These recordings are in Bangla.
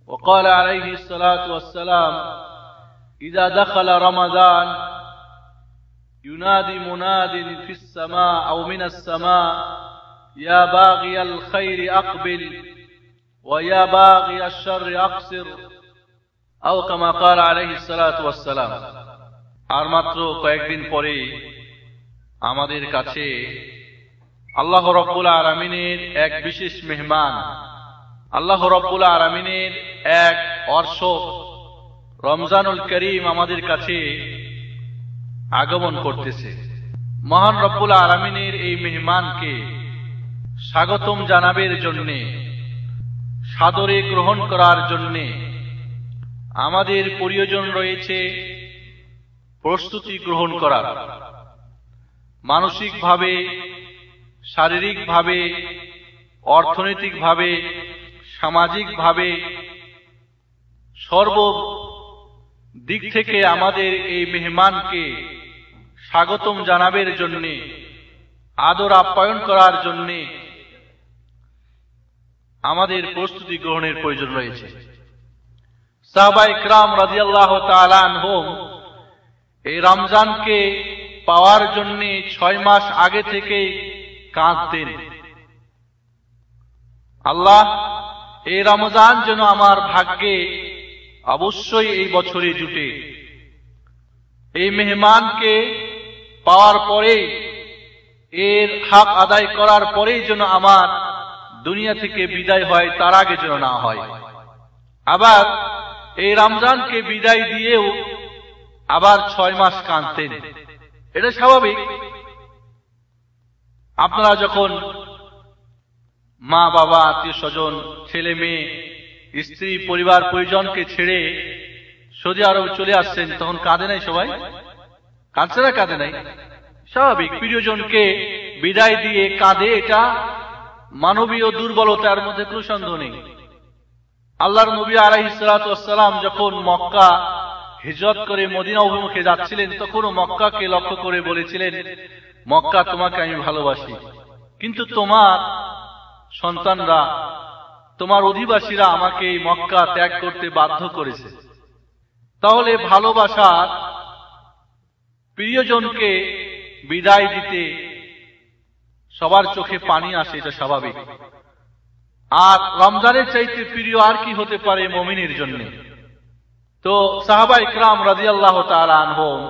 وقال عليه الصلاة والسلام إذا دخل رمضان ينادي مناد في السماء أو من السماء يا باغي الخير أقبل ويا باغي الشر أقصر أو كما قال عليه الصلاة والسلام। আর মাত্র কয়েকদিন পরে আমাদের কাছে আল্লাহ রাব্বুল আলামিনের এক বিশেষ মেহমান, আল্লাহ রাব্বুল আলামিনের এক অর্শ রমজানুল করিম আমাদের কাছে আগমন করতেছে। মহান রব্বুল আলামিনের এই মেহমানকে স্বাগতম জানাবের জন্যে, সাদরে গ্রহণ করার জন্যে আমাদের প্রয়োজন রয়েছে প্রস্তুতি গ্রহণ করার। মানসিকভাবে, শারীরিকভাবে, অর্থনৈতিকভাবে, সামাজিকভাবে সর্ব দিক থেকে আমাদের এই মেহমানকে স্বাগতম জানাবের জন্যে, আদর আপ্যায়ন করার জন্যে আমাদের প্রস্তুতি গ্রহণের প্রয়োজন রয়েছে। সাহাবায়ে কিরাম রাদিয়াল্লাহু তাআলা আনহুম এই রমজানকে পাওয়ার জন্যে 6 মাস আগে থেকে কাঁদতেন, আল্লাহ এই রমজান যেন আমার ভাগ্যে অবশ্যই এই বছরে জুটে। এই মেহমানকে পাওয়ার পরে, এর হক আদায় করার পরেই যেন আমার দুনিয়া থেকে বিদায় হয়, তার আগে যেন না হয়। আবার এই রমজানকে বিদায় দিয়েও আবার 6 মাস কাঁদতেন। এটা স্বাভাবিক। আপনারা যখন মা বাবা, আত্মীয় স্বজন, ছেলে মেয়ে, স্ত্রী, পরিবার পরিজনকে ছেড়ে সৌদি আরব চলে আসছেন, তখন কাঁদে নাই সবাই? কাঁদছে না? কাঁদে নাই? স্বাভাবিক। প্রিয়জনকে বিদায় দিয়ে কাঁদে, এটা মানবীয় দুর্বলতার মধ্যে কোনো সন্দেহ নেই। আল্লাহর নবী আলাইহিস সালাতু ওয়াস সালাম যখন মক্কা হিজরত করে মদিনা অভিমুখে যাচ্ছিলেন, তখনও মক্কাকে লক্ষ্য করে বলেছিলেন, মক্কা তোমাকে আমি ভালোবাসি, কিন্তু তোমার সন্তানরা, তোমার অধিবাসীরা আমাকে এই মক্কা ত্যাগ করতে বাধ্য করেছে। তাহলে ভালোবাসার প্রিয়জনকে বিদায় দিতে সবার চোখে পানি আসে, এটা স্বাভাবিক। আর রমজানের চাইতে প্রিয় আর কি হতে পারে মুমিনের জন্য? তো সাহাবায়ে কিরাম রাদিয়াল্লাহু তাআলা আনহুম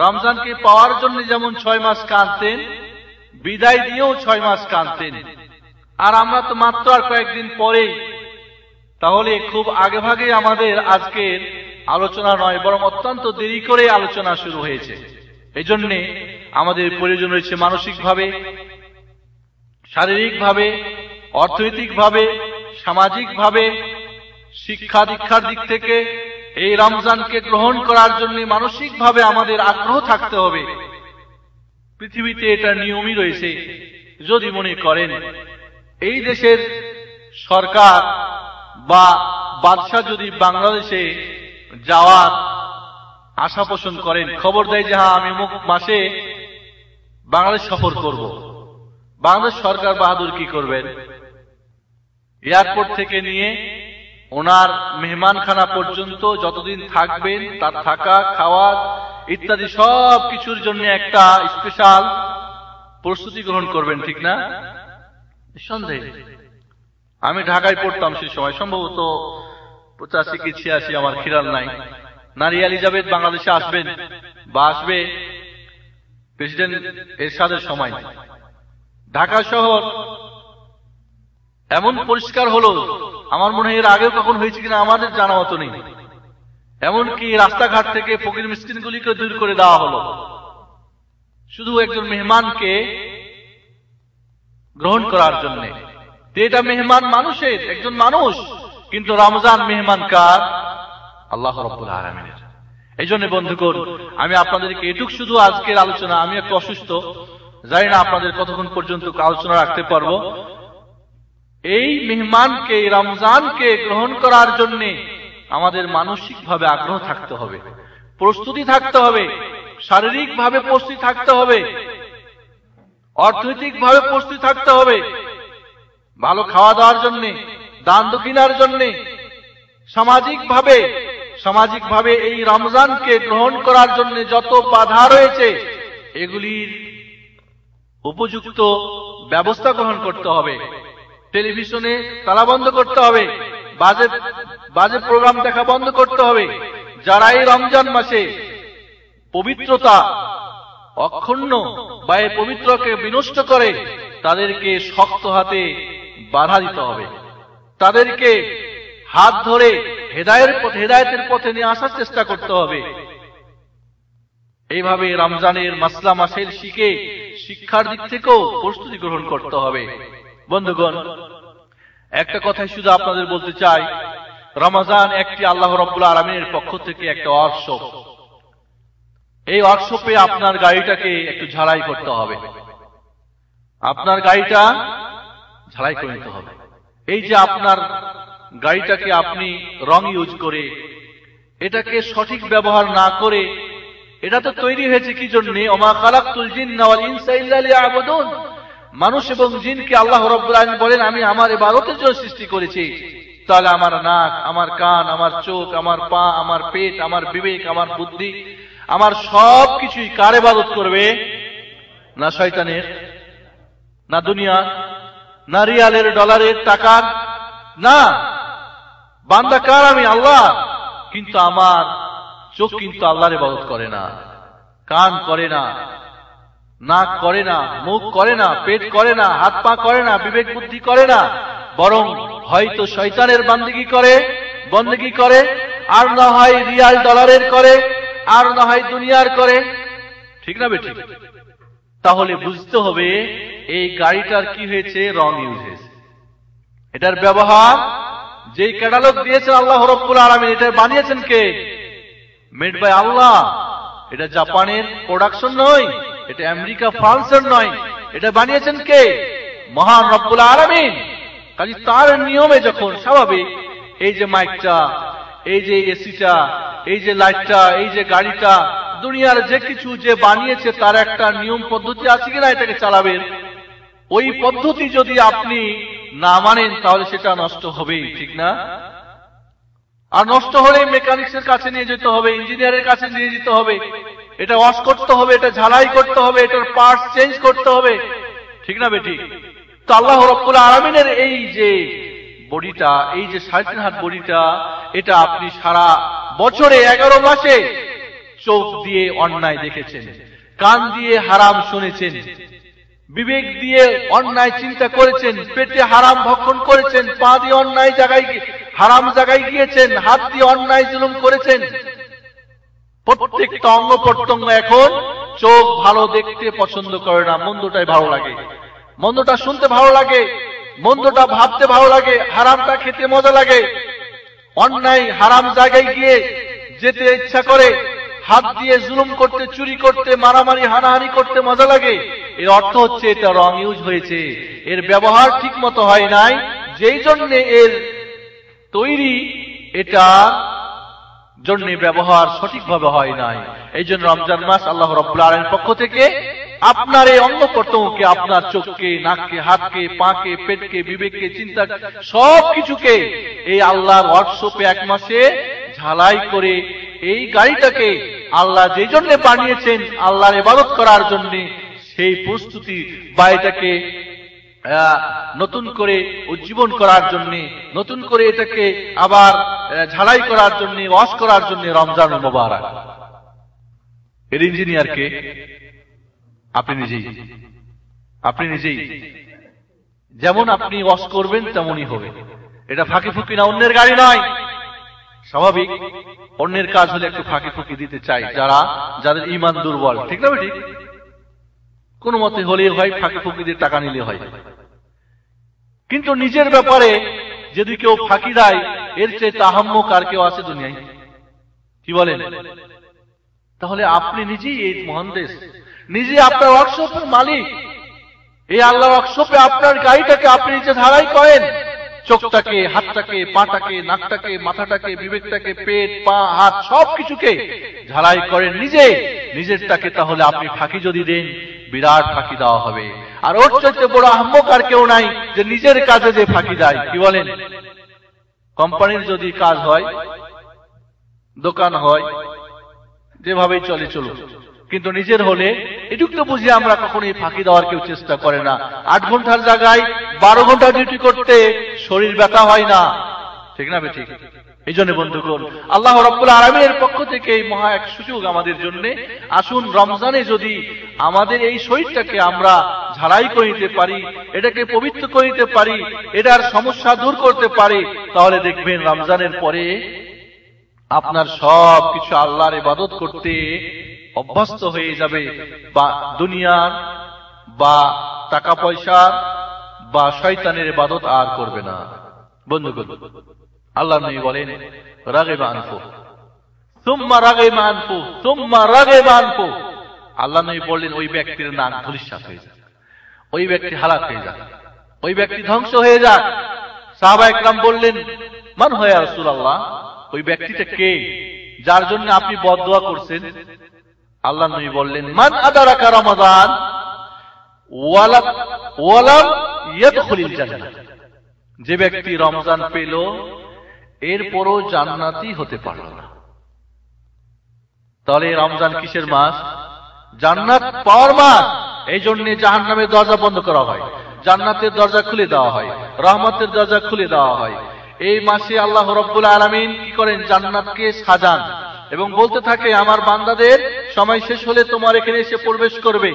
রমজানকে পাওয়ার জন্য যেমন 6 মাস কাঁদতেন, বিদায় দিয়েও 6 মাস কাঁদতেন। আর আমরা তো মাত্র আর কয়েকদিন পরেই, তাহলে খুব আগে ভাগে আমাদের আজকের আলোচনা নয়, বরং অত্যন্ত দেরি করে আলোচনা শুরু হয়েছে। এই জন্যে আমাদের প্রয়োজন রয়েছে মানসিকভাবে, শারীরিকভাবে, অর্থনৈতিকভাবে, সামাজিকভাবে, শিক্ষা দীক্ষার দিক থেকে এই রমজানকে গ্রহণ করার জন্য মানসিকভাবে আমাদের আগ্রহ থাকতে হবে। পৃথিবীতে এটা নিয়মই রয়েছে। যদি মনে করেন এই দেশের সরকার বা বাদশাহ যদি বাংলাদেশে যাওয়ার আশা পোষণ করেন, খবর দেয় যে হ্যাঁ আমি অমুক মাসে বাংলাদেশ সফর করব, বাংলাদেশ সরকার বাহাদুর কি করবেন? এয়ারপোর্ট থেকে নিয়ে ওনার মেহমানখানা পর্যন্ত যতদিন থাকবেন তার থাকা, খাওয়া ইত্যাদি সব কিছুর জন্য একটা স্পেশাল প্রস্তুতি গ্রহণ করবেন, ঠিক না? নিঃসন্দেহে। আমি ঢাকায় পড়তাম সেই সময়, সম্ভবত 85 কি 86, আমার খেয়াল নাই। নারী এলিজাবেথ বাংলাদেশে আসবেন বা আসবে প্রেসিডেন্ট এরশাদের সময়। ঢাকা শহর এমন পরিষ্কার হলো, আমার মনে হয় এর আগেও কখন হয়েছে কিনা আমাদের জানা মতো নেই। এমনকি রাস্তাঘাট থেকে ফকির মিসকিনগুলিকে দূর করে দেওয়া হলো, শুধু একজন মেহমানকে গ্রহণ করার জন্য। এটা মেহমান মানুষের, একজন মানুষ, কিন্তু রমজান মেহমান কার? আল্লাহ রাব্বুল আলামিনের। এই জন্য বন্ধুগণ, আমি আপনাদেরকে এটুক শুধু আজকের আলোচনা, আমি একটু অসুস্থ, জানি না আপনাদের কতক্ষণ পর্যন্ত আলোচনা রাখতে পারবো। এই মেহমানকে, রমজানকে গ্রহণ করার জন্য আমাদের মানসিকভাবে আগ্রহ থাকতে হবে, প্রস্তুতি থাকতে হবে, শারীরিকভাবে প্রস্তুতি থাকতে হবে, অর্থনৈতিকভাবে প্রস্তুতি থাকতে হবে, ভালো খাওয়া দাওয়ার জন্য, দান দক্ষিণার জন্য, সামাজিকভাবে এই রমজানকে গ্রহণ করার জন্য যত বাধা রয়েছে এগুলির উপযুক্ত ব্যবস্থা গ্রহণ করতে হবে। টেলিভিশনে তালা বন্ধ করতে হবে, বাজে প্রোগ্রাম দেখা বন্ধ করতে হবে। যারা এই রমজান মাসে পবিত্রতা অক্ষুণ্ণ বা এই পবিত্রকে বিনষ্ট করে তাদেরকে শক্ত হাতে বাধা দিতে হবে, তাদেরকে হাত ধরে হেদায়েতের পথে নিয়ে আসার চেষ্টা করতে হবে। এইভাবে রমজানের মাসলা মাসের শিক্ষার দিক থেকেও প্রস্তুতি গ্রহণ করতে হবে। বন্ধুগণ, একটা কথাই শুধু আপনাদের বলতে চাই, রমজান একটি আল্লাহ রাব্বুল আলামিনের পক্ষ থেকে একটা ওয়ার্কশপ। এই ওয়ার্কশপে আপনার গাড়িটাকে একটু ঝালাই করতে হবে, আপনার গাড়িটা ঝালাই করে নিতে হবে। এই যে আপনার গাড়িটাকে আপনি রং ইউজ করে এটাকে সঠিক ব্যবহার না করে, এটা তো তৈরি হয়েছে কি জন্যে? ওমা খালাকতুল জিন্না ওয়াল ইনসা ইল্লা লিয়াবুদুন। মানুষ এবং জিনকে আল্লাহ রাব্বুল আলামিন বলেন আমি আমার ইবাদতের জন্য সৃষ্টি করেছি। তাহলে আমার নাক, আমার কান, আমার চোখ, আমার পা, আমার পেট, আমার বিবেক, আমার বুদ্ধি, আমার সব কিছুই কার ইবাদত করবে? না শয়তানের, না দুনিয়া, না রিয়ালের, ডলারের, টাকার, না। বান্দা কার? আমি আল্লাহ। কিন্তু আমার চোখ কিন্তু আল্লাহর ইবাদত করে না, কান করে না, নাক করে না, মুখ করে না, পেট করে না, হাত পা করে না, বিবেক বুদ্ধি করে না, বরং হয়তো শয়তানের বন্দেগী করে, আর না হয় রিয়াল ডলারের করে, আর না হয় দুনিয়ার করে। ঠিক না বেঠিক? তাহলে বুঝতে হবে এই গাড়িটার কি হয়েছে? রং ইউজ হয়েছে। এটার ব্যবহার যেই ক্যাটালগ দিয়েছেন আল্লাহ রাব্বুল আলামিন, এটা বানিয়েছেন কে? মেড বাই আল্লাহ। এটা জাপানের প্রোডাকশন নয়, এটা আমেরিকা ফ্রান্সের নয়, এটা বানিয়েছেন কে? মহান রব্বুল আলামিন। কাজে তার নিয়মে যখন স্বাভাবিক এই যে মাইকটা, এই যে এসিটা, এই যে লাইটটা, এই যে গাড়িটা, দুনিয়ার যে কিছু যে বানিয়েছে তার একটা নিয়ম পদ্ধতি আছে কিনা এটাকে চালাবেন। ওই পদ্ধতি যদি আপনি না মানেন তাহলে সেটা নষ্ট হবেই, ঠিক না? আর নষ্ট হলে মেকানিক্সের কাছে নিয়ে যেতে হবে, ইঞ্জিনিয়ারের কাছে নিয়ে যেতে হবে, এটা ওয়াশ করতে হবে, এটা ঝালাই করতে হবে, এটার পার্টস চেঞ্জ করতে হবে, ঠিক না বেঠিক? তো আল্লাহ রাব্বুল আলামিনের এই যে বডিটা, এই যে 3.5 হাত বডিটা, এটা আপনি সারা বছরে 11 মাসে চোখ দিয়ে অন্যায় দেখেছেন, কান দিয়ে হারাম শুনেছেন, বিবেক দিয়ে অন্যায় চিন্তা করেছেন, পেটে হারাম ভক্ষণ করেছেন, পা দিয়ে অন্যায় হারাম জায়গায় গিয়েছেন, হাত দিয়ে অন্যায় জুলুম করেছেন। প্রত্যেকটা অঙ্গ প্রত্যঙ্গ এখন চোখ ভালো দেখতে পছন্দ করে না, মন্দটাই ভালো লাগে, মন্দটা শুনতে ভালো লাগে, মন্দটা ভাবতে ভালো লাগে, হারামটা খেতে মজা লাগে। অন্যায় হারাম জায়গায় গিয়ে যেতে ইচ্ছা করে, হাত দিয়ে জুলুম করতে, চুরি করতে, মারামারি হানাহানি করতে মজা লাগে। এর অর্থ হচ্ছে এটা রং ইউজ হয়েছে, এর ব্যবহার ঠিক মতো হয় নাই, যেই জন্য এর তৈরি এটা জন্য ব্যবহার সঠিকভাবে হয় নাই। এই জন্য রমজান মাস আল্লাহ রাব্বুল আলামিনের পক্ষ থেকে আপনার এই অঙ্গ প্রত্যঙ্গকে, আপনার চোখকে, নাককে, হাতকে, পাকে, পেটকে, বিবেককে, চিন্তা সব কিছুকে এই আল্লাহর ওয়ার্কশপে 1 মাসে ঝালাই করে এই গাড়িটাকে আল্লাহ যেই জন্য বানিয়েছেন আল্লাহর ইবাদত করার জন্য, সেই প্রস্তুতি বা এটাকে নতুন করে উজ্জীবন করার জন্য, নতুন করে এটাকে আবার ঝালাই করার জন্য, ওয়াশ করার জন্য রমজান মুবারক। এর ইঞ্জিনিয়ারকে আপনি নিজেই যেমন আপনি ওয়াশ করবেন তেমনই হবে। এটা ফাঁকি ফুকি না, অন্যের গাড়ি নয়। স্বাভাবিক অন্যের কাজ হলে একটু ফাঁকি ফুকি দিতে চাই যাদের ঈমান দুর্বল, ঠিক না ঠিক? কোন মতে হলেই হয়, ফাঁকি ফুকি দিয়ে টাকা নিলে হয়। কিন্তু নিজের ব্যাপারে যদি কেউ ফাঁকি দেয়, এর চেয়ে তাহাম্মুক আর কেউ আছে দুনিয়ায়? কি বলেন? তাহলে আপনি নিজেই এই মহানদেশ, নিজে আপনার ওয়ার্কশপের মালিক। এই আল্লাহর ওয়ার্কশপে আপনার গাড়িটাকে আপনি নিজে ঝালাই করেন, চোখটাকে, হাতটাকে, পাটাকে, নাকটাকে, মাথাটাকে, বিবেকটাকে, পেট, পা, হাত সবকিছুকে ঝালাই করেন নিজেরটাকে। তাহলে আপনি ফাঁকি যদি দেন, বিরাট ফাঁকি দেওয়া হবে। আর ওর চাইতে বড় আহম্মক আর কেউ নাই যে নিজের কাজে যে ফাঁকি দেয়। কি বলেন? কোম্পানির যদি কাজ হয়, দোকান হয়, যেভাবেই চলে চলুক, কিন্তু নিজের হলে এটুক তো বুঝি আমরা কখনোই ফাঁকি দেওয়ার কেউ চেষ্টা করে না। 8 ঘন্টার জায়গায় 12 ঘন্টা ডিউটি করতে শরীর ব্যথা হয় না, ঠিক না? ঠিক। এই জন্য বন্ধুগণ, আল্লাহ রাব্বুল আলামিনের পক্ষ থেকে এই মহা এক সুযোগ আমাদের জন্য। আসুন রমজানে যদি আমাদের এই শরীরটাকে আমরা ঝাড়াই করে নিতে পারি, এটাকে পবিত্র করে নিতে পারি, এটার সমস্যা দূর করতে পারি, তাহলে দেখবেন রমজানের পরে আপনার সব কিছু আল্লাহর ইবাদত করতে অভ্যস্ত হয়ে যাবে। বা দুনিয়ার বা টাকা পয়সার বা শয়তানের ইবাদত আর করবে না। বন্ধুগণ, আল্লাহ নবী বলেন রাগিবা আনফু সুম্মা রাগিবা আনফু সুম্মা রাগিবা আনফু। আল্লাহ নবী বললেন ওই ব্যক্তির নাক ধূলিসাৎ হয়ে যাক, ওই ব্যক্তি হালাক হয়ে যাক, ওই ব্যক্তি ধ্বংস হয়ে যাক। সাহাবা একরাম বললেন মান হয় ইয়া রাসূলুল্লাহ, ওই ব্যক্তিটা কে যার জন্য আপনি বদদোয়া করছেন? আল্লাহ নবী বললেন মান আদারাকা রমাদান ওয়ালাম ইয়াদখুলিল জান্নাহ, যে ব্যক্তি রমজান পেল এরপরও জান্নাতি হতে পারল না। তাহলে রমজান কিসের মাস? জান্নাত পাওয়ার মাস। এই জন্য জাহান্নামের দরজা বন্ধ করা হয়, জান্নাতের দরজা খুলে দেওয়া হয়, রহমতের দরজা খুলে দেওয়া হয়। এই মাসে আল্লাহ রাব্বুল আলামিন কি করেন? জান্নাতকে সাজান এবং বলতে থাকে আমার বান্দাদের সময় শেষ হলে তোমার এখানে এসে প্রবেশ করবে।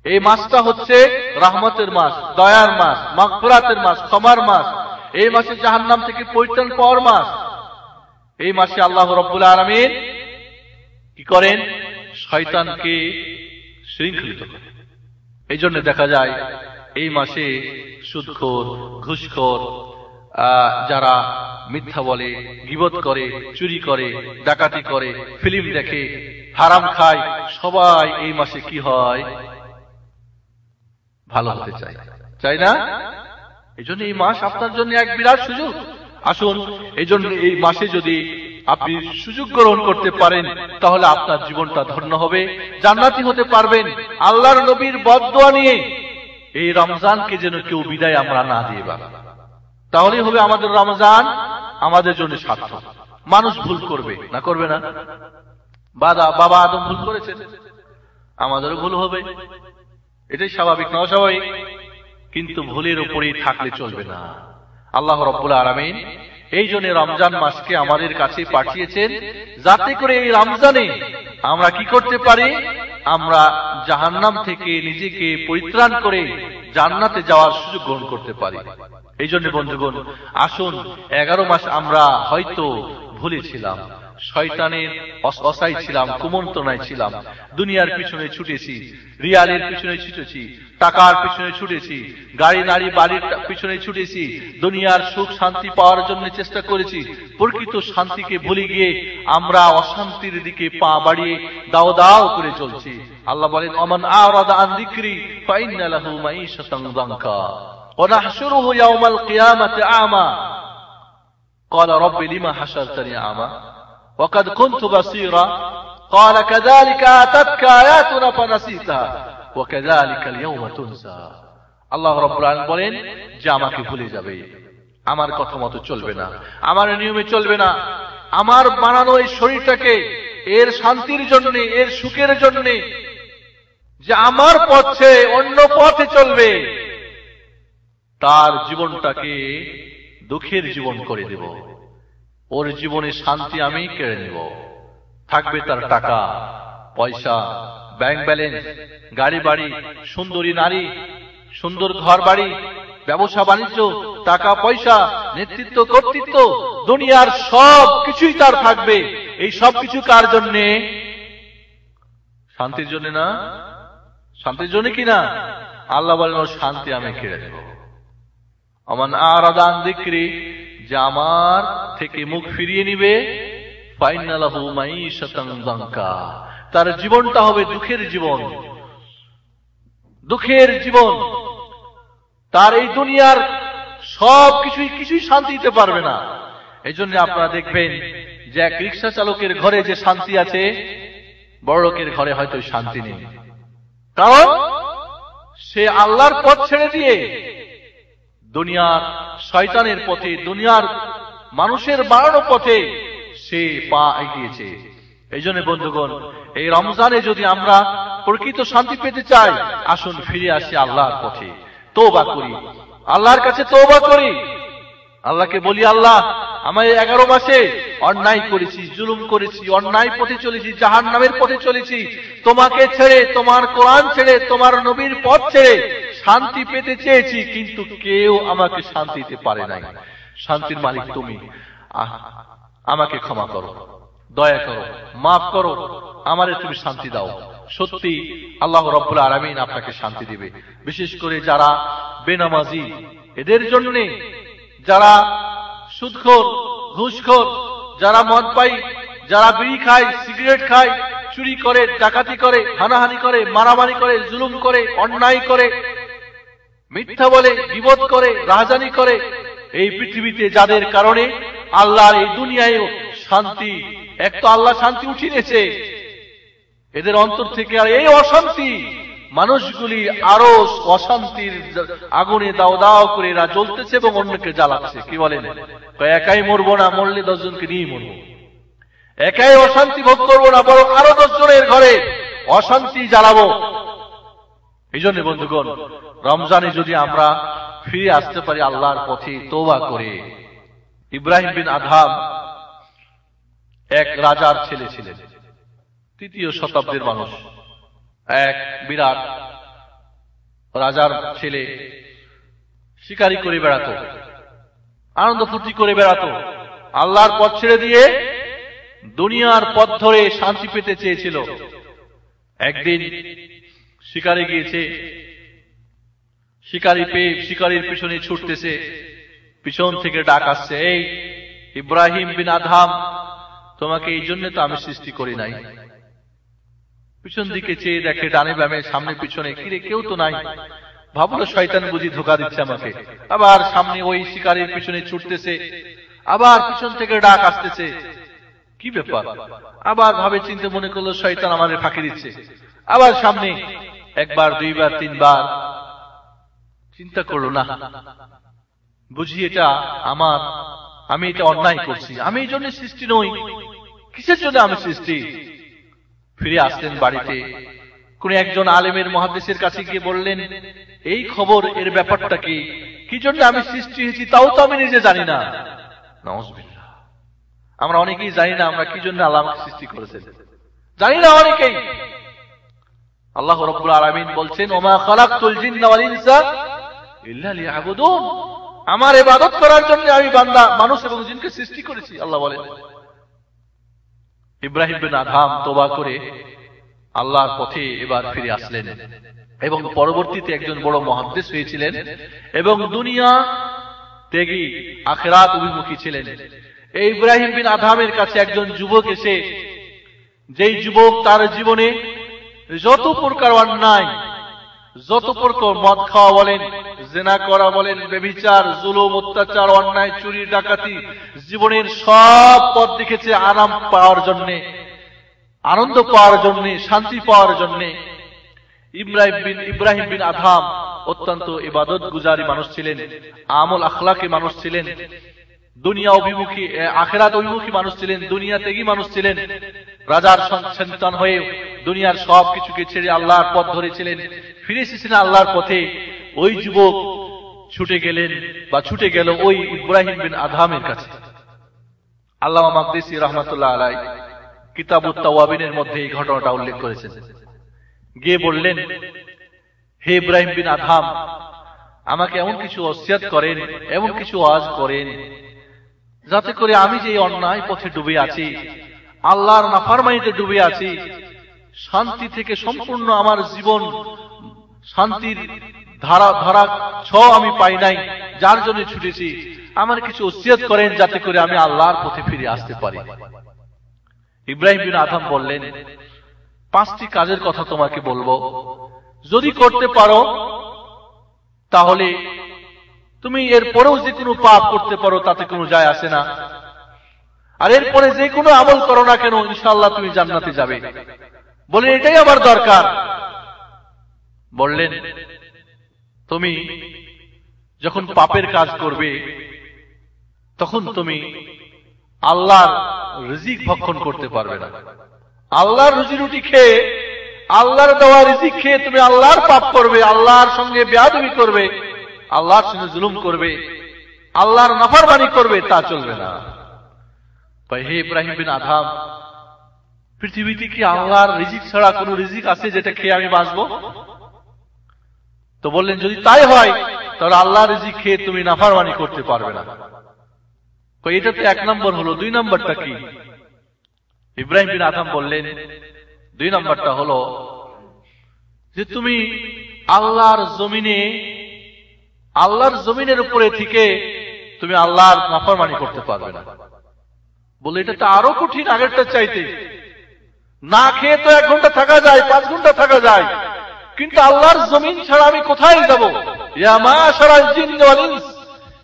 এই মাসটা হচ্ছে রহমতের মাস, দয়ার মাস, মাগফিরাতের মাস, ক্ষমার মাস। এই মাসে জাহান্নাম থেকে পরিত্রাণ পাওয়ার মাস। এই মাসে আল্লাহ রাব্বুল আলামিন কি করেন? শয়তানকে শৃঙ্খলিত করেন। এই জন্য দেখা যায় এই মাসে সুদখোর, ঘুষখোর, যারা মিথ্যা বলে, গীবত করে, চুরি করে, ডাকাতি করে, ফিল্ম দেখে, হারাম খায়, সবাই এই মাসে কি হয়? ভালো হতে চায়, চাই না? এই জন্য এই মাস আপনার জন্য এক বিরাট সুযোগ। আসুন এই জন্য এই মাসে যদি আপনি সুযোগ গ্রহণ করতে পারেন তাহলে আপনার জীবনটা ধন্য হবে, জান্নাতি হতে পারবেন। আল্লাহর নবীর বদদোয়া নিয়ে এই রমজানকে যেন কেউ বিদায় আমরা না দিয়ে পারি, তাহলেই হবে আমাদের রমজান আমাদের জন্য সার্থক। মানুষ ভুল করবে না, করবে না? বাবা আদম ভুল করেছেন, আমাদেরও ভুল হবে, এটাই স্বাভাবিক না অস্বাভাবিক? কিন্তু ভুলের উপরেই থাকলে চলবে না। আল্লাহ রাব্বুল আলামিন এই জন্য রমজান মাসকে আমাদের কাছে পাঠিয়েছেন যাতে করে এই রমজানে আমরা কি করতে পারি? আমরা জাহান্নাম থেকে নিজেকে পরিত্রাণ করে জান্নাতে যাওয়ার সুযোগ গ্রহণ করতে পারি। এই জন্য বন্ধুগণ, আসুন 11 মাস আমরা হয়তো ভুলেছিলাম, শয়তানের অসাই ছিলাম, কুমন্ত্রণায় ছিলাম, দুনিয়ার পিছনে ছুটেছি, রিয়ালের পিছনে ছুটেছি, টাকার পিছনে ছুটেছি, গাড়ি নারী বাড়ির পিছনে ছুটেছি, দুনিয়ার সুখ শান্তি পাওয়ার জন্য চেষ্টা করেছি। প্রকৃত শান্তিকে ভুলে গিয়ে আমরা অশান্তির দিকে পা বাড়িয়ে দাও দাও করে চলছি। আল্লাহ বলেন ওমান আরাদা আন যিকরি ফাইন্না লাহু মাঈশাতান যানকা ওয়া নাহশুরুহু ইয়াওমাল কিয়ামাতি আমা ক্বালা রাব্বি লিমা হাশারতানি আমা وقد كنت بصيرا قال كذلك أتتك آياتنا فنسيتها وكذلك اليوم تنسى। আল্লাহ রাব্বুল আলামিন বলেন যে আমাকে ভুলে যাবে, আমার কথা মতো চলবে না, আমার নিয়মে চলবে না, আমার বানানো এই শরীরটাকে এর শান্তির জন্য, এর সুখের জন্য যে আমার পথে অন্য পথে চলবে, তার জীবনটাকে দুঃখের জীবন করে দেব। ওর জীবনে শান্তি আমি কেড়ে নেব। থাকবে তার টাকা পয়সা, ব্যাংক ব্যালেন্স, গাড়ি বাড়ি, সুন্দরী নারী, সুন্দর ঘর বাড়ি, ব্যবসা বাণিজ্য, টাকা পয়সা, নেতৃত্ব, কর্তৃত্ব, দুনিয়ার সব কিছুই তার থাকবে। এই সব কিছু কার জন্যে? শান্তির জন্য না? শান্তির জন্য কি না? আল্লাহ বলেন ওর শান্তি আমি কেড়ে নেব। আমান আরাদা আন যিকরি, যে আমার থেকে মুখ ফিরিয়ে নিবে, ফাইন্না লাহু মাঈশাতান যানকা, তার জীবনটা হবে দুঃখের জীবন, দুঃখের জীবন। তার এই দুনিয়ার সব কিছুই শান্তি দিতে পারবে না। এই জন্য আপনারা দেখবেন যে এক রিক্সা চালকের ঘরে যে শান্তি আছে, বড় লোকের ঘরে হয়তো শান্তি নেই। কারণ সে আল্লাহর পথ ছেড়ে দিয়ে দুনিয়ার শয়তানের পথে, দুনিয়ার মানুষের বাড়ানো পথে সে পা এগিয়েছে। এই জন্য বন্ধুগণ, এই রমজানে যদি আমরা প্রকৃত শান্তি পেতে চাই, আসুন ফিরে আসি আল্লাহর পথে, তওবা করি, আল্লাহর কাছে তওবা করি, আল্লাহকে বলি, আল্লাহ আমার 11 মাসে অন্যায় করেছি, জুলুম করেছি, অন্যায় পথে চলেছি, জাহান্নামের পথে চলেছি, তোমাকে ছেড়ে, তোমার কোরআন ছেড়ে, তোমার নবীর পথ ছেড়ে শান্তি পেতে চেয়েছি, কিন্তু কেউ আমাকে শান্তি দিতে পারে নাই। শান্তির মালিক তুমি, আমাকে ক্ষমা করো, দয়া করো, মাফ করো, আমারে তুমি শান্তি দাও। সত্যি আল্লাহ রাব্বুল আলামিন আপনাকে শান্তি দিবে। বিশেষ করে যারা বেনামাজি, এদের জন্য, যারা সুদখোর, ঘুষখোর, যারা মদ পাই, যারা বিড়ি খায়, সিগারেট খায়, চুরি করে, ডাকাতি করে, হানাহানি করে, মারামারি করে, জুলুম করে, অন্যায় করে, মিথ্যা বলে, গীবত করে, রাহাজানি করে, এই পৃথিবীতে যাদের কারণে আল্লাহর এই দুনিয়ায় শান্তি, এক তো আল্লাহ শান্তি উঠিয়ে নিয়েছে, এদের অন্তর থেকে আর এই অশান্তি, মানুষগুলি আরো অশান্তির আগুনে দাও দাও করে এরা জ্বলতেছে এবং অন্যকে জ্বালাচ্ছে। কি বলেন? একাই মরবো না, মরলে 10 জনকে নিয়ে মরবো। একাই অশান্তি ভোগ করবো না, বরং আরো 10 জনের ঘরে অশান্তি জ্বালাবো। এই জন্য বন্ধুগণ, রমজানে যদি আমরা ফিরে আসতে পারি আল্লাহর পথে তওবা করে। ইব্রাহিম বিন আদহাম এক রাজার ছেলে ছিলেন, 3য় শতাব্দীর মানুষ, এক বিরাট রাজার ছেলে। শিকারি করে বেড়াতো, আনন্দ ফুর্তি করে বেড়াতো, আল্লাহর পথ ছেড়ে দিয়ে দুনিয়ার পথ ধরে শান্তি পেতে চেয়েছিল। একদিন শিকারে গিয়েছে, শিকারি পেয়ে শিকারির পিছনে ছুটতেছে, পিছন থেকে ডাক আসছে, এই ইব্রাহিম বিন আদহাম, তোমাকে এই জন্য তো আমি সৃষ্টি করি নাই। পিছন দিকে চেয়ে দেখে, ডানে বামে, সামনে পিছনে, কিরে কেউ তো নাই। ভাবলো শয়তান বুঝি ধোঁকা দিচ্ছে আমাকে। আবার সামনে ওই শিকারির পিছনে ছুটতেছে, আবার পিছন থেকে ডাক আসতেছে, কি ব্যাপার? আবার ভাবে চিন্তে মনে করলো শয়তান আমাদের ফাঁকি দিচ্ছে। আবার সামনে একবার, দুইবার, 3বার, চিন্তা করলো না, বুঝি এটা আমার, আমি এটা অন্যায় করছি, আমি এই জন্য সৃষ্টি নই, কিসের জন্য আমি সৃষ্টি? ফিরে আসলেন বাড়িতে, কোন একজন আলেমের মুহাদ্দিসের কাছে গিয়ে বললেন, এই খবর, এর ব্যাপারটা কি, কি জন্য আমি সৃষ্টি হয়েছি তাও তো আমি নিজে জানি না। নাউযুবিল্লাহ, আমরা অনেকেই জানি না আমরা কি জন্য আল্লাহ আমাকে সৃষ্টি করেছেন, জানি না অনেকেই। আল্লাহ রাব্বুল আলামিন বলছেন, ওমা খালাকতুল জিন্না ওয়াল ইনসা ইল্লা লিয়াবুদুন, আমার ইবাদত করার জন্য আমি বান্দা, মানুষ এবং জিনকে সৃষ্টি করেছি, আল্লাহ বলেন। ইব্রাহিম বিন আদহাম তওবা করে আল্লাহর পথে এবার ফিরে আসলেন এবং পরবর্তীতে একজন বড় মুহাদ্দিস হয়েছিলেন এবং দুনিয়া ত্যাগী, আখিরাত অভিমুখী ছিলেন। এই ইব্রাহিম বিন আদহামের কাছে একজন যুবক এসে, যেই যুবক তার জীবনে যত প্রকার অন্যায়, যত প্রকার মদ খাওয়া বলেন, জিনা করা বলেন, ব্যভিচার, জুলুম, অত্যাচার, অন্যায়, চুরি, ডাকাতি, জীবনের সব পথ দেখেছে আরাম পাওয়ার জন্য, আনন্দ পাওয়ার জন্য, শান্তি পাওয়ার জন্য। ইব্রাহিম বিন আদহাম অত্যন্ত ইবাদত গুজারি মানুষ ছিলেন, আমল আখলাকে মানুষ ছিলেন, দুনিয়া অভিমুখী, আখিরাত অভিমুখী মানুষ ছিলেন, দুনিয়া ত্যাগী মানুষ ছিলেন। রাজার সন্তান হয়ে দুনিয়ার সব কিছুকে ছেড়ে আল্লাহর পথ ধরেছিলেন, ফিরে এসেছিলেন আল্লাহর পথে। ওই যুবক ছুটে গেলেন বা ছুটে গেল ওই ইব্রাহিম বিন আদহামের কাছে। আল্লামা মাকদিসি রাহমাতুল্লাহ আলাইহি কিতাবুত তাওয়াবিনের মধ্যে এই ঘটনাটা উল্লেখ করেছেন। গিয়ে বললেন, হে ইব্রাহিম বিন আদহাম, আমাকে এমন কিছু ওসিয়ত করেন, এমন কিছু ওয়াজ করেন, যাতে করে আমি যে অন্যায় পথে ডুবে আছি, আল্লাহর নাফরমানিতে ডুবে আছি, শান্তি থেকে সম্পূর্ণ আমার জীবন, শান্তির ধারা আমি পাই নাই, যার জন্য ছুটেছি, আমার কিছু ওসিয়ত করেন যাতে করে আমি আল্লাহর পথে ফিরে আসতে পারি। ইব্রাহিম বিন আদহাম বললেন, 5টি কাজের কথা তোমাকে বলবো, যদি করতে পারো তাহলে তুমি এরপরেও যে কোনো পাপ করতে পারো, তাতে কোনো যায় আসে না, আর এরপরে যে কোনো আমল করো না কেন, ইনশাআল্লাহ তুমি জান্নাতে যাবে। বলে এটাই আমার দরকার। বললেন, তুমি যখন পাপের কাজ করবে তখন তুমি আল্লাহর রিজিক ভক্ষণ করতে পারবে না। আল্লাহর রুজি রুটি খেয়ে, আল্লাহর দেওয়া রিজিক খেয়ে তুমি আল্লাহর পাপ করবে, আল্লাহর সঙ্গে বেয়াদবি করবে, আল্লাহর সঙ্গে জুলুম করবে, আল্লাহর নাফরমানি করবে, তা চলবে না। হে ইব্রাহিম বিন আদম, পৃথিবীতে কি আল্লাহর রিজিক ছাড়া কোন রিজিক আছে যেটা খেয়ে আমি বাঁচবো? তো বললেন যদি তাই হয় তাহলে আল্লাহর রিজিক খেয়ে তুমি নাফরমানি করতে পারবে না। এটা তো 1 নম্বর হলো। 2 নম্বরটা কি? ইব্রাহিম বিন আদম বললেন 2 নম্বরটা হলো যে তুমি আল্লাহর জমিনের উপরে থেকে তুমি আল্লাহর নাফরমানি করতে পারবে না। বলে এটা তো আরো কঠিন আগেরটা চাইতে। না খেয়ে তো 1 ঘন্টা থাকা যায়, 5 ঘন্টা থাকা যায়, কিন্তু আল্লাহর জমিন ছাড়া আমি কোথায় যাব? ইয়া মাশারাল জিন্নি ওয়াল ইনস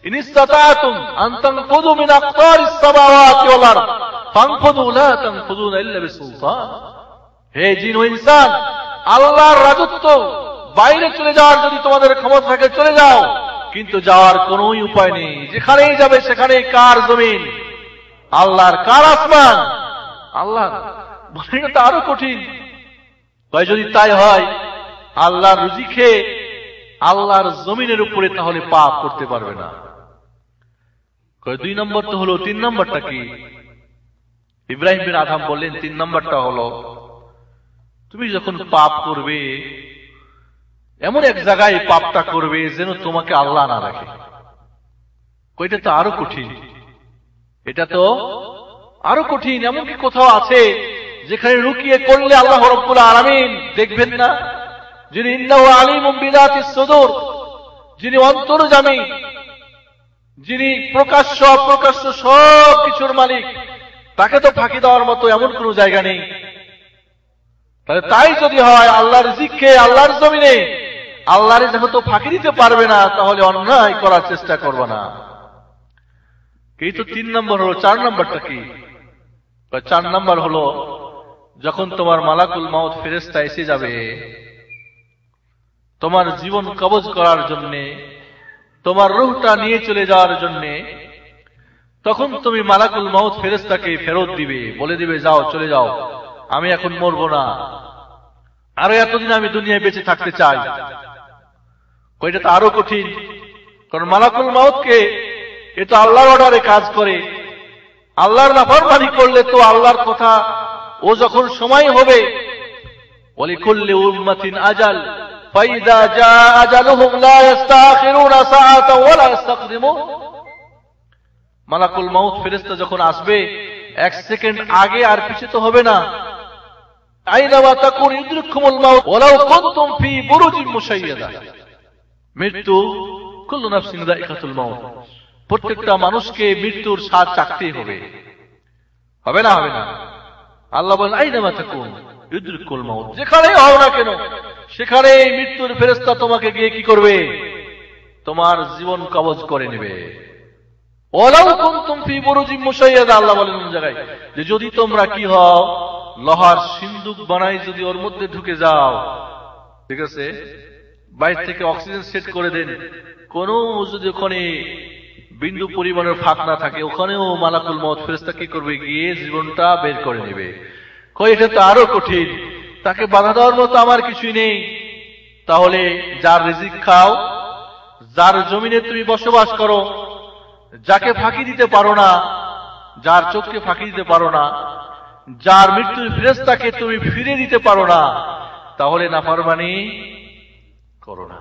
ইন ইসতাতাতুম আন তানফুযু মিন আকতারিস সামাওয়াতি ওয়াল আরদ ফানফুযু লা তানফুযুনা ইল্লা বিসুলতান। হে জিন ও ইনসান, আল্লাহর রাজত্ব বাইরে চলে যাওয়ার যদি তোমাদের ক্ষমতা থাকে চলে যাও, কিন্তু যাওয়ার কোনো উপায় নেই। যেখানেই যাবে সেখানেই কার জমিন? আল্লাহর। কার আসমান? আল্লাহর। এটা তো আরো কঠিন। যদি তাই হয় আল্লাহর রুজি খেয়ে আল্লাহর জমিনের উপরে তাহলে পাপ করতে পারবে না। 2 নম্বর তো হলো। 3 নম্বরটা কি? ইব্রাহিম বিন আদম বললেন 3 নম্বরটা হলো তুমি যখন পাপ করবে এমন এক জায়গায় পাপটা করবে যেন তোমাকে আল্লাহ না রাখে। এটা তো আরো কঠিন। এটা তো আরো কঠিন। এমনকি কোথাও আছে যেখানে লুকিয়ে করলে আল্লাহ রাব্বুল আলামিন দেখবেন না? যিনি ইন্নাহু আলিমুম বিযাতিস সুদূর, যিনি অন্তর্যামী, যিনি প্রকাশ্য অপ্রকাশ্য সব কিছুর মালিক, তাকে তো ফাঁকি দেওয়ার মতো এমন কোন জায়গা নেই। তাহলে তাই যদি হয় আল্লাহর রিজিক খেয়ে আল্লাহর জমিনে আল্লাহর যেহেতু ফাঁকি দিতে পারবে না, তাহলে অন্যায় করার চেষ্টা করবে না। এই তো 3 নম্বর হলো। 4 নম্বরটা কি? 4 নম্বর হলো যখন তোমার মালাকুল মাউত ফেরেশতা এসে যাবে তোমার জীবন কবজ করার জন্য, তোমার রূহটা নিয়ে চলে যাওয়ার জন্য, তখন তুমি মালাকুল মাউত ফেরেশতাকে ফেরত দিবে, বলে দিবে যাও, চলে যাও, আমি এখন মরবো না, আরো এতদিন আমি দুনিয়ায় বেঁচে থাকতে চাই। এটা তো আরো কঠিন। কারণ মালাকুল মাউতকে এ তো আল্লাহর অর্ডারে কাজ করে। আল্লাহর নাফরমানি করলে তো আল্লাহর কথা ও যখন সময় হবে, ওয়ালিকুল্লি উম্মাতিন আজাল ফাইযা জাআ আজালুহুম লা ইস্তাখিরুনা সাআতান ওয়া লা ইস্তাকদিমুন। মালাকুল মাউত ফেরেশতা যখন আসবে 1 সেকেন্ড আগে আর পিছিয়ে তো হবে না। আইনামা তাকুন ইউদরিকুমুল মাউত ওয়ালাউ কুনতুম ফি বুরুজিন মুশাইয়াদা। মৃত্যু কুল্লু নাফসিন যায়িকাতুল মাউত, প্রত্যেকটা মানুষকে মৃত্যুর স্বাদ চাখতেই হবে। হবে না? হবে না। আল্লাহ বলেন আইনামা তাকুন ইউদরিকুল মাউত, যেখানেই হও না কেন সেখানে মৃত্যুর ফেরেশতা তোমাকে গিয়ে কি করবে? তোমার জীবন কবজ করে নেবে। ওয়ালাউ কুনতুম ফি বুরুজিন মুশাইয়াদা, আল্লাহ বলেন কোন জায়গায় যে যদি তোমরা কি হও, লোহার সিন্দুক বানাই যদি ওর মধ্যে ঢুকে যাও, ঠিক আছে, বাইরে থেকে অক্সিজেন সেট করে দেন, কোন যদি ওখানে বিন্দু পরিমাণের ফাঁক না থাকে, ওখানেও মালাকুল মউত ফেরেশতা কি করবে? গিয়ে জীবনটা বের করে নেবে। এটা তো আরো কঠিন। তাকে বাধা দেওয়ার মতো আমার কিছুই নেই। তাহলে যার রিজিক খাও, যার জমিনে তুমি বসবাস করো, যাকে ফাঁকি দিতে পারো না, যার চোখকে ফাঁকি দিতে পারো না, যার মৃত্যুর ফেরেশতাকে তুমি ফিরে দিতে পারো না, তাহলে নাফরমানি করো না।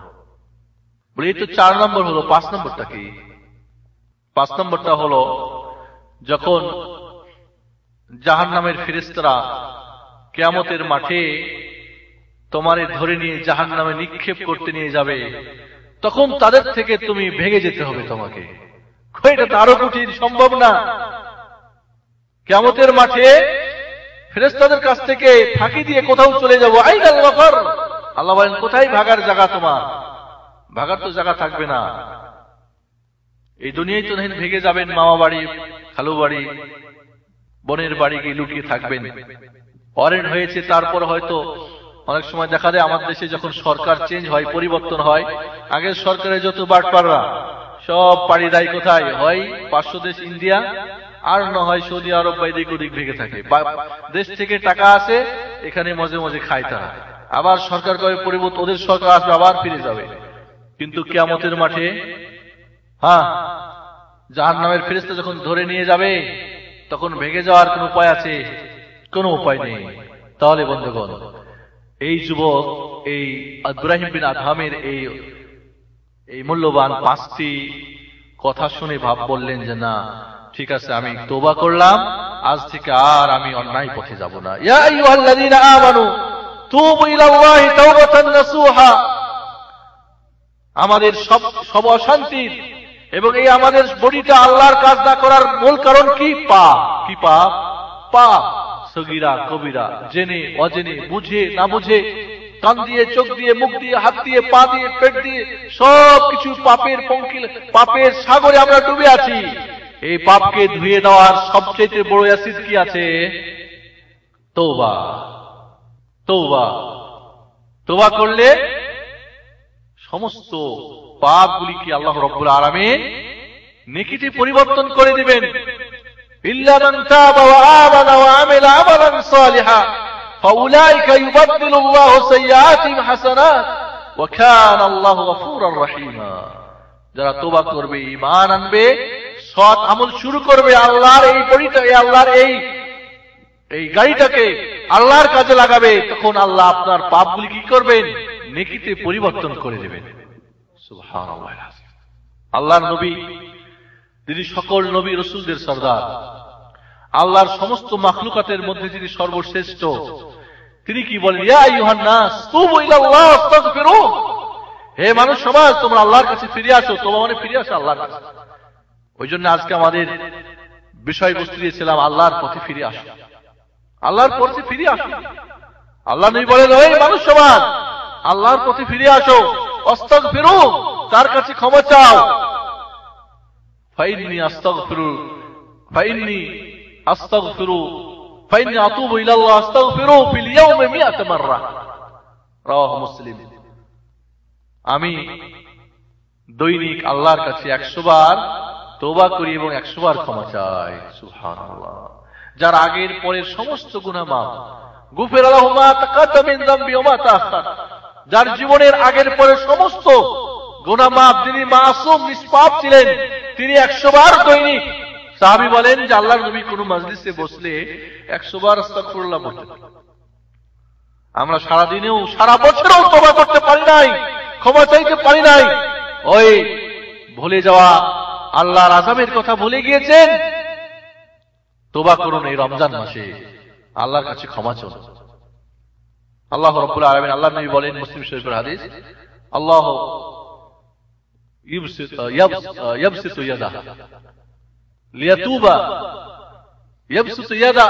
বলে এই তো 4 নম্বর হলো। 5 নম্বরটা কি? 5 নম্বরটা হলো যখন জাহান্নামের ফেরেশতারা কিয়ামতের মাঠে তোমারে ধরে নিয়ে জাহান্নামে নিক্ষেপ করতে নিয়ে যাবে, তখন তাদের থেকে তুমি ভেঙে যেতে হবে তোমাকে। এটা তো আরো কঠিন, সম্ভব না। কিয়ামতের মাঠে ফেরেশতাদের কাছ থেকে ফাঁকি দিয়ে কোথাও চলে যাবো। আইনাল মাফার, আল্লাহ বলেন কোথায় ভাগার জায়গা তোমার? ভাগার তো জায়গা থাকবে না। এই দুনিয়ায় তো দেখেন ভেগে যাবেন, মামা বাড়ি, খালু বাড়ি, বোনের বাড়ি গিয়ে লুকিয়ে থাকবেন। ওয়ারেন্ট হয়েছে, তারপর হয়তো অনেক সময় দেখা যায় আমাদের দেশে যখন সরকার চেঞ্জ হয়, পরিবর্তন হয়, আগের সরকারের যত বাটপাররা সব পাড়ি দেয় কোথায়? হয় 500 দেশ ইন্ডিয়া, আর না হয় সৌদি আরব বা এদিক ওদিক ভেঙে থাকে। দেশ থেকে টাকা আসে, এখানে মজে মজে খায় তারা। আবার সরকার করে পরিবর্তন, ওদের সরকার আসবে, আবার ফিরে যাবে। কিন্তু কিয়ামতের মাঠে জাহান্নামের ফেরেশতা যখন ধরে নিয়ে যাবে, তখন ভেঙে যাওয়ার কোন উপায় আছে? কোনো উপায় নেই। তাহলে বন্ধুগণ, এই যুবক এই ইব্রাহিম বিন আদহামের এই মূল্যবান 5টি কথা শুনে ভাব বললেন যে না, ঠিক আছে, আমি তওবা করলাম, আজ থেকে আর আমি অন্যায় পথে যাব না। ইয়া আইয়ুহাল্লাযীনা আমানু তুবু ইলাল্লাহি তাওবাতান নাসুহা। আমাদের সব অশান্তির এবং এই আমাদের বডিটা আল্লাহর কাজ না করার মূল কারণ কি? পাপ। কি পাপ? পাপ, সগীরা কবিরা, জেনে অজেনে, বুঝে না বুঝে, কান দিয়ে, চোখ দিয়ে, মুখ দিয়ে, হাত দিয়ে, পা দিয়ে, পেট দিয়ে, সবকিছু পাপের পঙ্কিল, পাপের সাগরে আমরা ডুবে আছি। এই পাপকে ধুয়ে দেওয়ার সবচেয়ে বড় অ্যাসিড কি আছে? তওবা। তওবা, তওবা করলে সমস্ত পাপগুলিকে আল্লাহ রাব্বুল আলামিন নেকিতে পরিবর্তন করে দিবেন। ইল্লা মান তাবা ওয়া আমানা ওয়া আমিলা আমালান সালিহা ফাউলাইকা ইউবাদদিলুল্লাহু সাইয়্যাতিহিম হাসানাত ওয়া কানা আল্লাহু গফুরার রহিমা। যারা তওবা করবে, ঈমান আনবে, সৎ আমল শুরু করবে, আল্লাহর এই বড়িটা, আল্লাহর এই গাড়িটাকে আল্লাহর কাজে লাগাবে, তখন আল্লাহ আপনার পাপগুলি কি করবেন? নেকিতে পরিবর্তন করে দেবেন। সুবহানাল্লাহ। আল্লাহর নবী, তিনি সকল নবী রাসূলদের সরদার, আল্লাহর সমস্ত মাখলুকাতের মধ্যে তিনি সর্বশ্রেষ্ঠ। তিনি কি বলেন? ইয়া আইয়ুহান নাস তুবু ইলাল্লাহ ওয়াস্তাগফিরু। হে মানুষ সমাজ, তোমরা আল্লাহর কাছে ফিরে আসো। তোমরা মানে ফিরে আসো আল্লাহর কাছে। ওই জন্য আজকে আমাদের বিষয়বস্তু দিয়েছিলাম আল্লাহর পথে ফিরে আসো, আল্লাহর পথে ফিরে আসো। আল্লাহ নবী বলেন, ওই মানুষ সমাজ, আল্লাহর পথে ফিরে আসো, আস্তাগফিরু, তার কাছে ক্ষমা চাও। ফাইন্নী আতুবু ইলাল্লাহ আস্তাগফিরু ফিল ইয়াউমি 100 মাররা। রাওয়াহু মুসলিম। আমি দৈনিক আল্লাহর কাছে 100 বার তওবা করি এবং 100 বার ক্ষমা চাই। সুবহানাল্লাহ। যার আগের পরের সমস্ত গুনাহ মাফ, গুফিরা লাহু মা তাকাদ্দাম মিন যামবি ওয়া মা তাআখার। যার জীবনের আগের পরের সমস্ত গুনাহ মাফ, যিনি মাসুম নিষ্পাপ ছিলেন, তিনি 100 বার দৈনিক। সাহাবী বলেন যে আল্লাহর নবী কোন মজলিসে বসলে 100 বার আস্তাগফিরুল্লাহ বলতেন। আমরা সারা দিনেও, সারা বছরেও তওবা করতে পারি নাই, ক্ষমা চাইতে পারি নাই। ওই ভুলে যাওয়া আল্লাহর আযাবের কথা ভুলে গিয়েছেন। তওবা করুন এই রমজান মাসে, আল্লাহর কাছে ক্ষমা চান। আল্লাহ রাব্বুল আলামিন, আল্লাহর নবী বলেন, মুসলিম শরীফের হাদিস, আল্লাহ ইয়াবসিতু ইয়াদা লিয়াতুবা, ইয়াবসিতু ইয়াদা,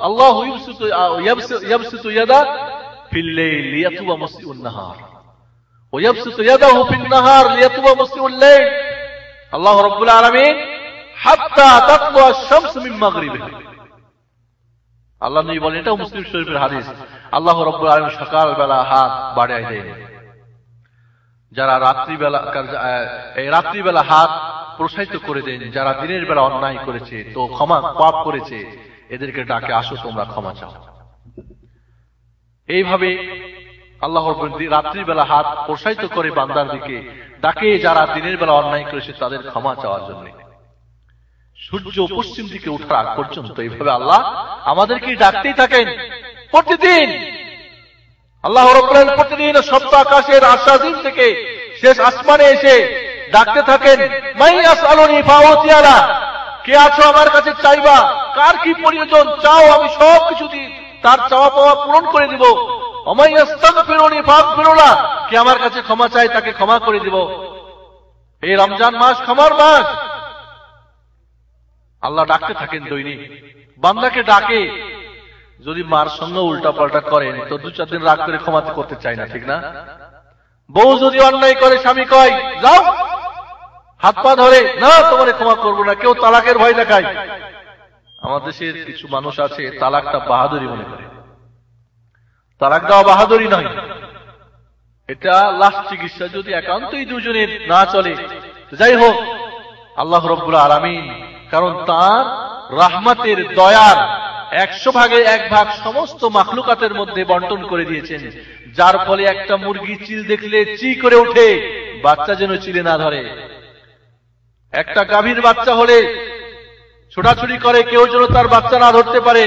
আল্লাহু ইয়াবসিতু ইয়াদা ফিল লাইল লিয়াতুবা মুসিউন নাহার ওয়া ইয়াবসিতু ইয়াদাহু ফিন নাহার লিয়াতুবা মুসিউল লাইল। আল্লাহ রাব্বুল আলামিন হাত্তা তাতলু আশ-শামসু মিন মাগরিবিহা। আল্লাহ নবী বলেন, এটাও মুসলিম শরীফের হাদিস, আল্লাহ রাব্বুল আলামিন সকালবেলা হাত বাড়ায় দেন। যারা রাত্রিবেলা হাত প্রসারিত করে দেন, যারা দিনের বেলা অন্যায় করেছে, তো পাপ করেছে, এদেরকে ডাকে, আসো তোমরা ক্ষমা চাও। এইভাবে আল্লাহ রাত্রিবেলা হাত প্রসারিত করে বান্দার দিকে ডাকে, যারা দিনের বেলা অন্যায় করেছে তাদের ক্ষমা চাওয়ার জন্য। সূর্য পশ্চিম দিকে ওঠার আগ পর্যন্ত এইভাবে আল্লাহ আমাদেরকে ডাকতেই থাকেন প্রতিদিন। আল্লাহ রাব্বুল আলামিন প্রতিদিন সপ্ত আকাশের আশাদিন থেকে শেষ আসমানে এসে ডাকতে থাকেন, মাই আসআলুনি ফাউতিয়ালা, কে আছো আমার কাছে চাইবা, কার কি প্রয়োজন চাও, আমি সব কিছু দিই, তার চাওয়া পাওয়া পূরণ করে দিব। ওমাই আস্তাগফিরুনি ফাগফিরুলা, কে আমার কাছে ক্ষমা চায় তাকে ক্ষমা করে দিব। এই রমজান মাস ক্ষমার মাস। আল্লাহ ডাকতে থাকেন দৈনিক, বান্দাকে ডাকে। যদি মার সঙ্গে উল্টা পাল্টা করেন তো 2-4 দিন রাগ করে ক্ষমা করতে চায় না, ঠিক না? বউ যদি অন্যায় করে, স্বামী কয় যাও, হাত পা ধরে, না তোমারে ক্ষমা করবো না। কেউ তালাকের ভয় দেখায়। আমাদের দেশের কিছু মানুষ আছে তালাকটা বাহাদুরি মনে করে। তালাক দেওয়া বাহাদুরি নয়, এটা লাস্ট চিকিৎসা। যদি একান্তই দুজনের না চলে যাই হোক, আল্লাহ রাব্বুল আলামিন কারণ তার রাহমাতের দয়ার 100 ভাগে 1 ভাগ সমস্ত মাখলুকাতের মধ্যে বন্টন করে দিয়েছেন, যার ফলে একটা মুরগি চিল দেখলে চি করে ওঠে, বাচ্চা যেন চিলে না ধরে। একটা গাভীর বাচ্চা হলে ছোটাছুটি করে, কেউ যেন তার বাচ্চা না ধরতে পারে।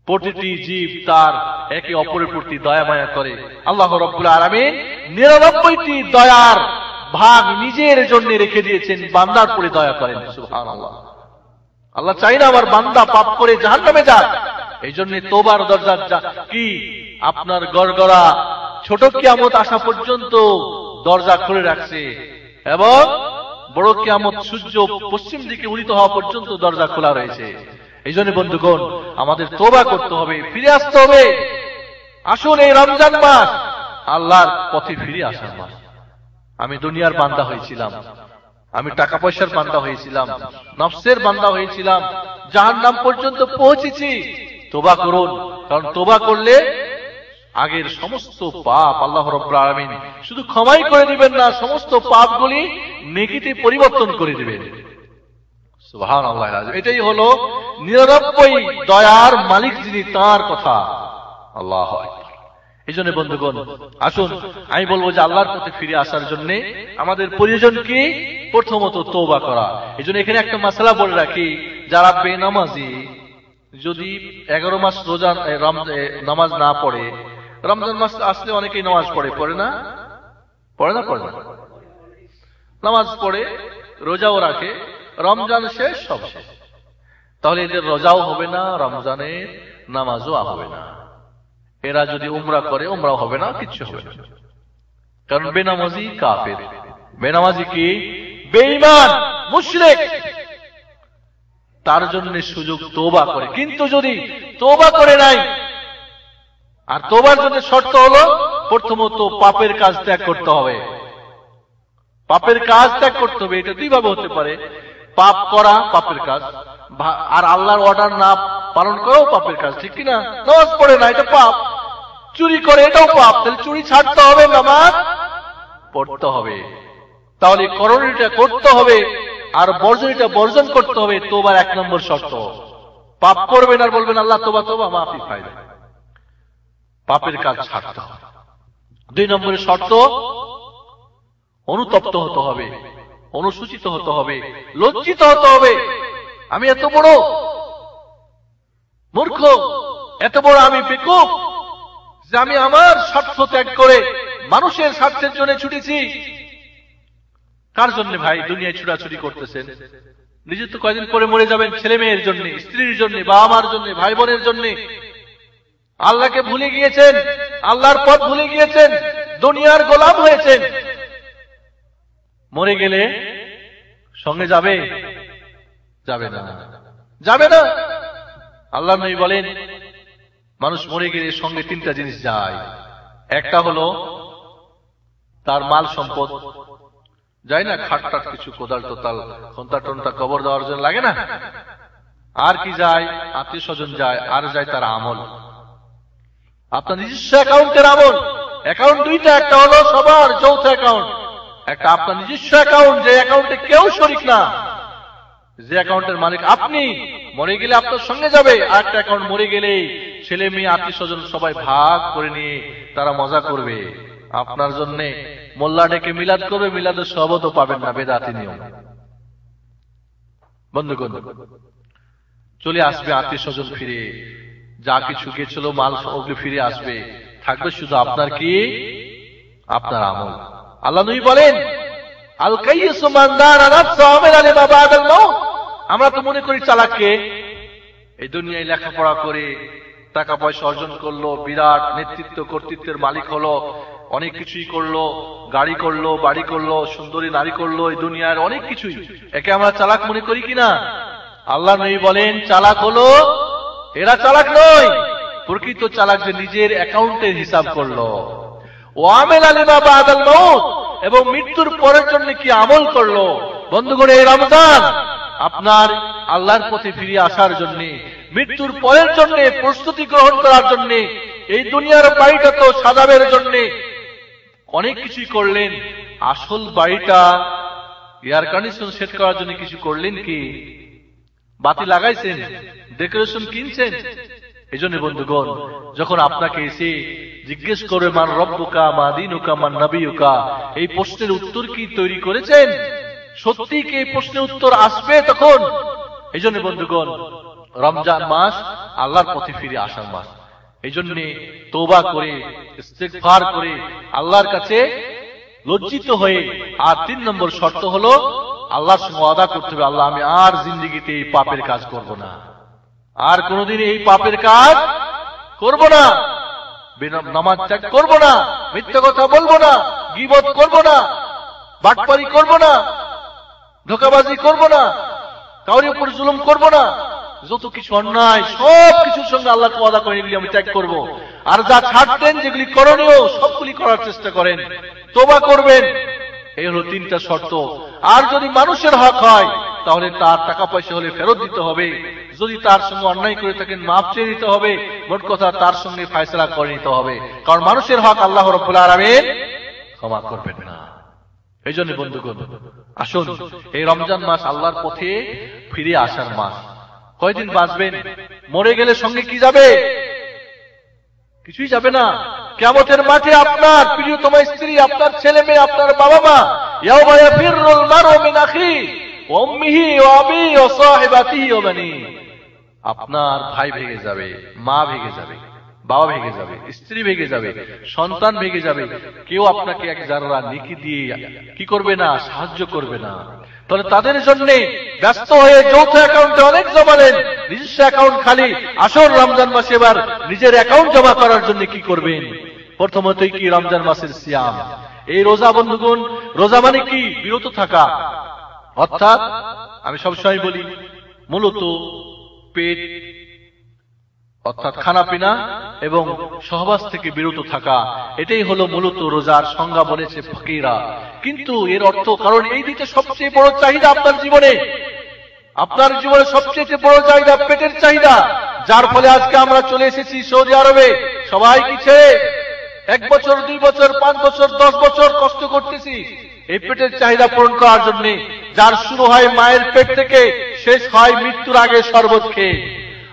প্রতিটি জীব তার একে অপরের প্রতি দয়া মায়া করে। আল্লাহ রাব্বুল আলামিন 99টি দয়ার ভাগ নিজের জন্য রেখে দিয়েছেন, বান্দার উপরে দয়া করেন। সুবহানাল্লাহ। আল্লাহ চাই না আমার বান্দা পাপ করে জাহান্নামে যাক, এই জন্য তওবার দরজা কি আপনার গড়গড়া ছোট কিয়ামত আসা পর্যন্ত দরজা খুলে রাখছে, এবং বড় কিয়ামত সূর্য পশ্চিম দিকে উদিত হওয়া পর্যন্ত দরজা খোলা রয়েছে। এই জন্য বন্ধুগণ, আমাদের তওবা করতে হবে, ফিরে আসতে হবে। আসুন, এই রমজান মাস আল্লাহর পথে ফিরে আসার মাস। আমি দুনিয়ার বান্দা হয়েছিলাম, আমি টাকা পয়সার বান্দা হয়েছিলাম, নফসের বান্দা হয়েছিলাম, জাহান্নাম পর্যন্ত পৌঁছেছি। তওবা করুন, কারণ তওবা করলে আগের সমস্ত পাপ আল্লাহ রাব্বুল আলামিন শুধু ক্ষমাই করে দিবেন না, সমস্ত পাপগুলি নেকিতে পরিবর্তন করে দিবেন। সুবহানাল্লাহ। এটাই হলো 99 দয়ার মালিক যিনি, তার কথা। আল্লাহু আকবার। এই জন্য বন্ধুগণ, আসুন আমি বলবো যে আল্লাহর পথে ফিরে আসার জন্য আমাদের প্রয়োজন কি? প্রথমত তওবা করা। এই জন্য এখানে একটা মাসলা বলে রাখি, যারা বেনামাজি যদি 11 মাস রোজা নামাজ না পড়ে, রমজান মাস আসলে অনেকেই নামাজ পড়ে না নামাজ পড়ে, রোজাও রাখে, রমজান শেষ, সব শেষ, তাহলে এদের রোজাও হবে না, রমজানের নামাজও হবে না। এরা যদি উমরা করে, উমরাও হবে না, কিচ্ছু হবে না। কারণ বেনামাজি কাফের। বেনামাজি কি? বেঈমান, মুশরিক। তার জন্য সুযোগ তওবা করে। কিন্তু যদি তওবা করে নাই, আর তওবার জন্য শর্ত হলো প্রথমত পাপের কাজ ত্যাগ করতে হবে। পাপের কাজ ত্যাগ করতে হবে। এটা দুই ভাবে হতে পারে, পাপ করা পাপের কাজ, আর আল্লাহর অর্ডার না পালন করাও পাপের কাজ, ঠিক কিনা? নামাজ পড়ে না, এটা পাপ। চুরি করে, এটাও পাপ। তাহলে চুরি ছাড়তে হবে, নামাজ পড়তে হবে। তাহলে করণীয়টা করতে হবে, আর বর্জনীটা বর্জন করতে হবে। তওবার 1 নম্বর শর্ত। পাপ করবেন আর বলবেন আল্লাহ তওবা তওবা মাফি ফাইল, পাপের কাজ ছাড়তে হবে। 2 নম্বরের শর্ত, অনুতপ্ত হতে হবে, অনুসূচিত হতে হবে, লজ্জিত হতে হবে। আমি এত বড় মূর্খ, এত বড় আমি বেকুব যে আমি আমার স্বার্থ ত্যাগ করে মানুষের স্বার্থের জন্য ছুটেছি। কার জন্য ভাই দুনিয়ায় ছুটাছুটি করতেছেন? নিজে তো কয়দিন পরে মরে যাবেন, ছেলে মেয়ের জন্য, স্ত্রীর জন্য, বাবা মার জন্য, ভাই বোনের জন্য। আল্লাহকে ভুলে গিয়েছেন, আল্লাহর পথ ভুলে গিয়েছেন, দুনিয়ার গোলাম হয়েছেন। মরে গেলে সঙ্গে যাবে? যাবে না, যাবে না। আল্লাহ নবী বলেন, মানুষ মরে গেলে সঙ্গে 3টা জিনিস যায়। একটা হলো তার মাল সম্পদ যায় না, খাট টাট কিছু, কোদাল টোতাল, খন্তা টন্তা কবর দেওয়ার জন্য লাগে না। আর কি যায়? আত্মীয় স্বজন যায়, আর যায় তার আমল, আপনার নিজস্ব অ্যাকাউন্টের আমল। অ্যাকাউন্ট 2টা, একটা হলো সবার যৌথ অ্যাকাউন্ট, একটা আপনার নিজস্ব অ্যাকাউন্ট, যে অ্যাকাউন্টে কেউ শরিক না, যে অ্যাকাউন্টের মালিক আপনি। মরে গেলে আপনার সঙ্গে যাবে। আর একটা অ্যাকাউন্ট মরে গেলেই ছেলে মেয়ে আত্মীয় স্বজন সবাই ভাগ করে নিয়ে তারা মজা করবে। আপনার জন্য মোল্লা ডেকে মিলাদ করবে, মিলাদের সবও পাবেন না, বেদাতি নিয়ম। বন্ধুগণ, চলে আসবে আত্মীয় স্বজন ফিরে, যা কিছু গেছিল মাল ওগুলো ফিরে আসবে, থাকবে শুধু আপনার কি? আপনার আমল। আল্লাহ নবী বলেন, আল কাইয়িসু মান দানা নাফসা ওয়া আমিলা লিমা বাদাল মাউত। আমরা তো মনে করি চালাককে, এই দুনিয়ায় লেখাপড়া করে টাকা পয়সা অর্জন করলো, বিরাট নেতৃত্ব কর্তৃত্বের মালিক হলো, অনেক কিছুই করলো, গাড়ি করলো, বাড়ি করলো, সুন্দরী নারী করলো, এই দুনিয়ার অনেক কিছুই, একে আমরা চালাক মনে করি কিনা? আল্লাহ নবী বলেন, চালাক হলো এরা, চালাক নয়। প্রকৃত চালাক যে নিজের অ্যাকাউন্টের হিসাব করলো, ওয়া আমিলা লিমা বাদাল মাউত, এবং মৃত্যুর পরের জন্য কি আমল করলো। বন্ধুগণ, এই রমজান আপনার আল্লাহর পথে ফিরে আসার জন্য, মৃত্যুর পরের জন্য প্রস্তুতি গ্রহণ করার জন্য, এই দুনিয়ার বাড়িটা তো সাজাবের জন্য অনেক কিছুই করলেন। আসল বাড়িটা এয়ার কন্ডিশন সেট করার জন্য কিছু করলেন কি? বাতি লাগাইছেন, ডেকোরেশন কিনছেন? এই জন্য বন্ধুগণ, যখন আপনাকে এসে জিজ্ঞেস করবে মান রব্বুকা মা দীনুকা মান নবিয়ুকা, এই প্রশ্নের উত্তর কি তৈরি করেছেন? সত্যি কি এই প্রশ্নের উত্তর আসবে তখন? এই জন্য বন্ধুগণ, রমজান মাস আল্লাহর পথে ফিরে আসার মাস। এই জন্য তওবা করে ইস্তেগফার করে আল্লাহর কাছে লজ্জিত হয়ে, আর 3 নম্বর শর্ত হলো আল্লাহর সঙ্গে ওয়াদা করতে হবে, আল্লাহ আমি আর জিন্দেগিতে এই পাপের কাজ করব না, আর কোনদিন এই পাপের কাজ করব না, নামাজ ত্যাগ করব না, মিথ্যা কথা বলবো না, গীবত করব না, বাটপারি করব না, ধোঁকাবাজি করব না, কাউর উপর জুলুম করব না, যত কিছু অন্যায় সব কিছুর সঙ্গে আল্লাহকে ওয়াদা করে এগুলি আমি ত্যাগ করব। আর যা ছাড়তেন যেগুলি করণীয় সবগুলি করার চেষ্টা করেন, তওবা করবেন। এই হলো 3টা শর্ত। আর যদি মানুষের হক হয় তাহলে তার টাকা পয়সা হলে ফেরত দিতে হবে, যদি তার সঙ্গে অন্যায় করে থাকেন মাফ চেয়ে নিতে হবে, মোট কথা তার সঙ্গে ফয়সালা করে নিতে হবে, কারণ মানুষের হক আল্লাহ রাব্বুল আলামিন ক্ষমা করবেন না। এই জন্য বন্ধুগণ, আসুন এই রমজান মাস আল্লাহর পথে ফিরে আসার মাস। কয়দিন বাঁচবেন? মরে গেলে সঙ্গে কি যাবে? কিছুই যাবে না। কিয়ামতের মাঠে আপনার প্রিয়তমা স্ত্রী, আপনার ছেলে মেয়ে, আপনার বাবা মা, ইয়াওমা ইয়াফিরুল মারউ মিন আখিহি ওয়া উম্মিহি ওয়া আবিহি ওয়া সাহিবাতিহি ওয়া বানিহি, আপনার ভাই ভেগে যাবে, মা ভেগে যাবে, বাবা ভেগে যাবে, স্ত্রী ভেগে যাবে, সন্তান ভেগে যাবে। কেউ আপনাকে এক জাররা নেকি দিয়ে কি করবে না, সাহায্য করবে না। তাহলে তাদের জন্য ব্যস্ত হয়ে যৌথ অ্যাকাউন্টে অনেক জমালেন, নিজস্ব অ্যাকাউন্ট খালি। আসল রমজান মাসে এবার নিজের অ্যাকাউন্ট জমা করার জন্য কি করবেন? প্রথমতই কি রমজান মাসের সিয়াম, এই রোজা। বন্ধুগণ, রোজা মানে কি? বিরত থাকা। অর্থাৎ আমি সবসময় বলি, মূলত পেট অর্থাৎ খানা পিনা এবং সহবাস থেকে বিরত থাকা, এটাই হলো মূলত রোজার সংজ্ঞা বলেছে ফকিরা। কিন্তু এর অর্থ, কারণ এই দিকে সবচেয়ে বড় চাহিদা আপনার জীবনে, আপনার জীবনে সবচেয়ে বড় চাহিদা পেটের চাহিদা, যার ফলে আজকে আমরা চলে এসেছি সৌদি আরবে। সবাই কি ছেড়ে 1 বছর 2 বছর 5 বছর 10 বছর কষ্ট করতেছি এই পেটের চাহিদা পূরণ করার জন্য, যার শুরু হয় মায়ের পেট থেকে, শেষ হয় মৃত্যুর আগে শরবত খেয়ে।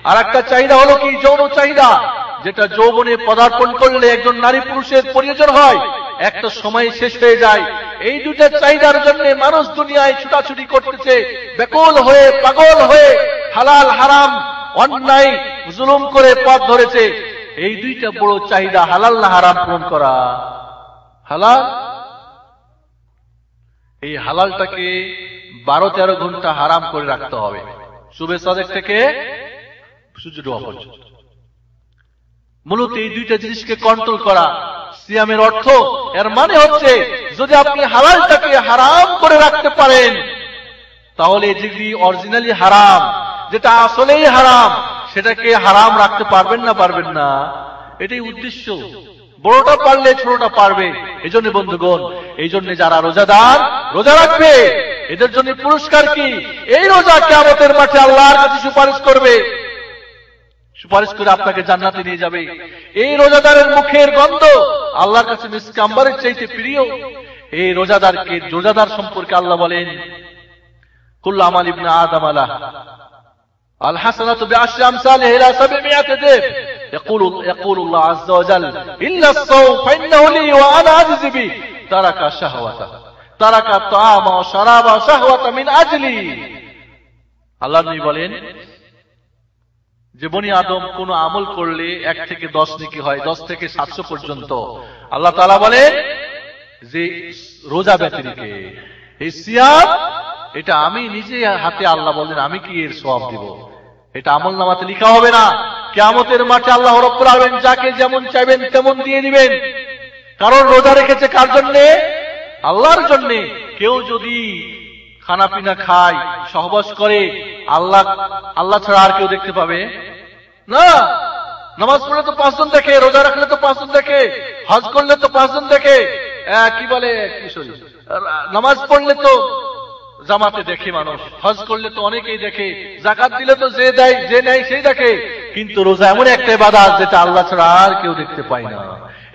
আর একটা চাহিদা হলো কি? যৌন চাহিদা, যেটা যৌবনে পদার্পণ করলে একজন নারী পুরুষের প্রয়োজন হয়, একটা সময় শেষ হয়ে যায়। এই দুটা চাহিদার জন্য মানুষ দুনিয়ায় ছুটাছুটি করতেছে, ব্যাকুল হয়ে পাগল হয়ে, হালাল হারাম অন্যায় জুলুম করে পথ ধরেছে। এই দুইটা বড় চাহিদা, হালাল না হারাম পূরণ করা? হালাল। এই হালালটাকে 12-13 ঘন্টা হারাম করে রাখতে হবে, সুবে সাদেক থেকে সূর্য ডোবা পর্যন্ত। মূলত এই দুইটা জিনিসকে কন্ট্রোল করা সিয়ামের অর্থ। এর মানে হচ্ছে, যদি আপনি হালালটাকে হারাম করে রাখতে পারেন, তাহলে যদি অরিজিনালি হারাম, যেটা আসলেই হারাম, সেটাকে হারাম রাখতে পারবেন না? পারবেন না। এটাই উদ্দেশ্য। বড়টা পারলে ছোটটা পারবে। এই জন্য বন্ধুগণ, এই জন্য যারা রোজাদার রোজা রাখবে, এদের জন্য পুরস্কার কি? এই রোজা কিয়ামতের মাঠে আল্লাহর কাছে সুপারিশ করবে, সুপারিশ করে আপনাকে জান্নাতে নিয়ে যাবে। এই রোজাদারের মুখের গন্ধ আল্লাহর কাছে মিসক আম্বরের চাইতে প্রিয়। এই রোজাদার সম্পর্কে আল্লাহ বলেন, কুল্লু আমাল ইবনে আদম আলাহ আল হাসানাতু বিআশরি আমসালিহা ইলা 700 দিব। ইয়াকুলুল্লাহ আযজা ওয়া জাল ইল্লা আস-সাওম ফাইন্নাহু লি ওয়া আনা আজজি বি তারাকা শাহওয়াতা তারাকা তাআমা ওয়া শারাবা ওয়া শাহওয়াতা মিন আজলি। আল্লাহ নবী বলেন যে বনি আদম কোন আমল করলে 1 থেকে 10 নেকি হয়, 10 থেকে 700 পর্যন্ত। আল্লাহ তাআলা বলেন যে রোজা ব্যতিরেকে এই সিয়াম, এটা আমি নিজে হাতে, আল্লাহ বলেন আমি কি এর সওয়াব দিব, এটা আমলনামাতে লেখা হবে না। কিয়ামতের মাঠে আল্লাহ রাব্বুল আলামিন যাকে যেমন চাইবেন তেমন দিয়ে দিবেন। কারণ রোজা রেখেছে কার জন্য? আল্লাহর জন্য। কেউ যদি খানা পিনা খায়, সহবাস করে, আল্লাহ ছাড়া আর কেউ দেখতে পাবে না। নামাজ পড়লে তো 5 জন দেখে, রোজা রাখলে তো 5 জন দেখে, হজ করলে তো 5 জন দেখে, কি বলে নামাজ পড়লে তো জামাতে দেখে মানুষ, হজ করলে তো অনেকেই দেখে, যাকাত দিলে তো যে দেয় যে নেয় সেই দেখে। কিন্তু রোজা এমন একটা ইবাদত যেটা আল্লাহ ছাড়া আর কেউ দেখতে পায় না।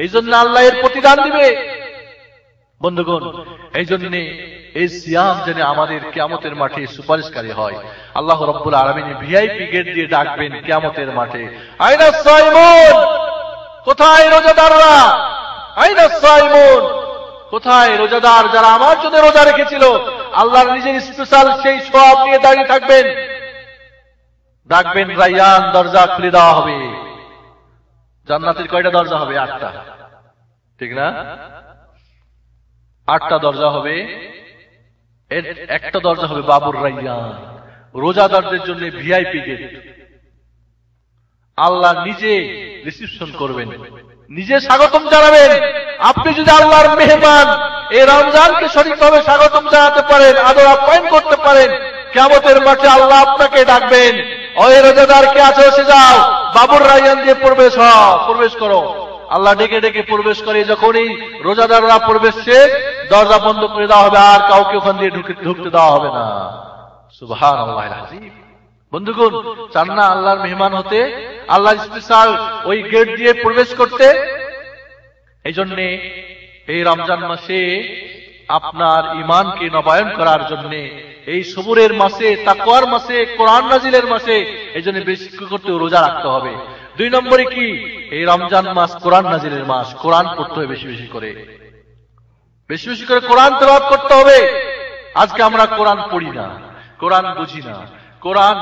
এই জন্য আল্লাহ এর প্রতিদান দিবে। বন্ধুগণ, এই জন্য এই সিয়াম যেন আমাদের কিয়ামতের মাঠে সুপারিশকারী হয়। আল্লাহ রাব্বুল আলামিন ভিআইপি গেট দিয়ে ডাকবেন কিয়ামতের মাঠে, আইনা সাইমুন, কোথায় রোজাদাররা? আইনা সাইমুন, কোথায় রোজাদার যারা আমার জন্য রোজা রেখেছিল? আল্লাহর নিজের স্পেশাল সেই সওয়াব নিয়ে দাঁড়িয়ে থাকবেন, ডাকবেন, রায়্যান, দরজা খুলে দেওয়া হবে। জান্নাতের কয়টা দরজা হবে? 8টা, ঠিক না? 8টা দরজা হবে। এর একটা দরজা হবে বাবুর রায়্যান, রোজাদারদের জন্য ভিআইপি গেট। আল্লাহ নিজে রিসিপশন করবেন, নিজে স্বাগতম জানাবেন। আপনি যদি আল্লাহর মেহমান এই রমজানকে সঠিকভাবে স্বাগতম জানাতে পারেন, আদর আপ্যায়ন করতে পারেন, কিয়ামতের মাঠে আল্লাহ আপনাকে ডাকবেন, ওই রোজাদার কে আছো এসে যাও, বাবুর রায়্যান দিয়ে প্রবেশ করো। আল্লাহ ডেকে ডেকে প্রবেশ করে, যখনই রোজাদাররা প্রবেশ শেষ, দরজা বন্ধ করে দেওয়া হবে, আর কাউকে ওখান দিয়ে ঢুকতে দেওয়া হবে না। সুবহানাল্লাহিল আযীম। বন্ধুগণ, চান না আল্লাহর মেহমান হতে, আল্লাহর স্পেশাল ওই গেট দিয়ে প্রবেশ করতে? এই জন্য এই রমজান মাসে আপনার ঈমানকে নবায়ন করার জন্য, এই সবুরের মাসে, তাকওয়ার মাসে, কোরআন নাজিলের মাসে, এই জন্য বেশি করতে রোজা রাখতে হবে। 2 নম্বরে কি, এই রমজান মাস কোরআন নাজিলের মাস, কোরআন পড়তে হবে বেশি বেশি করে, বেশি বেশি করে কোরআন তেলাওয়াত করতে হবে। আজকে আমরা কোরআন পড়ি না, কোরআন বুঝি না, কোরআন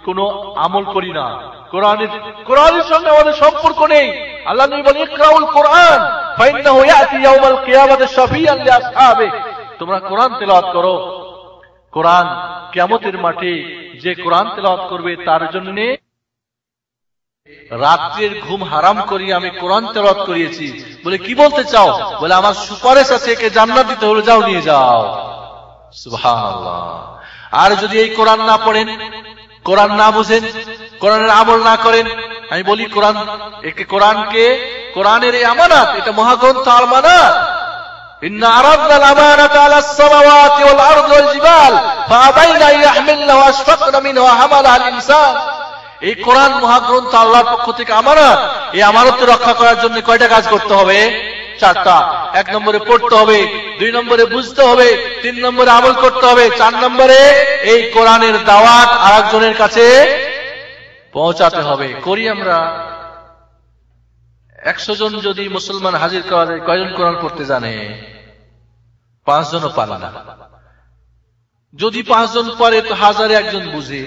কোন আমল করি না, কোরআনের সঙ্গে আমাদের সম্পর্ক নেই। আল্লাহ নবী বলেন, ইকরাউল কোরআন ফাইন্নাহু ইয়াতি ইয়াউমাল কিয়ামাতি শাফিআন লিআসহাবিহি, তোমরা কোরআন তেলাওয়াত করো। কোরআন কিয়ামতের মাঠে যে কোরআন তেলাওয়াত করবে তার জন্য রাত্রির ঘুম হারাম করি আমি কোরআন তেলাওয়াত করিয়েছি। বলে কি বলতে চাও? বলে আমার সুপারিশ আছে, একে জান্নাত দিতে হলে যাও নিয়ে যাও। সুবহানাল্লাহ। আর যদি এই কোরআন না পড়েন, কোরআন না বুঝেন, কোরআনের আমল না করেন, আমি বলি কোরআনের এই আমানত, এটা মহাগ্রন্থ আমানত। ইন্না আরাদনাল আমানাতা আলাস সামাওয়াতি ওয়াল আরদি ওয়াল জিবাল ফাআবাইনা ইয়াহমিলনাহু ওয়া আশফাকনা মিনহু ওয়া হামালাহাল ইনসান। এই কোরআন মহাগ্রন্থ আল্লাহর পক্ষ থেকে আমানত। এই আমানত রক্ষা করার জন্য কয়টা কাজ করতে হবে? 4টা। 1 নম্বরে পড়তে হবে, 2 নম্বরে বুঝতে হবে, 3 নম্বরে আমল করতে হবে, 4 নম্বরে এই কোরআনের দাওয়াত আরেকজনের কাছে পৌঁছাতে হবে। করি আমরা? 100 জন যদি মুসলমান হাজির করা যায়, কয়জন কোরআন পড়তে জানে? 5 জনও পারে না। যদি 5 জন পড়ে তো 1000 একজন বুঝে,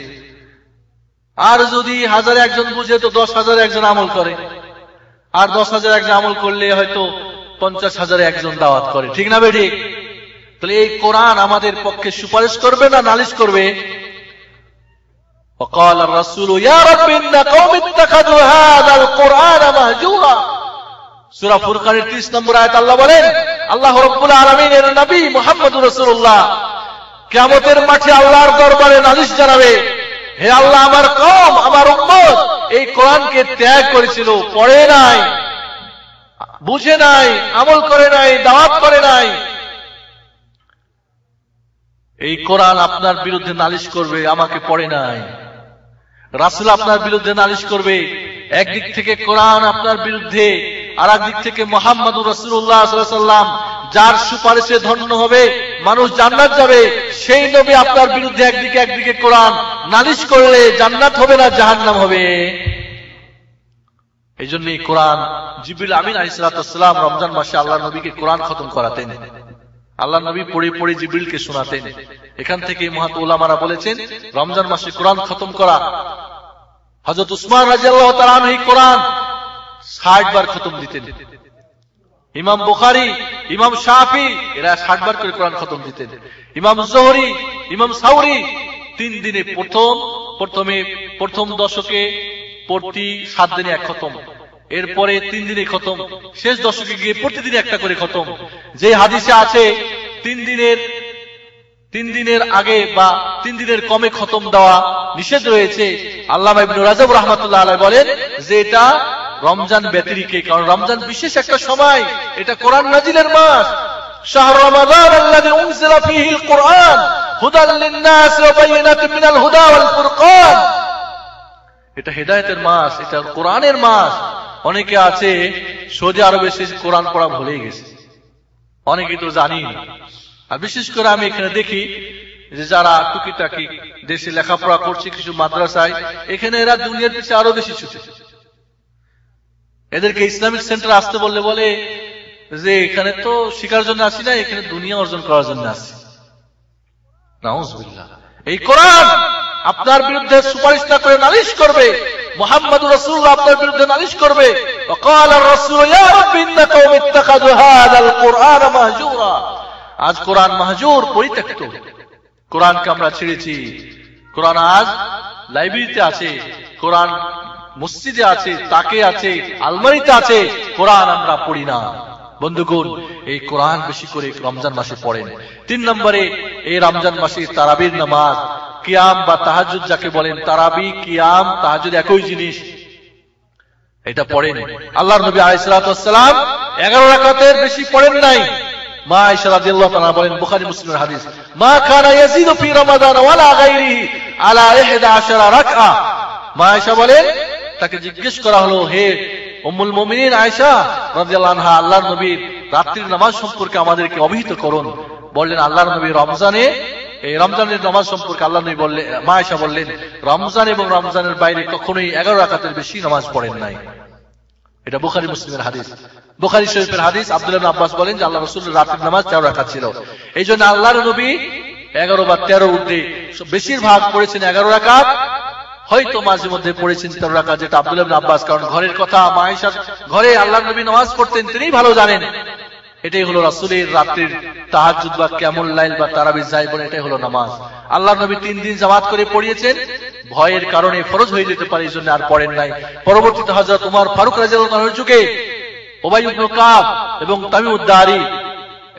আর যদি 1000 একজন বুঝে তো 10,000 একজন আমল করে, আর 10,000 একজন আমল করলে হয়তো 50,000 একজন দাওয়াত করে, ঠিক না বেঠিক? তাহলে এই কোরআন আমাদের পক্ষে সুপারিশ করবে না নালিশ করবে? وقال الرسول يا رب ان قوم اتخذوا هذا القرآن مهجورا। সূরা ফুরকানের 30 নম্বর আয়াত আল্লাহ বলেন, আল্লাহ রাব্বুল আলামিনের নবী মুহাম্মদুর রাসূলুল্লাহ কিয়ামতের মাঠে আল্লাহর দরবারে নালিশ জানাবে, হে আল্লাহ, আমার কওম, আমার উম্মত এই কোরআনকে ত্যাগ করেছিল, পড়ে নাই, বুঝে নাই, আমল করে নাই, দাওয়াত করে নাই। এই কোরআন আপনার বিরুদ্ধে নালিশ করবে, আমাকে পড়ে নাই। রাসূল আপনার বিরুদ্ধে নালিশ করবে। একদিক থেকে কোরআন আপনার বিরুদ্ধে, আর একদিক থেকে মুহাম্মদুর রাসূলুল্লাহ সাল্লাল্লাহু আলাইহি ওয়াসাল্লাম যার সুপারিশে ধন্য হবে, মানুষ জান্নাত যাবে, সেই নবী আপনার বিরুদ্ধে একদিকে কোরআন নালিশ করলে জান্নাত হবে না জাহান্নাম হবে? এই জন্য কোরআন জিবরিল আমিন আলাইহিস সালাম রমজান মাসে আল্লাহর নবীকে কোরআন খতম করাতেন। আল্লাহ নবী পড়ে পড়ে জিবরিলকে শোনাতেন। এখান থেকে মহাত উলামারা বলেছেন, রমজান মাসে কোরআন খতম করা, হযরত উসমান রাদিয়াল্লাহু তাআলা আনহু কোরআন 60 বার খতম দিতেন। ইমাম বুখারী, ইমাম শাফি এরা 60 বার করে কোরআন খতম দিতেন। ইমাম যোহরী, ইমাম সাউরী 3 দিনে প্রথম দশকে প্রতি 7 দিনে 1 খতম, এরপরে 3 দিনে খতম, শেষ দশকে গিয়ে প্রতিদিন একটা করে খতম। যে হাদিসে আছে 3 দিনের আগে বা 3 দিনের কমে খতম দেওয়া নিষেধ রয়েছে। আল্লামা ইবনে রাজব রাহমাতুল্লাহ আলাইহি বলেন যে এটা রমজান ব্যতিরিকে, কারণ রমজান বিশেষ একটা সময়, এটা কোরআন নাজিলের মাস। শাহরু রমাদান আল্লাযী উনজিলা ফীহিল কুরআন হুদাল লিন-নাস ওয়া বায়িনাতিন মিনাল হুদা ওয়াল ফুরকান। এটা হেদায়েতের মাস, এটা কোরআনের মাস। অনেকে আছে সৌদি আরবে এসে কোরআন পড়া ভুলেই গেছে, অনেকে তো জানি না। আর বিশেষ করে আমি এখানে দেখি যে যারা টুকিটাকি দেশে লেখাপড়া করছে কিছু মাদ্রাসায়, এখানে এরা দুনিয়ার পিছিয়ে আরো বেশি ছুটে। এদেরকে ইসলামিক সেন্টার আসতে বললে বলে যে এখানে তো শিকার জন্য আসি না, এখানে দুনিয়া অর্জন করার জন্য আসি। নাউজুবিল্লাহ। এই কোরআন আপনার বিরুদ্ধে সুপারিশ না করে নালিশ করবে, মুহাম্মদুর রাসূলুল্লাহ আপনার বিরুদ্ধে নালিশ করবে। ওয়াকাল আর-রাসূল ইয়া রাব্বি ইন্না কওমি ইত্তাখাযু হাযাল কুরআন মাহজুরা। আজ কোরআন মাহজুর, পরিত্যক্ত। কোরআনকে আমরা ছেড়েছি। কোরআন আজ লাইব্রেরিতে আছে, কোরআন মসজিদে আছে, তাকে আছে, আলমারিতে আছে, কোরআন আমরা পড়ি না। বন্ধুগণ, এই কোরআন বেশি করে রমজান মাসে পড়েন। 3 নম্বরে এই রমজান মাসে তারাবির নামাজ, কিয়াম বা তাহাজ্জুদ যাকে বলেন, তারাবি কিয়াম তাহাজ্জুদ একই জিনিস, এটা পড়েন। আল্লাহর নবী আলাইহিস সালাতু ওয়াস সালাম 11 রাকাতের বেশি পড়েন নাই। মা আয়েশা রাদিয়াল্লাহু তাআলা বলেন, বুখারী মুসলিমের হাদিস, মা কানা ইয়াজিদু ফি রমাদান ওয়ালা গায়রিহি আলা 11 রাকআ। মা আয়েশা বলেন, তাকে জিজ্ঞেস করা হলো, হে উম্মুল মুমিনিন আয়েশা রাদিয়াল্লাহু আনহা, আল্লাহর নবীর রাত্রির নামাজ সম্পর্কে আমাদেরকে অবহিত করুন। বললেন, আল্লাহর নবী রমজানে, এই রমজানের নামাজ সম্পর্কে আল্লাহ নবী বললেন, মা আয়েশা বললেন, রমজান এবং রমজানের বাইরে কখনোই 11 রাকাতের বেশি নামাজ পড়েন নাই। এটা বুখারী মুসলিমের হাদিস। বুখারী শরীফের হাদিস। আব্দুল্লাহ ইবনে আব্বাস বলেন যে আল্লাহ রাসূলের রাতের নামাজ 4 রাকাত ছিল। এইজন্য আল্লাহর নবী 11 বা 13 ঊর্ধ্বে বেশিরভাগ পড়েছেন 11 রাকাত, হয়তো মাঝে মধ্যে পড়েছেন 13 রাকাত, যেটা আব্দুল্লাহ ইবনে আব্বাস, কারণ ঘরের কথা, মা আয়েশার ঘরে আল্লাহর নবী নামাজ পড়তেন, তিনিই ভালো জানেন। এটাই হলো রাসূলের রাত্রির তাহাজ্জুদ বা কিয়ামুল লাইল বা তারাবি যাই বলে, এটাই হলো নামাজ। আল্লাহর নবী 3 দিন জামাত করে পড়িয়েছেন, ভয়ের কারণে ফরজ হয়ে যেতে পারে, এইজন্য আর পড়েন নাই। পরবর্তীতে হযরত ওমর ফারুক রাদিয়াল্লাহু আনহুর যুগে উবাই ইবনে কাব এবং তামিমুদ দারি,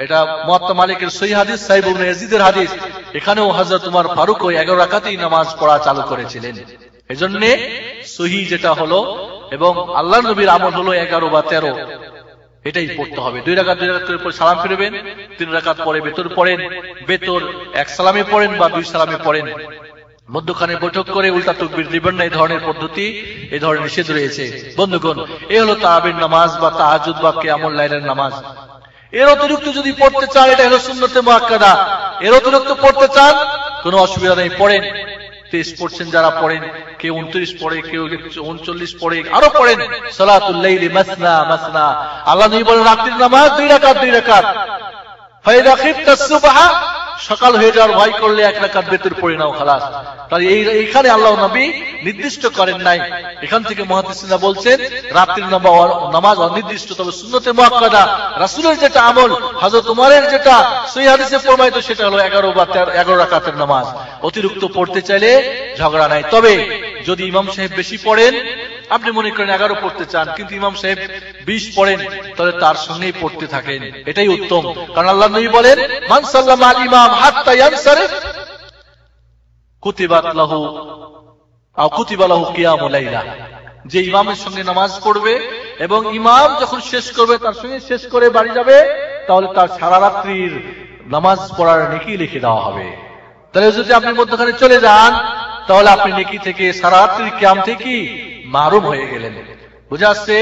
এটা মুয়াত্তা মালিকের সহিহ হাদিস, সাহিব ইবনে ইয়াজিদের হাদিস, এখানেও হযরত ওমর ফারুক ওই 11 রাকাতেই নামাজ পড়া চালু করেছিলেন। এজন্য সহিহ যেটা হলো এবং আল্লাহর নবীর আমল হলো 11 বা 13, এটাই পড়তে হবে। 2 রাকাত করে পরে সালাম ফিরবেন, 3 রাকাত পরে বেতর পড়েন, বেতর 1 সালামে পড়েন বা 2 সালামে পড়েন, মধ্যখানে বৈঠক করে উল্টা তাকবীর দিবেন না। এই ধরনের পদ্ধতি, এই ধরনের নিষেধ রয়েছে। বন্ধুগণ, এই হলো তারাবির নামাজ বা তাহাজ্জুদ বা কিয়ামুল লাইলের নামাজ। এর অতিরিক্ত যদি পড়তে চান, এটা হলো সুন্নতে মুআক্কাদা। এর অতিরিক্ত পড়তে চান, কোনো অসুবিধা নেই, পড়েন। 23 পড়ছেন যারা, পড়েন। কেউ 29 পড়ে, কেউ 39 পড়ে, আরো পড়েন। সালাতুল লাইলি মাসনা মাসনা। আল্লাহ নবী বলেন, রাত্রির নামাজ 2 রাকাত 2 রাকাত। ফাইদা খিফতাস সুবহা, সকাল হয়ে যাওয়ার ভয় করলে 1 রাকাত বেতর পড়ে নাও, খালাস। তাহলে এইখানে আল্লাহ নবী নির্দিষ্ট করেন নাই। এখান থেকে মুহাদ্দিসিনরা বলছেন রাত্রির নামাজ অনির্দিষ্ট, তবে সুন্নতে মুআক্কাদা, রাসূলের যেটা আমল, হযরত ওমরের যেটা সহিহ হাদিসে প্রমাণিত, সেটা হলো 11 বা 11 রাকাতের নামাজ। অতিরিক্ত পড়তে চাইলে ঝগড়া নাই। তবে যদি ইমাম সাহেব বেশি পড়েন, আপনি মনে করেন 11 পড়তে চান, কিন্তু ইমাম সাহেব 20 পড়েন, তাহলে তার সঙ্গেই পড়তে থাকেন, এটাই উত্তম। কারণ আল্লাহ নবী বলেন, মান সাল্লামা আল ইমাম হাত্তা ইয়ানসারিফ কুতিবাত লাহু আও কুতিবা লাহু কিয়ামুল লাইলা। যে ইমামের সঙ্গে নামাজ পড়বে এবং ইমাম যখন শেষ করবে তার সঙ্গে শেষ করে বাড়ি যাবে, তাহলে তার সারা রাত্রির নামাজ পড়ার নেকি লিখে দেওয়া হবে। তাহলে যদি আপনি মধ্যখানে চলে যান, তাহলে আপনি নেকি থেকে, সারা রাত্রির কিয়াম থেকে মাহরুম হয়ে গেলেন। বুঝে আসছে?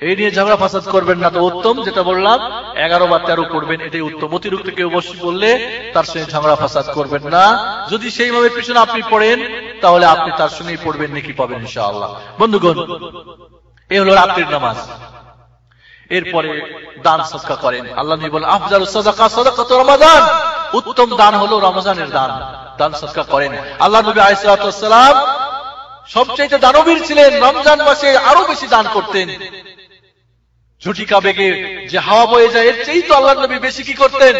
এই নিয়ে ঝগড়া ফাসাদ করবেন না, তো উত্তম যেটা বললাম 11 বা 13 পড়বেন, এটাই উত্তম। অতিরিক্ত কেউ বসে বললে তার সঙ্গে ঝগড়া ফাসাদ করবেন না। যদি সেইভাবে পিছনে আপনি পড়েন, তাহলে আপনি তার সঙ্গেই পড়বেন, নেকি পাবেন ইনশাআল্লাহ। বন্ধুগণ, এই হলো রাত্রির নামাজ। এরপরে দান সদকা করেন। আল্লাহ নবী বলেন, আফজালুস সাদাকা সাদাকাতু রমাদান, উত্তম দান হলো রমজানের দান। দান সদকা করেন। আল্লাহ নবী আলাইহিস সালাতু ওয়াস সালাম সবচেয়ে দানবীর ছিলেন, রমজান মাসে আরো বেশি দান করতেন। ঝটিকা বেগে যে হাওয়া বয়ে যায়, এর চেয়ে তো আল্লাহর নবী বেশি কি করতেন?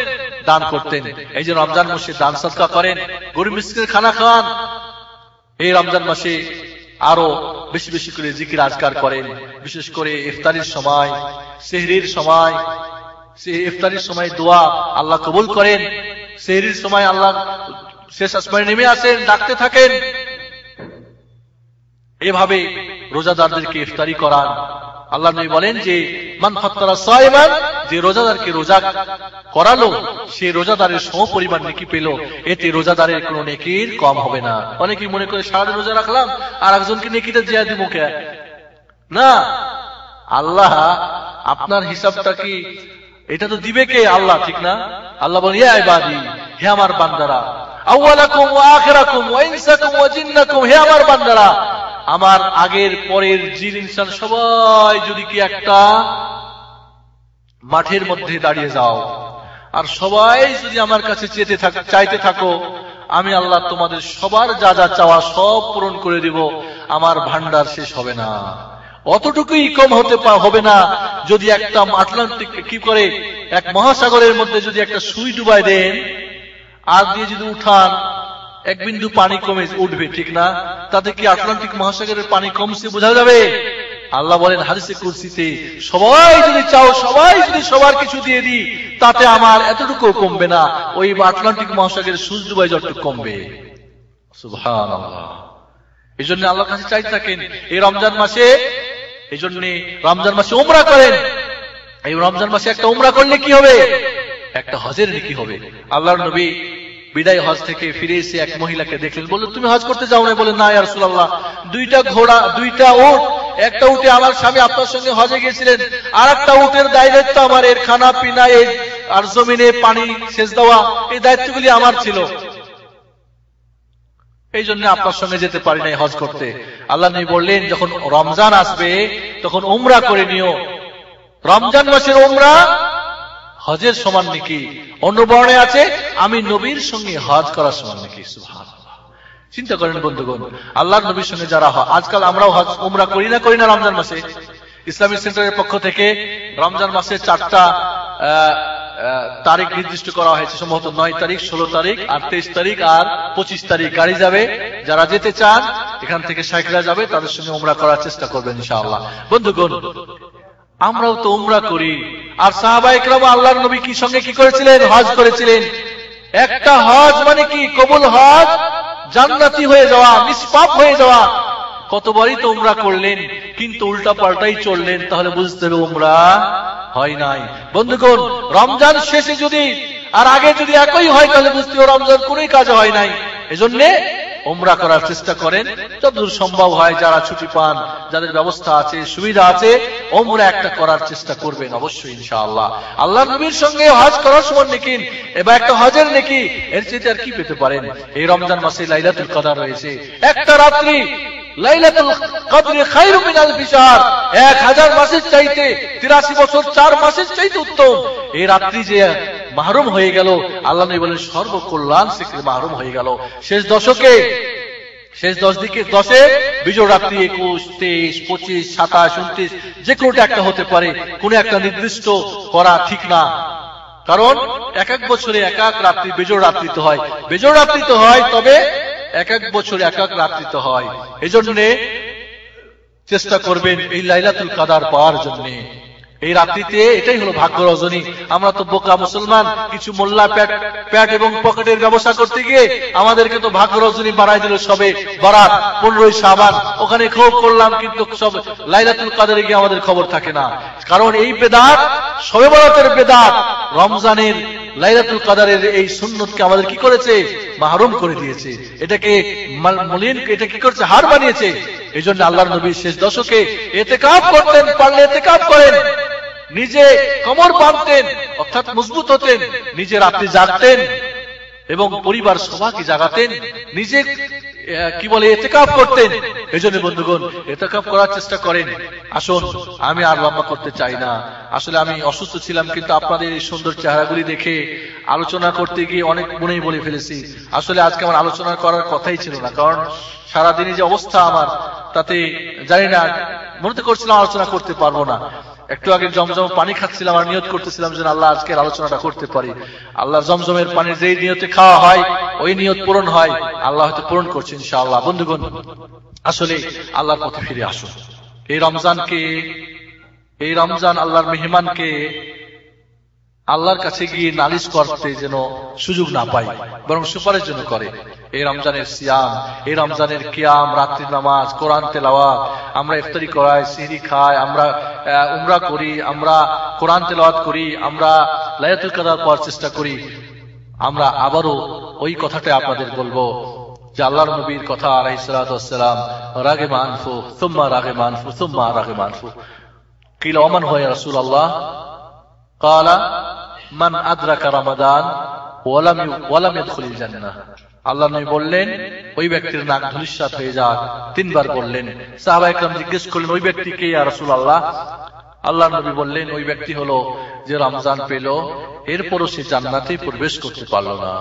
দান করতেন। এই যে রমজান মাসে দান সদকা করেন, গরিব মিসকিনের খানা খান। এই রমজান মাসে আরো বেশি বেশি করে জিকির আজকার করেন, বিশেষ করে ইফতারির সময়, সেহরির সময়। ইফতারির সময় দোয়া আল্লাহ কবুল করেন। সেহরির সময় আল্লাহ শেষ আসমানে নেমে আসেন, ডাকতে থাকেন। এভাবে রোজাদারদেরকে ইফতারি করান। আল্লাহ নবী বলেন যে মান ফাত্তারা সাইমান, যে রোজাদারকে রোজা করালো, সে রোজাদারের সমপরিমাণ নেকি পেল, এতে রোজাদারের কোনো নেকির কম হবে না। অনেকেই মনে করে সারাদিন রোজা রাখলাম আর একজনকে নেকিটা দিয়া দিব কে? না, আল্লাহ আপনার হিসাবটা কি এটা তো দিবে কে? আল্লাহ, ঠিক না? আল্লাহ বলেন ইয়া ইবাদি, হে আমার বান্দারা, আউয়ালাকুম ওয়া আখিরাকুম ওয়া ইনসাকুম ওয়া জিন্নাকুম, হে আমার বান্দারা, আমার আগের পরের জিন ইনসান সবাই যদি কি একটা মাঠের মধ্যে দাঁড়িয়ে যাও আর সবাই যদি আমার কাছে চাইতে থাকো, আমি আল্লাহ তোমাদের সবার যা যা চাওয়া সব পূরণ করে দিব, আমার ভান্ডার শেষ হবে না। অতটুকুই কম হবে না। যদি একটা আটলান্টিক কি করে এক মহাসাগরের মধ্যে যদি একটা সুই ডুবাই দেন আর দিয়ে যদি উঠান, এক বিন্দু পানি কমে উঠবে, ঠিক না? তাতে কি আটলান্টিক মহাসাগরের পানি কমছে বোঝা যাবে? আল্লাহ বলেন হাদিসে কুরসিতে, সবাই যদি চাও, সবাই যদি সবার কিছু দিয়ে দিই, তাতে আমার এতটুকু কমবে না, ওই আটলান্টিক মহাসাগরের সুই ডুবাই যতটুকু কমবে। সুবহানাল্লাহ। এই জন্য আল্লাহর কাছে চাইতে থাকেন। এই রমজান মাসে, এই জন্য রমজান মাসে উমরা করেন। এই রমজান মাসে একটা উমরা করলে কি হবে? একটা হজের নেকি হবে। আল্লাহর নবী বিদায় হজ থেকে ফিরে এসে এক মহিলাকে দেখলেন, বললেন তুমি হজ করতে যাও না? বলেন না ইয়া রাসূলুল্লাহ, দুইটা ঘোড়া, দুইটা উট, একটা উটে আমার স্বামী আপনার সঙ্গে হজে গিয়েছিলেন, আর একটা উটের দায়িত্ব আমার, এর খানা পিনা, এই আর জমিনে পানি সেচ দেওয়া, এই দায়িত্বগুলি আমার ছিল, এই জন্য আপনার সঙ্গে যেতে পারি নাই হজ করতে। আল্লাহ নবী বললেন যখন রমজান আসবে তখন উমরা করে নিও। রমজান মাসের উমরা হজের সমান নাকি। অন্য বর্ণে আছে আমি নবীর সঙ্গে হজ করার সমান নাকি। সুবহানাল্লাহ। চিন্তা করেন বন্ধুগণ, আল্লাহর নবীর সঙ্গে যারা হয়, আজকাল আমরাও হজ উমরা করি না রমজান মাসে। ইসলামিক সেন্টারের পক্ষ থেকে রমজান মাসে 4টা তারিখ নির্দিষ্ট করা হয়েছে, সম্ভবত 9 তারিখ, 16 তারিখ আর 23 তারিখ আর 25 তারিখ গাড়ি যাবে। যারা যেতে চান এখান থেকে শাইখরা যাবে, তাদের সঙ্গে উমরা করার চেষ্টা করবেন ইনশাআল্লাহ। বন্ধুগণ, আমরাও তো উমরা করি। আর সাহাবায়ে কেরাম আল্লাহর নবী কি সঙ্গে কি করেছিলেন? হজ করেছিলেন। একটা হজ মানে কি? কবুল হজ, জান্নাতি হয়ে যাওয়া, নিষ্পাপ হয়ে যাওয়া। কতবারই তো উমরা করলেন, কিন্তু উল্টা পাল্টাই চললেন, তাহলে বুঝতে হবে উমরা হয় নাই। বন্ধুগণ, রমজান শেষে যদি আর আগে যদি একই হয়, তাহলে বুঝতে হবে রমজান কোনোই কাজ হয় নাই। এজন্য উমরা করার চেষ্টা করেন যতদূর সম্ভব হয়। যারা ছুটি পান, যাদের ব্যবস্থা আছে, সুবিধা আছে, উমরা একটা করার চেষ্টা করবেন অবশ্যই ইনশাআল্লাহ। আল্লাহর নবীর সঙ্গে হজ করার সময় নেকি, এবার একটা হজের নেকি, এর চেয়ে আর কি পেতে পারেন? এই রমজান মাসে লাইলাতুল কদর রয়েছে, একটা রাত্রি। লাইলাতুল কদর খায়রুম মিন আলফি শাহর, 1000 মাসের চাইতে, 83 বছর 4 মাসের চাইতে উত্তম। এই রাত্রি যে মাহরুম হয়ে গেল, আল্লাহ নবী বলেন সর্বকল্যাণ থেকে মাহরুম হয়ে গেল। শেষ দশকে, শেষ 10 বিজয় রাত্রি 21, 23, 25, 27, 29 যে কোনোটা একটা হতে পারে, কোন একটা নির্দিষ্ট করা ঠিক না। কারণ এক এক বছরে এক এক রাত্রি বিজয় রাত্রিতে হয়, বিজয় রাত্রিতে হয়, তবে এক এক বছরে এক এক রাত্রিতে হয়। এই জন্য চেষ্টা করবেন এই লাইলাতুল কদর পাওয়ার জন্য। এই রাত্রিতে এটাই হলো ভাগ্য রজনী। আমরা তো বোকা মুসলমান, কিছু মোল্লা প্যাট এবং পকেটের ব্যবসা করতে গিয়ে আমাদেরকে তো ভাগ্য রজনী বানাই দিল সবে বরাত, 15ই শাবান, ওখানে খুব করলাম, কিন্তু সব লাইলাতুল কদরে গিয়ে আমাদের খবর থাকে না। কারণ এই বেদাত, শবে বরাতের বেদাত, রমজানের লাইলাতুল কদরের এই সুন্নতকে আমাদের কি করেছে? মাহরুম করে দিয়েছে। এটাকে মলিন, এটা কি করেছে? হার বানিয়েছে। এই জন্য আল্লাহর নবী শেষ দশকে ইতিকাফ করতেন, পারলে ইতিকাফ করেন, নিজে কোমর বাঁধতেন, অর্থাৎ মজবুত হতেন, নিজে রাত্রি জাগতেন এবং পরিবার সবাইকে জাগাতেন, নিজে কি বলে ইতিকাফ করতেন। এজন্য বন্ধুগণ, ইতিকাফ করার চেষ্টা করেন। আসুন, আমি আর লম্বা করতে চাই না। আসলে আমি অসুস্থ ছিলাম, কিন্তু আপনাদের এই সুন্দর চেহারাগুলি দেখে আলোচনা করতে গিয়ে অনেক মনেই বলে ফেলেছি। আসলে আজকে আমার আলোচনা করার কথাই ছিল না, কারণ সারাদিনে যে অবস্থা আমার, তাতে জানি না, মনে করছিলাম আলোচনা করতে পারবো না। একটু আগে জমজম পানি খাচ্ছিলাম আর নিয়ত করতেছিলাম যেন আল্লাহ আজকের আলোচনাটা করতে পারি। আল্লাহ জমজমের পানি যেই নিয়তে খাওয়া হয়, ওই নিয়ত পূরণ হয়, আল্লাহ হয়তো পূরণ করছে ইনশাআল্লাহ। বন্ধুগণ, আসলে আল্লাহর পথে ফিরে আসুন। এই রমজানকে, এই রমজান আল্লাহর মেহমানকে আল্লাহর কাছে গিয়ে নালিশ করতে যেন সুযোগ না পাই, বরং সুপারিশ জন্য করে। এই রমজানের সিয়াম, এই রমজানের কিয়াম, রাত্রি নামাজ, কোরআন তেলাওয়াত, আমরা ইফতারি করাই, সিহরি খাই, আমরা উমরা করি, আমরা কোরআন তেলাওয়াত করি, আমরা লাইলাতুল কদর পাওয়ার চেষ্টা করি। আমরা আবারও ওই কথাটা আপনাদের বলবো যে আল্লাহর নবীর কথা আলাইহিস সালাতু ওয়াস সালাম, রাগিমা আনফু সুম্মা রাগিমা আনফু সুম্মা রাগিমা আনফু। কিলা ওমান হুয়া ইয়া রাসূলুল্লাহ, ক্বালা মান আদরাকা রমাদান ওয়ালাম ইয়াদখুলিল জান্নাহ। আল্লাহ নবী বললেন ওই ব্যক্তির নাক ধূলিসাৎ হয়ে যাক। 3 বার বললেন। সাহাবা একরাম জিজ্ঞেস করলেন ওই ব্যক্তি কে ইয়া রাসূলুল্লাহ? আল্লাহ নবী বললেন ওই ব্যক্তি হলো যে রমজান পেল এরপরও সে জান্নাতে প্রবেশ করতে পারল না।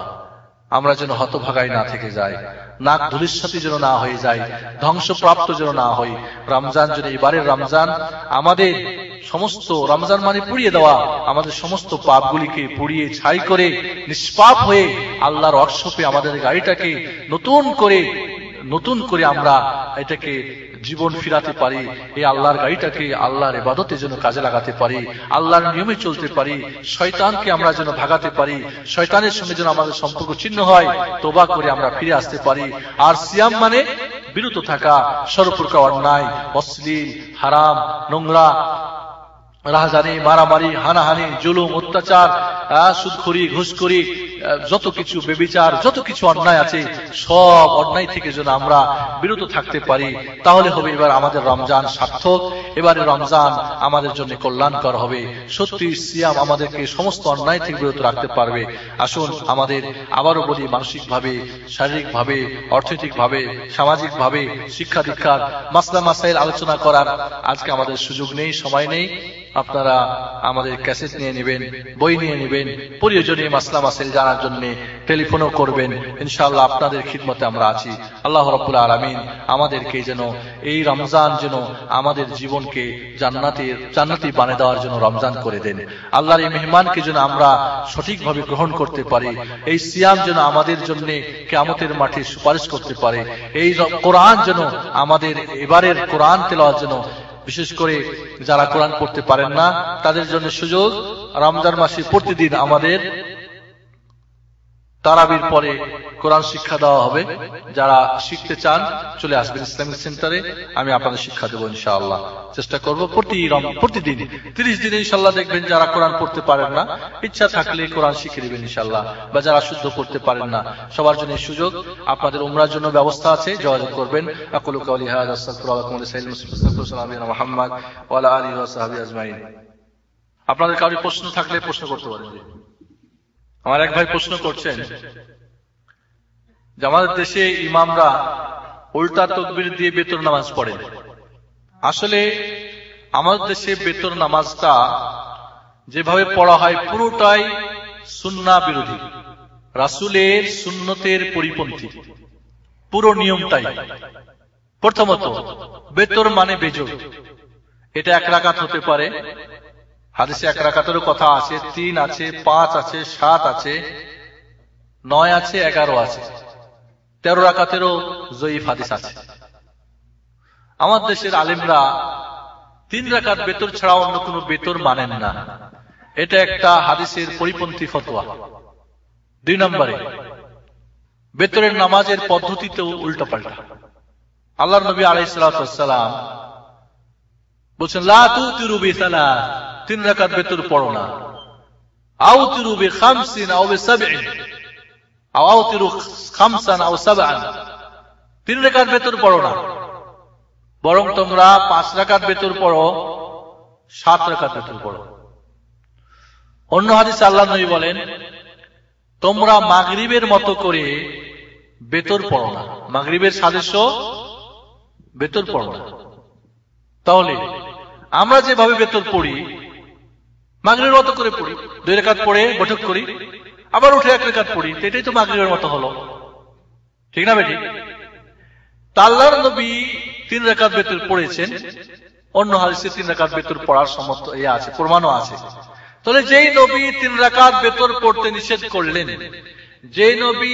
আমরা যেন হতভাগাই না থেকে যাই, নাক ধূলিসাৎ যেন না হয়ে যায়, ধ্বংসপ্রাপ্ত যেন না হই। রমজান যদি এবারের রমজান আমাদের সমস্ত, রমজান মানে পুড়িয়ে দেওয়া, আমাদের সমস্ত পাপগুলিকে পুড়িয়ে ছাই করে নিষ্পাপ হয়ে আল্লাহর ওয়ার্কশপে আমাদের গাড়িটাকে নতুন করে আমরা এটাকে জীবন ফিরাতে পারি। এই আল্লাহর গাড়িটাকে আল্লাহর ইবাদতের জন্য কাজে লাগাতে পারি, আল্লাহর নিয়মে চলতে পারি, শয়তানকে আমরা যেন ভাগাতে পারি, শয়তানের সঙ্গে যেন আমাদের সম্পর্ক ছিন্ন হয়, তওবা করে আমরা ফিরে আসতে পারি। আর সিয়াম মানে বিরত থাকা সর্বপ্রকার অন্যায়, অশ্লীল, হারাম, নোংরা, রাহাজানি, মারামারি, হানাহানি, জুলুম, অত্যাচার, সুদখোরি, ঘুষখোরি, যত কিছু বেবিচার, যত কিছু অন্যায় আছে সব অন্যায় থেকে যেন আমরা বিরত থাকতে পারি। তাহলে হবে এবার আমাদের রমজান সার্থক, এবারে রমজান আমাদের জন্য কল্যাণকর হবে। সত্যি সিয়াম আমাদেরকে সমস্ত অন্যায় থেকে বিরত রাখতে পারবে। আসুন আমাদের আবারও বলি, মানসিকভাবে, শারীরিকভাবে, অর্থনৈতিকভাবে, সামাজিকভাবে, শিক্ষা দীক্ষার মাসলা মাসাইল আলোচনা করার আজকে আমাদের সুযোগ নেই, সময় নেই। আপনারা আমাদের ক্যাসেট নিয়ে নেবেন, বই নিয়ে নেবেন, প্রয়োজনীয় মাসলা মাসাইল জানার জন্য টেলিফোনও করবেন। ইনশাআল্লাহ আপনাদের খিদমতে আমরা আছি। আল্লাহ রাব্বুল আলামিন আমাদেরকে যেন এই রমজান যেন আমাদের জীবনকে জান্নাতি বানিয়ে দেওয়ার জন্য রমজান করে দেন। আল্লাহর এই মেহমানকে যেন আমরা সঠিকভাবে গ্রহণ করতে পারি। এই সিয়াম যেন আমাদের জন্য কিয়ামতের মাঠে সুপারিশ করতে পারে। এই কোরআন যেন আমাদের এবারের কোরআন তেলাওয়াত যেন, বিশেষ করে যারা কোরআন পড়তে পারেন না তাদের জন্য সুযোগ, রমজান মাসে প্রতিদিন আমাদের তারাবির পরে কোরআন শিক্ষা দেওয়া হবে। যারা শিখতে চান চলে আসবেন ইসলামিক সেন্টারে, আমি আপনাদের শিক্ষা দেবো ইনশাআল্লাহ। চেষ্টা করব প্রতিদিন 30 দিন ইনশাআল্লাহ। দেখবেন যারা কোরআন পড়তে পারেন না, ইচ্ছা থাকলে কোরআন শিখে নেবেন ইনশাআল্লাহ, বা যারা শুদ্ধ পড়তে পারেন না সবার জন্য সুযোগ। আপনাদের উমরার জন্য ব্যবস্থা আছে, যোগাযোগ করবেন। আকুলু কাওলি হাযা আস্তাগফিরুল্লাহ ওয়া আতুবু ইলাইহি মুসলিম মুহাম্মদ ওয়া আলা আলিহি ওয়া সাহবিহি আজমাইন। আপনাদের কারো প্রশ্ন থাকলে প্রশ্ন করতে পারেন। আমার এক ভাই প্রশ্ন করছেন যে আমাদের দেশে ইমামরা উল্টা তাকবীর দিয়ে বেতর নামাজ পড়েন। আসলে আমাদের দেশে বেতর নামাজটা যেভাবে পড়া হয় পুরোটাই সুন্নাহ বিরোধী, রাসূলের সুন্নতের পরিপন্থী, পুরো নিয়মটাই। প্রথমত বেতর মানে বেজোড়, এটা 1 রাকাত হতে পারে। হাদিসে 1 রাকাতেরও কথা আছে, 3 আছে, 5 আছে, 7 আছে, 9 আছে, 11 আছে, 13 রাকাতেরও জয়ীফ হাদিস আছে। আমার দেশের আলেমরা 3 রাকাত বেতর ছাড়া অন্য কোনো বেতর মানেন না। এটা একটা হাদিসের পরিপন্থী ফতোয়া। 2 নম্বরে বেতরের নামাজের পদ্ধতিতেও উল্টাপাল্টা। আল্লাহর নবী আলাইহিস সালাতু ওয়াস সালাম বলেন লা তুতিরু বিসালাত, 3 রাকাত বেতর পড়ো না। আউতিরু বি5 আও বি7 আউতিরু 5 আও 7, 3 রাকাত বেতর পড়ো না, বরং তোমরা 5 রাকাত বেতর পড়ো, 7 রাকাত বেতর পড়ো। অন্য হাদিসে আল্লাহর নবী বলেন তোমরা মাগরিবের মতো করে বেতর পড়ো না, মাগরিবের সাদৃশ্য বেতর পড়ো না। তাহলে আমরা যেভাবে বেতর পড়ি মাগরিবের মতো করে পড়ি, 2 রাকাত পড়ে বৈঠক করি, আবার উঠে 1 রাকাত পড়ি, এটাই তো মাগরিবের মতো হলো, ঠিক না বেটি? আল্লাহর নবী 3 রাকাত বেতর পড়েছেন, অন্য হাদিসে 3 রাকাত বেতর পড়ার সমর্থ আছে, প্রমাণও আছে। তাহলে যেই নবী 3 রাকাত বেতর পড়তে নিষেধ করলেন, যে নবী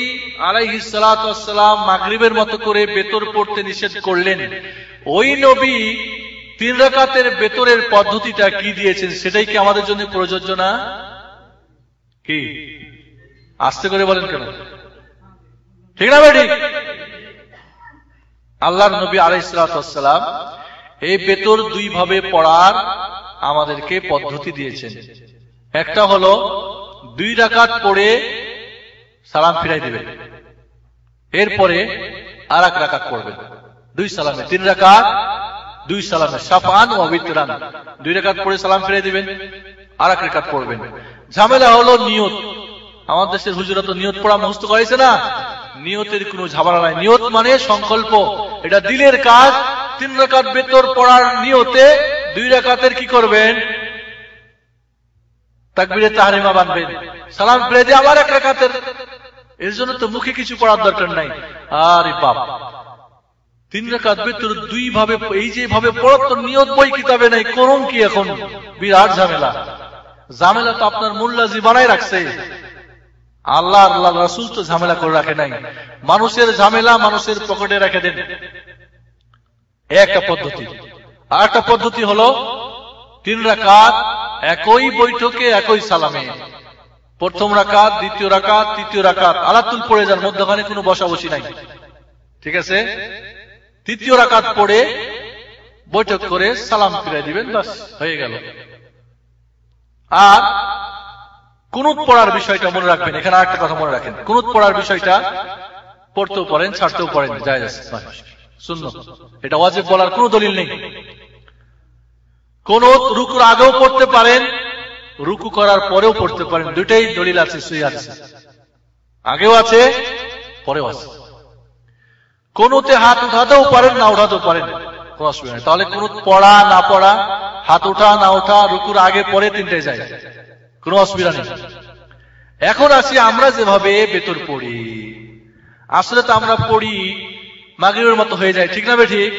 আলাইহিস সালাতু ওয়াস সালাম মাগরিবের মতো করে বেতর পড়তে নিষেধ করলেন, ওই নবী 3 রাকাতের বেতরের পদ্ধতিটা কি দিয়েছেন সেটাই কি আমাদের জন্য প্রযোজ্য না? কি আস্তে করে বলেন কেন? ঠিক না বেটি? আল্লাহর নবী আলাইহিস সালাতু ওয়াস সালাম এই বেতর 2 ভাবে পড়ার আমাদেরকে পদ্ধতি দিয়েছেন। একটা হলো 2 রাকাত পড়ে সালাম ফিরাই দিবেন, এরপরে আর 1 রাকাত পড়বেন 2 সালামে, 3 রাকাত 2 সালামে, শাফাআন ওয়া বিতরান। 2 রাকাত পড়ে সালাম ফিরাই দিবেন, আর 1 রাকাত পড়বেন। ঝামেলা হলো নিয়ত। আমাদের দেশের হুজুরা তো নিয়ত পড়া মুখস্থ করাইছে না, নিয়তের কোনো ঝামেলা নাই। নিয়ত মানে সংকল্প, এটা দিলের কাজ। 3 রাকাত বেতর পড়ার নিয়তে 2 রাকাতের কি করবেন, তাকবীরে তাহরিমা বাঁধবেন, সালাম ফিরে দিয়ে আবার 1 রাকাতের। এর জন্য তো মুখে কিছু পড়ার দরকার নাই। আরে বাপ, 3 রাকাত বেতর 2 ভাবে, এই যে ভাবে পড়ার তো নিয়ত বই কিতাবে নাই, করুন কি এখন? বিরাট ঝামেলা। ঝামেলা তো আপনার মুল্লাজি বানাই রাখছে, আল্লাহ আল্লাহ রাসূল তো ঝামেলা করে রাখে নাই। মানুষের ঝামেলা মানুষের পকেটে রেখে দেন, একটা পদ্ধতি। আর একটা পদ্ধতি হলো 3 রাকাত একই বৈঠকে একই সালামে, প্রথম রাকাত, দ্বিতীয় রাকাত, তৃতীয় রাকাত আলাতুল পড়ে যান, মধ্যখানে কোনো বসাবসি নাই, ঠিক আছে? তৃতীয় রাকাত পড়ে বৈঠক করে সালাম ফিরিয়ে দিবেন, বাস হয়ে গেল। আর কুনুত পড়ার বিষয়টা মনে রাখবেন। এখানে আরেকটা কথা মনে রাখেন, কুনুত পড়ার বিষয়টা পড়তেও পারেন, ছাড়তেও পারেন, জায়েজ আছে, সুন্নাত। এটা ওয়াজিব বলার কোনো দলিল নেই। কুনুত রুকুর আগেও পড়তে পারেন, রুকু করার পরেও পড়তে পারেন, দুটাই দলিল আছে, সহিহ আছে, আগেও আছে পরেও আছে। কুনুতে হাত উঠাতেও পারেন, না উঠাতেও পারেন, কোনো অসুবিধা নেই। তাহলে কুনুত পড়া না পড়া, হাত ওঠা না ওঠা, রুকুর আগে পরে তিনটাই যায়, কোনো অসুবিধা নেই। এখন আসি আমরা যেভাবে বেতর পড়ি, আসলে তো আমরা পড়ি মাগরিবের মতো হয়ে যায়, ঠিক না বেঠিক?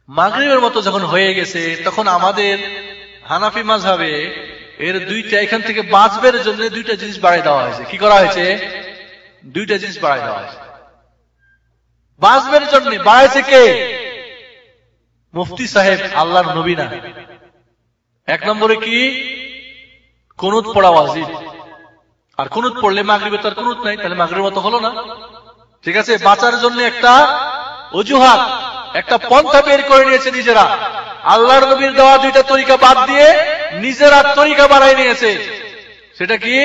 মাগরিবের মতো যখন হয়ে গেছে, তখন আমাদের হানাফি মাযহাবে এর দুইটা, এখান থেকে বাঁচবের জন্য 2টা জিনিস বাড়াই দেওয়া হয়েছে। কি করা হয়েছে? 2টা জিনিস বাড়াই দেওয়া হয়েছে বাঁচবের জন্য। বাড়াইছে কে? মুফতি সাহেব, আল্লাহর নবী না। 1 নম্বরে কি? কুনুত পড়া ওয়াজিব। আর কুনুত পড়লে মাগরিবে তার কুনুত নাই, তাহলে মাগরিবের মতো হলো না, ঠিক আছে? বাঁচার জন্য একটা অজুহাত, একটা পন্থা বের করে নিয়েছে নিজেরা। আল্লাহর নবীর দেওয়া 2টা তরিকা বাদ দিয়ে নিজেরা তরিকা বানাই নিয়েছে। সেটা কি?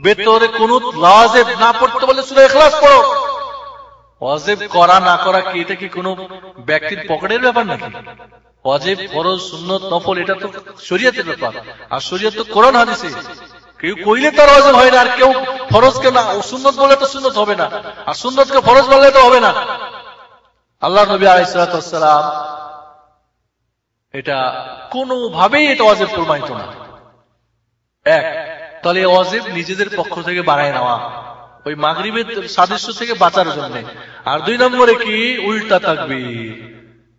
বেতরে কুনুত ওয়াজিব না পড়তে বলে সূরা ইখলাস পড়ো। ওয়াজিব করা না করা কি এটা কি কোনো ব্যক্তির পকেটের ব্যাপার নাকি? ওয়াজিব, ফরজ, সুন্নত, নফল এটা তো শরীয়তের ব্যাপার, আর শরীয়ত তো কোরআন হাদিসে। কেউ কইলে তার ওয়াজিব হয় না, আর কেউ ফরজকে না সুন্নত বলে তো সুন্নত হবে না, আর সুন্নতকে ফরজ বললে তো হবে না। আল্লাহর নবী আলাইহিস সালাতু ওয়াস সালাম এটা কোনোভাবেই এটা ওয়াজিব প্রমাণিত না। এক, তাহলে ওয়াজিব নিজেদের পক্ষ থেকে বানায় নেওয়া, ওই মাগরিবের সাদৃশ্য থেকে বাঁচার জন্য। আর 2 নম্বরে কি? উল্টা তাকবীর।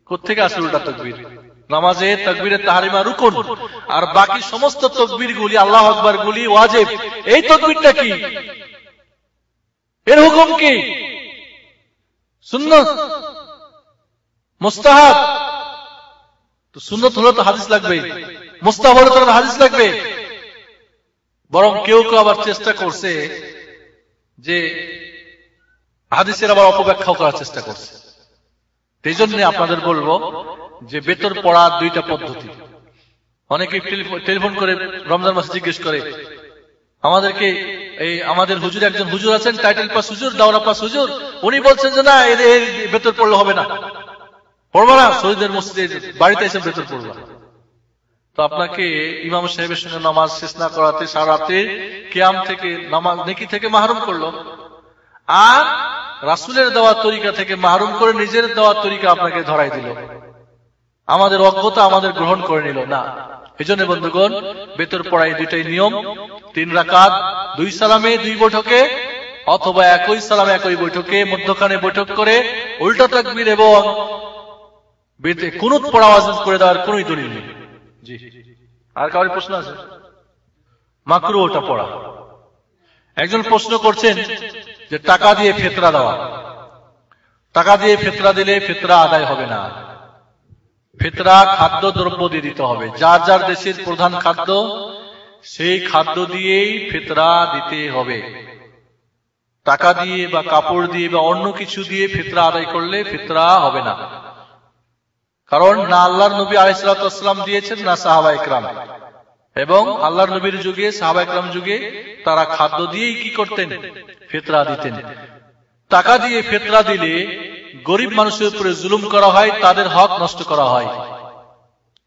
কোত্থেকে আসে উল্টা তাকবীর? নামাজে তাকবীরে তাহরিমা রুকুন, আর বাকি সমস্ত তাকবীর গুলি, আল্লাহু আকবার গুলি ওয়াজিব। এই তাকবীরটা কি? এর হুকুম কি? সুন্নাত, মুস্তাহাব। তো সুন্নাত হলে তো হাদিস লাগবে, মুস্তাহাব হলে তো হাদিস লাগবে। বরং কেউ কেউ আবার চেষ্টা করছে যে হাদিসের আবার অপব্যাখ্যা করার চেষ্টা করছে। এই জন্য আপনাদের বলবো যে বেতর পড়ার 2টা পদ্ধতি। অনেকে টেলিফোন করে রমজান মাসে জিজ্ঞেস করে আমাদেরকে, এই আমাদের হুজুর, একজন হুজুর আছেন টাইটেল পাস হুজুর, দাওরা পাস হুজুর, উনি বলছেন যে না এর বেতর পড়লে হবে না, পড়বো না, শহীদের মসজিদে বাড়িতে এসে বেতর পড়বো। তো আপনাকে ইমাম সাহেবের সঙ্গে নামাজ শেষ না করাতে সারা রাতে কিয়াম থেকে, নামাজ নেকি থেকে মাহরুম করলো, আর রাসূলের দেওয়া তরিকা থেকে মাহরুম করে নিজের দেওয়া তরিকা আপনাকে ধরাই দিল। আমাদের অজ্ঞতা আমাদের গ্রহণ করে নিল না। এজন্য বন্ধুগণ, বেতর পড়াই 2টাই নিয়ম, 3 রাকাত 2 সালামে 2 বৈঠকে, অথবা একই সালামে একই বৈঠকে, মধ্যখানে বৈঠক করে উল্টা তাকবীর এবং কুনুত পড়া ওয়াজিব করে দেওয়ার কোন দলিল নেই। জি, আর কারোর প্রশ্ন আছে? মাকরুহ ওটা পড়া। একজন প্রশ্ন করছেন যে টাকা দিয়ে ফিতরা দেওয়া, টাকা দিয়ে ফিতরা দিলে ফিতরা আদায় হবে না। ফিতরা খাদ্য দ্রব্য দিয়ে দিতে হবে, যার যার দেশের প্রধান খাদ্য সেই খাদ্য দিয়েই ফিতরা দিতে হবে। টাকা দিয়ে বা কাপড় দিয়ে বা অন্য কিছু দিয়ে ফিতরা আদায় করলে ফিতরা হবে না। কারণ না আল্লাহর নবী আলাইহিস সালাতু ওয়াস সালাম দিয়েছেন, না সাহাবায়ে কেরাম। এবং আল্লাহর নবীর যুগে, সাহাবায়ে কেরাম যুগে তারা খাদ্য দিয়েই কি করতেন? ফিতরা দিতেন। টাকা দিয়ে ফিতরা দিলে গরিব মানুষের উপরে জুলুম করা হয়, তাদের হক নষ্ট করা হয়।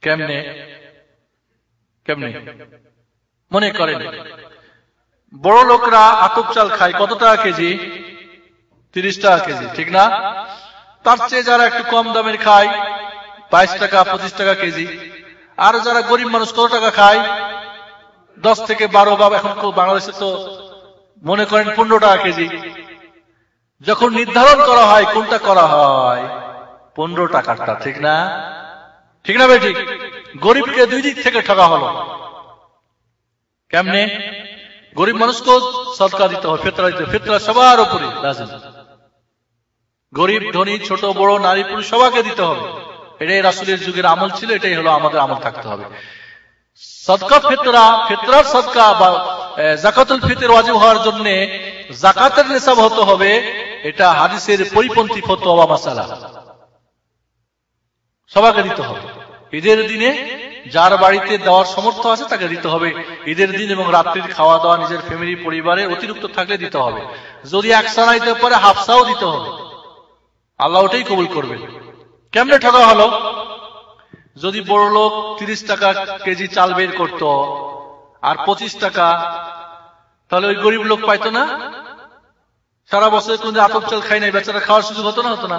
কেমনে? কেমনি? মনে করেন বড় লোকরা আতপ চাল খায় কত টাকা কেজি? 30 টাকা কেজি, ঠিক না? তার চেয়ে যারা একটু কম দামের খায় 22 টাকা 25 টাকা কেজি। আর যারা গরিব মানুষ কত টাকা খায়? 10 থেকে 12, বা এখন বাংলাদেশে তো মনে করেন 15 টাকা কেজি। যখন নির্ধারণ করা হয় কোনটা করা হয়? 15 টাকারটা, ঠিক না? ঠিক না ভাই? ঠিক। গরিবকে দুই দিক থেকে ঠকা হলো। কেমনে? গরিব মানুষকেও সদকা দিতে হবে, ফিতরা দিতে হবে। ফিতরা সবার উপরে লাজিম। গরিব ধনী ছোট বড় নারী পুরুষ সবাইকে দিতে হবে। এটাই রাসূলের যুগের আমল ছিল, এটাই হলো আমাদের আমল থাকতে হবে। সদকা ফিতরা, ফিতরার সদকা বা যাকাতুল ফিতর ওয়াজিব হওয়ার জন্য যাকাতের নিসাব হতে হবে। এটা হাদিসের পরিপন্থী ফতোয়া বা মাসালা। সবাইকে দিতে হবে। ঈদের দিনে যার বাড়িতে দেওয়ার সামর্থ্য আছে তাকে দিতে হবে। ঈদের দিন এবং রাত্রির খাওয়া দাওয়া নিজের ফ্যামিলি পরিবারের অতিরিক্ত থাকলে দিতে হবে। যদি একসাথে দিতে পারে হাফসাও দিতে হবে, আল্লাহ ওটাই কবুল করবে। কেমনে ঠকা হলো? যদি বড় লোক 30 টাকা কেজি চাল বের করত আর 25 টাকা, তাহলে ওই গরিব লোক পাইতো না? সারা বছর কোন আতপ চাল খাই নাই, বেচারা খাওয়ার সুযোগ হতো না? হতো না?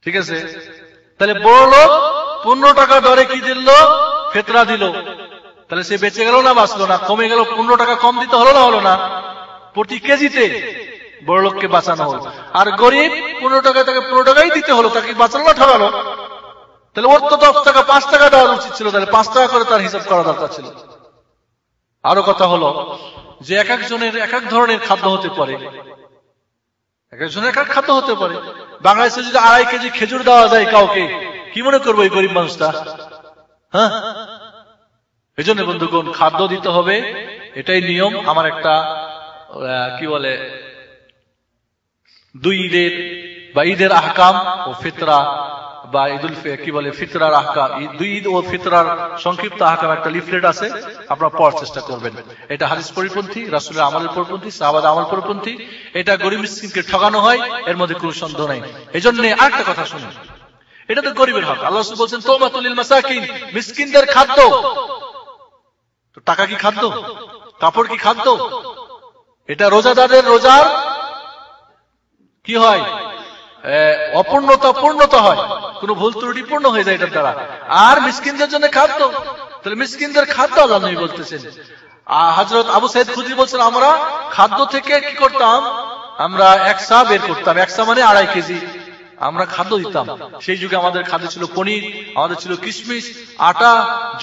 ঠিক আছে। তাহলে বড় লোক 15 টাকা দরে কি দিল? ফিতরা দিল। তাহলে সে বেঁচে গেল না বাঁচলো না? কমে গেল। 15 টাকা কম দিতে হলো না? হলো না? প্রতি কেজিতে বড় লোককে বাঁচানো হলো। আর গরিব 15 টাকা, তাকে 15 টাকাই দিতে হলো, তাকে বাঁচালো না ঠকালো? তাহলে ওর তো 10 টাকা 5 টাকা দেওয়া উচিত ছিল। তাহলে 5 টাকা করে তার হিসাব করা দরকার ছিল। আরো কথা হলো যে এক একজনের এক এক ধরনের খাদ্য হতে পারে, এক একজনের এক এক খাদ্য হতে পারে। বাংলাদেশে যদি 2.5 কেজি খেজুর দেওয়া যায় কাউকে, কি মনে করবো এই গরিব মানুষটা? হ্যাঁ, এই জন্য বন্ধুগণ খাদ্য দিতে হবে, এটাই নিয়ম। আমার একটা কি বলে, দুই ঈদের বা ঈদের আহকাম ও ফিতরা বা ঈদুল কি বলে ফিতরার আহকাম, দুই ঈদ ও ফিতরার সংক্ষিপ্ত আহকাম একটা লিফলেট আছে, আপনারা পড়ার চেষ্টা করবেন। এটা হাদিস পরিপন্থী, রাসূলের আমলের পরিপন্থী, সাহাবাদের আমল পরিপন্থী। এটা গরিব মিসকিনকে ঠকানো হয়, এর মধ্যে কোনো সন্দেহ নাই। এই জন্য আরেকটা কথা শুনুন, এটা তো গরিবের হক। আল্লাহ রাসূল বলেছেন তুমাতুল লিল মাসাকিন, মিসকিনদের খাদ্য। তো টাকা কি খাদ্য? কাপড় কি খাদ্য? এটা রোজাদারের রোজার কি হয়? অপূর্ণতা পূর্ণতা হয়, কোন ভুল ত্রুটি পূর্ণ হয়ে যায় এটার দ্বারা। আর মিসকিনদের জন্য খাদ্য, তাহলে মিসকিনদের খাদ্য আল্লাহ নবী বলতেছেন। হযরত আবু সাঈদ খুদরি বলছেন আমরা খাদ্য থেকে কি করতাম? আমরা একসা বের করতাম। একসা মানে 2.5 কেজি আমরা খাদ্য দিতাম। সেই যুগে আমাদের খাদ্য ছিল পনির, আমাদের ছিল কিশমিশ, আটা,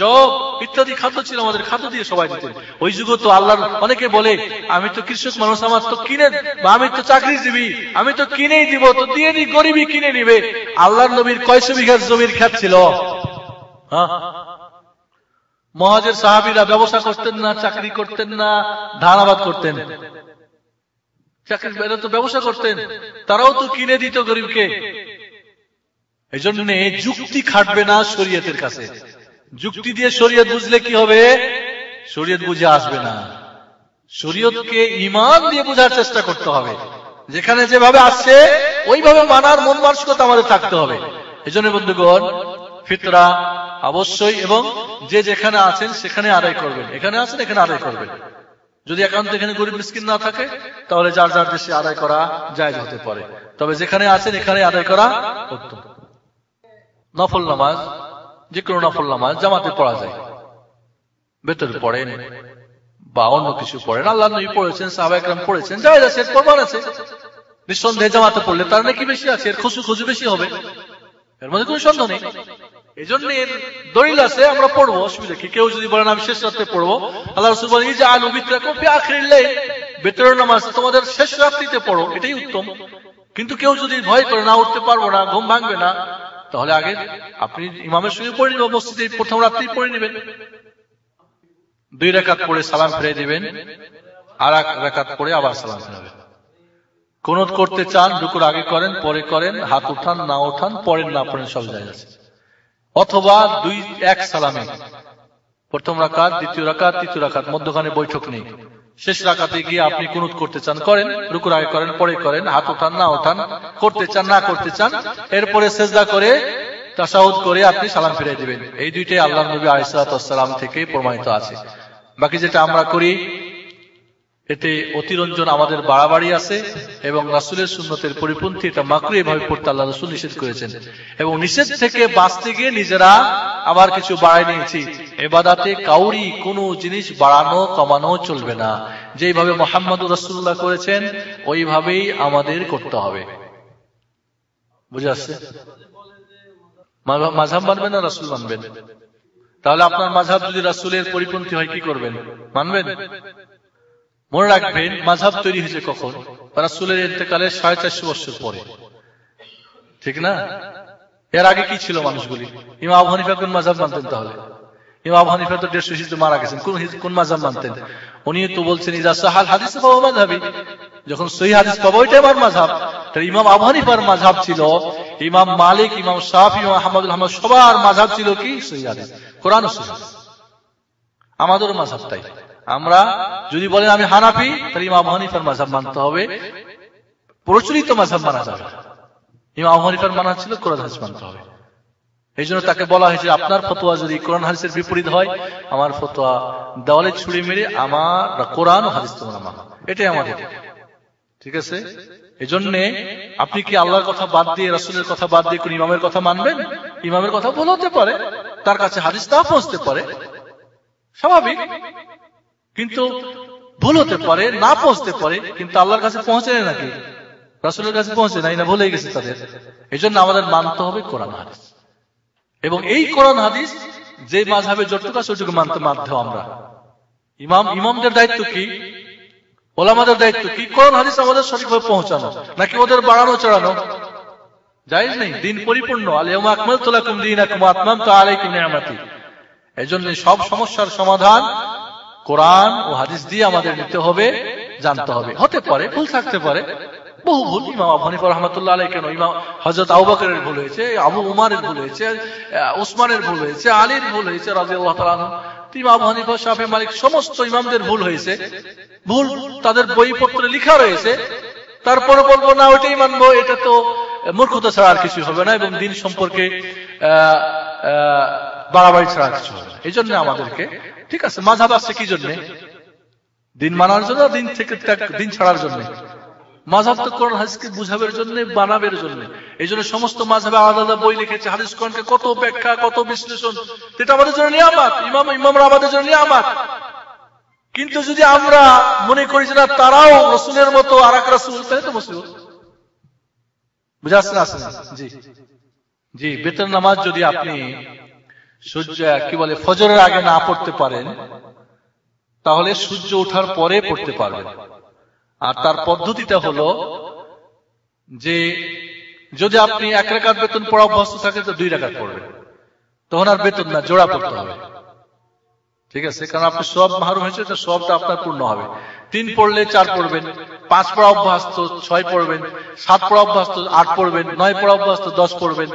জব ইত্যাদি খাদ্য ছিল। আমাদের খাদ্য দিয়ে সবাই দিতেন। ওই যুগে তো আল্লাহর অনেকে বলে আমি তো কৃষক মানুষ, আমার তো কিনে, বা আমি তো চাকরিজীবী, আমি তো কিনেই দিব, তো দিয়ে দিই, গরিবই কিনে নিবে। আল্লাহর নবীর কয়শো বিঘা জমির ক্ষেত ছিল? হ্যাঁ, মুহাজির সাহাবীরা ব্যবসা করতেন না, চাকরি করতেন না, ধান আবাদ করতেন? চাকরি তো ব্যবসা করতেন, তারাও তো কিনে দিত গরিবকে। এই জন্য যুক্তি খাটবে না শরীয়তের কাছে। যুক্তি দিয়ে শরীয়ত বুঝলে কি হবে? শরীয়ত বুঝে আসবে না। শরীয়তকে ঈমান দিয়ে বোঝার চেষ্টা করতে হবে। যেখানে যেভাবে আসছে ওইভাবে মানার মন মানসিকতা আমাদের থাকতে হবে। এই জন্য বন্ধুগণ ফিতরা অবশ্যই, এবং যে যেখানে আছেন সেখানে আদায় করবেন। এখানে আছেন এখানে আদায় করবেন। যদি একান্ত এখানে গরিব মিসকিন না থাকে তাহলে যার যার দেশে আদায় করা জায়েজ হতে পারে। তবে যেখানে আছেন এখানে আদায় করা উত্তম। নফল নামাজ, যে কোনো নফল নামাজ জামাতে পড়া যায়। ভেতরে পড়েন বা অন্য কিছু পড়েন, আল্লাহ নবী পড়েছেন, সাহাবায়ে কেরাম পড়েছেন, জায়েজ আছে, প্রমাণ আছে। নিঃসন্দেহে জামাতে পড়লে তার নাকি বেশি আছে, এর খুশু বেশি হবে, এর মধ্যে কোনো সন্দেহ নেই। এই জন্য এর দলিল আছে, আমরা পড়বো, অসুবিধা কি? কেউ যদি বলেন আমি শেষ রাত্রে পড়বো, আল্লাহ রাসূল বলেন ইজআলু বিতরাকুম ফি আখিরিল লাইল, বেতরের নামাজ তোমাদের শেষ রাত্রিতে পড়ো, এটাই উত্তম। কিন্তু কেউ যদি ভয় করে না, উঠতে পারবো না, ঘুম ভাঙবে না, তাহলে আগে আপনি ইমামের সঙ্গে পড়ে নিবেন, মসজিদে প্রথম রাত্রেই পড়ে নেবেন। 2 রাকাত পড়ে সালাম ফিরিয়ে দিবেন, আর 1 রাকাত পড়ে আবার সালাম ফিরাবেন। কুনুত করতে চান রুকুর আগে করেন, পরে করেন, হাত উঠান না উঠান, পড়েন না পড়েন, সব জায়েজ আছে। অথবা 2-1 সালামে প্রথম রাকাত, দ্বিতীয় রাকাত, তৃতীয় রাকাত, মধ্যখানে বৈঠক নেই। শেষ রাকাতে গিয়ে আপনি কুনুত করতে চান করেন, রুকুর আগে করেন, পরে করেন, হাত উঠান না উঠান, করতে চান না করতে চান, এরপরে সেজদা করে তাশাহুদ করে আপনি সালাম ফিরিয়ে দিবেন। এই দুইটাই আল্লাহর নবী আলাইহিস সালাতু ওয়াস সালাম থেকে প্রমাণিত আছে। বাকি যেটা আমরা করি এতে অতিরঞ্জন আমাদের বাড়াবাড়ি আছে এবং রাসূলের সুন্নতের পরিপন্থী, এটা মাকরুহ এভাবে পড়তে আল্লাহ রাসূল নিষেধ করেছেন। এবং নিষেধ থেকে বাঁচতে গিয়ে নিজেরা আবার কিছু বাড়াই নিয়েছি। ইবাদতে কাউরি কোনো জিনিস বাড়ানো কমানো চলবে না। যেভাবে মুহাম্মদুর রাসূলুল্লাহ করেছেন ওইভাবেই আমাদের করতে হবে। বুঝে আসছে? মাযহাব মানবেন না রাসূল মানবেন? তাহলে আপনার মাযহাব যদি রাসূলের পরিপন্থী হয় কি করবেন? মানবেন? মনে রাখবেন মাযহাব তৈরি হয়েছে কখন? রাসূলের ইন্তেকালের 450 বছর পরে, ঠিক না? এর আগে কি ছিল মানুষগুলি? ইমাম আবু হানিফা কোন মাযহাব মানতেন? তাহলে ইমাম আবু হানিফা তো 150 হিজরিতে মারা গেছেন, কোন মাযহাব মানতেন? উনি তো বলছেন ইজা সাহাল হাদিস ফাহুয়া মাযহাবি, যখন সহিহ হাদিস পাবো ওইটাই আমার মাযহাব। তাই ইমাম আবু হানিফার মাযহাব ছিল, ইমাম মালিক, ইমাম শাফি, ইমাম আহমদুল হাম্মাদ সবার মাযহাব ছিল কি? সহিহ হাদিস, কোরআন ও সুন্নাহ। আমাদেরও মাযহাব তাই। আমরা যদি বলেন আমি হানাফি, তাহলে ইমাম আবু হানিফার মাযহাব মানতে হবে, প্রচলিত মাযহাব মানা যাবে। ইমাম আবু হানিফার মানা ছিল কোরআন হাদিস মানতে হবে। এই জন্য তাকে বলা হয়েছে আপনার ফতোয়া যদি কোরআন হাদিসের বিপরীত হয়, আমার ফতোয়া দেওয়ালে ছুড়ে মেরে আমার কোরআন ও হাদিস তোমরা মানো, এটাই আমাদের, ঠিক আছে? এই জন্য আপনি কি আল্লাহর কথা বাদ দিয়ে, রাসূলের কথা বাদ দিয়ে কোন ইমামের কথা মানবেন? ইমামের কথা ভুল হতে পারে, তার কাছে হাদিস না পৌঁছতে পারে, স্বাভাবিক, কিন্তু ভুল হতে পারে, না পৌঁছতে পারে, কিন্তু আল্লাহর কাছে পৌঁছে নেই নাকি? রাসূলের কাছে পৌঁছে নাই না, ভুলে গেছে তাদের। এই জন্য আমাদের মানতে হবে কোরআন হাদিস, এবং এই কোরআন হাদিস যে মাযহাবে যতটুকু আছে ওইটুকু মানতে বাধ্য আমরা। ইমামদের দায়িত্ব কি? ওলামাদের দায়িত্ব কি? কোরআন হাদিস আমাদের সঠিকভাবে পৌঁছানো, নাকি ওদের বাড়ানো চড়ানো? জায়েজ নেই। দিন পরিপূর্ণ, আল-ইয়াউমা আকমালতু লাকুম দীনাকুম ওয়া আতমামতু আলাইকুম নি'মাতি। এজন্য সব সমস্যার সমাধান কোরআন ও হাদিস দিয়ে আমাদের নিতে হবে, জানতে হবে। হতে পারে ভুল থাকতে পারে, বহু ভুল। ইমাম আবু হানিফা রাহমাতুল্লাহ আলাইহি কেন, ইমাম হযরত আবু বকরের ভুল হয়েছে, আবু উমারের ভুল হয়েছে, ওসমানের ভুল হয়েছে, আলীর ভুল হয়েছে রাদিয়াল্লাহু তাআলা আনহু। ইমাম আবু হানিফা, শাফি, মালিক সমস্ত ইমামদের ভুল হয়েছে, ভুল তাদের বইপত্রে লেখা রয়েছে। তারপরে বলবো না ওইটাই মানবো, এটা তো মূর্খতা ছাড়া আর কিছু হবে না, এবং দিন সম্পর্কে বাড়াবাড়ি ছাড়া কিছু হবে না। এই জন্য আমাদেরকে, ঠিক আছে, মাযহাব আছে কি জন্য? দিন মানার জন্য, দিন থেকে দিন ছাড়ার জন্য। মাযহাব তো কোরআন হাদিসকে বুঝাবের জন্য, বানাবের জন্য। এই জন্য সমস্ত মাযহাবে আলাদা আলাদা বই লিখেছে, হাদিস কোরআনকে কত ব্যাখ্যা, কত বিশ্লেষণ, এটা আমাদের জন্য নিয়ামত। ইমামরা আমাদের জন্য নিয়ামত। কিন্তু যদি আমরা মনে করি যে না তারাও রাসূলের মতো আরেক রাসূল, তাহলে তো মুসিবত। বুঝা আসছে না? জি জি। বেতন নামাজ যদি আপনি সূর্য কি বলে ফজরের আগে না পড়তে পারেন, তাহলে সূর্য ওঠার পরে পড়তে পারবেন। আর তার পদ্ধতিটা হলো যে যদি আপনি 1 রাকাত বেতন পড়া অভ্যস্ত থাকেন তো 2 রাকাত পড়বেন, তখন আর বেতন না, জোড়া পড়তে হবে, ঠিক আছে? কারণ আপনি সওয়াব মাহরুম হয়েছে, তো সওয়াবটা আপনার পূর্ণ হবে। 3 পড়লে 4 পড়বেন, 5 পড়া অভ্যাস তো 6 পড়বেন, 7 পড়া অভ্যাস তো 8 পড়বেন, 9 পড়া অভ্যাস তো 10 পড়বেন।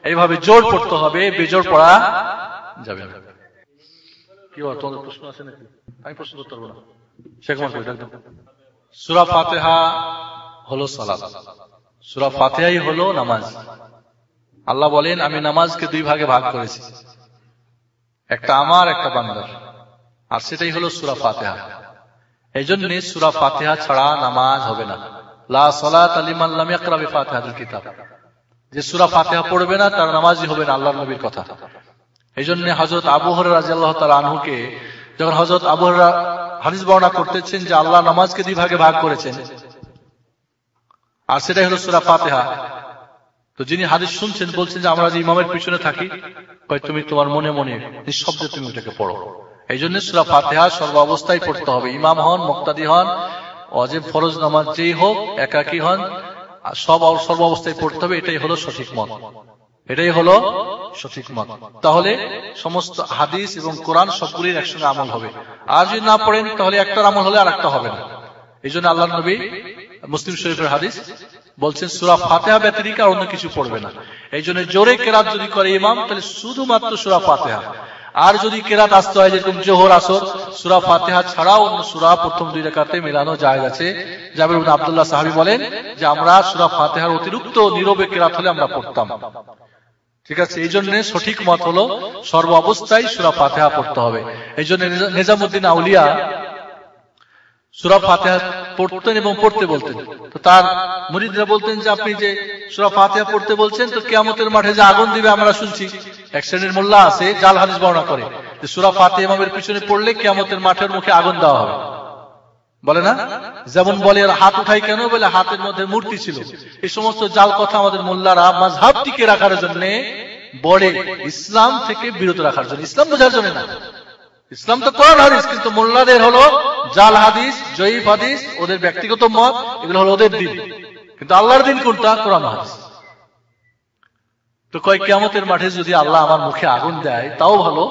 এইভাবে জোর পড়তে হবে, বেজোর পড়া যাবে না। কি বল, তোমাদের প্রশ্ন আছে নাকি? আমি প্রশ্ন করতে পারবো না। শেখ মাসুদ একদম। সূরা ফাতিহা হলো সালাত, সূরা ফাতিহাই হলো নামাজ। আল্লাহ বলেন আমি নামাজকে 2 ভাগে ভাগ করেছি, একটা আমার, একটা বান্দার, আর সেটাই হলো সূরা ফাতিহা। এই জন্য সূরা ফাতিহা ছাড়া নামাজ হবে না। লা সালাতা লিমান লাম ইয়াকরা বিফাতিহাতিল কিতাব, যে সূরা ফাতিহা পড়বে না তার নামাজই হবে না, আল্লাহর নবীর কথা। এই জন্য হযরত আবু হুরায়রা রাদিয়াল্লাহু তাআলা আনহুকে যখন হযরত আবু হুরায়রা হাদিস বর্ণনা করতেছেন যে আল্লাহ নামাজকে 2 ভাগে ভাগ করেছেন, আর সেটাই হলো সূরা ফাতিহা, তো যিনি হাদিস শুনছেন বলছেন যে আমরা যে ইমামের পিছনে থাকি, কয় তুমি তোমার মনে মনে নিঃশব্দে তুমি ওটাকে পড়ো। এই জন্য সূরা ফাতিহা সর্ব অবস্থায় পড়তে হবে। ইমাম হন, মুক্তাদি হন, ওয়াজিব ফরজ নামাজ যেই হোক, একাকী হন, সর্ব অবস্থায় পড়তে হবে। এটাই হলো সঠিক মত, এটাই হলো সঠিক মত। তাহলে সমস্ত হাদিস এবং কোরআন সবগুলির একসঙ্গে আমল হবে। আর যদি না পড়েন তাহলে একটার আমল হলে আর একটা হবে না। এই জন্য আল্লাহর নবী মুসলিম শরীফের হাদিস বলছেন সূরা ফাতিহা ব্যতিরিক আর অন্য কিছু পড়বে না। এই জন্য জোরে কেরাত যদি করে ইমাম, তাহলে শুধুমাত্র সূরা ফাতিহা। আর যদি কেরাত আসতে হয় যেরকম জোহর, আসর, সূরা ফাতিহা ছাড়াও অন্য সূরা প্রথম 2 রাকাতে মেলানো জায়েজ আছে। জাবির ইবনে আব্দুল্লাহ সাহাবী বলেন যে আমরা সূরা ফাতিহার অতিরিক্ত নীরবে কেরাত হলে আমরা পড়তাম। ঠিক আছে, এই জন্য সঠিক মত হলো সর্ব অবস্থায় সূরা ফাতিহা পড়তে হবে। এই জন্য নিজামুদ্দিন আউলিয়া সূরা ফাতিহা পড়তেন এবং পড়তে বলতেন। তো তার মুরিদরা বলতেন যে আপনি যে সূরা ফাতিহা পড়তে বলছেন, তো কিয়ামতের মাঠে যে আগুন দিবে আমরা শুনছি। এক শ্রেণীর মোল্লা আছে জাল হাদিস বর্ণনা করে যে সূরা ফাতিহা ইমামের পিছনে পড়লে কিয়ামতের মাঠের মুখে আগুন দেওয়া হবে, বলে না? যেমন বলে আর হাত উঠাই কেন, বলে হাতের মধ্যে মূর্তি ছিল। এই সমস্ত জাল কথা আমাদের মোল্লারা মাযহাব টিকে রাখার জন্য বলে, ইসলাম থেকে বিরত রাখার জন্য, ইসলাম বোঝার জন্য না। ইসলাম তো কোরআন হাদিস, কিন্তু মোল্লাদের হলো জাল হাদিস, জয়ীফ হাদিস, ওদের ব্যক্তিগত মত, এগুলো হলো ওদের দিন। কিন্তু আল্লাহর দিন কোনটা? কোরআন হাদিস। তো কয় কিয়ামতের মাঠে যদি আল্লাহ আমার মুখে আগুন দেয় তাও ভালো,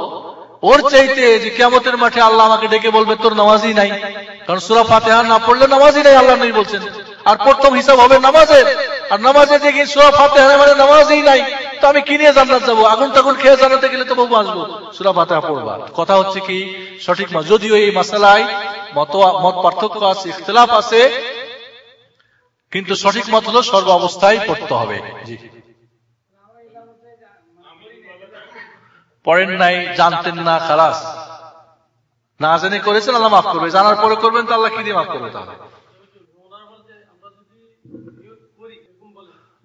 ওর চাইতে যে কিয়ামতের মাঠে আল্লাহ আমাকে ডেকে বলবে তোর নামাজই নাই, কারণ সূরা ফাতিহা না পড়লে নামাজই নাই, আল্লাহ নেই বলছেন। আর প্রথম হিসাব হবে নামাজের, আর নামাজে দেখি সূরা ফাতিহা মানে নামাজই নাই, তো আমি কি নিয়ে জান্নাত যাবো? আগুন টাগুন খেয়ে জান্নাতে গেলে তো বহু আসবো, সূরা ফাতিহা পড়বা। কথা হচ্ছে কি সঠিক মত, যদিও এই মাসালায় মত পার্থক্য আছে, ইখতিলাফ আছে, কিন্তু সঠিক মত হলো সর্ব অবস্থায় পড়তে হবে। জি, পড়েন নাই, জানতেন না, খালাস, না জেনে করেছেন, আল্লাহ মাফ করবে। জানার পরে করবেন তো আল্লাহ কি দিয়ে মাফ করবে? তাহলে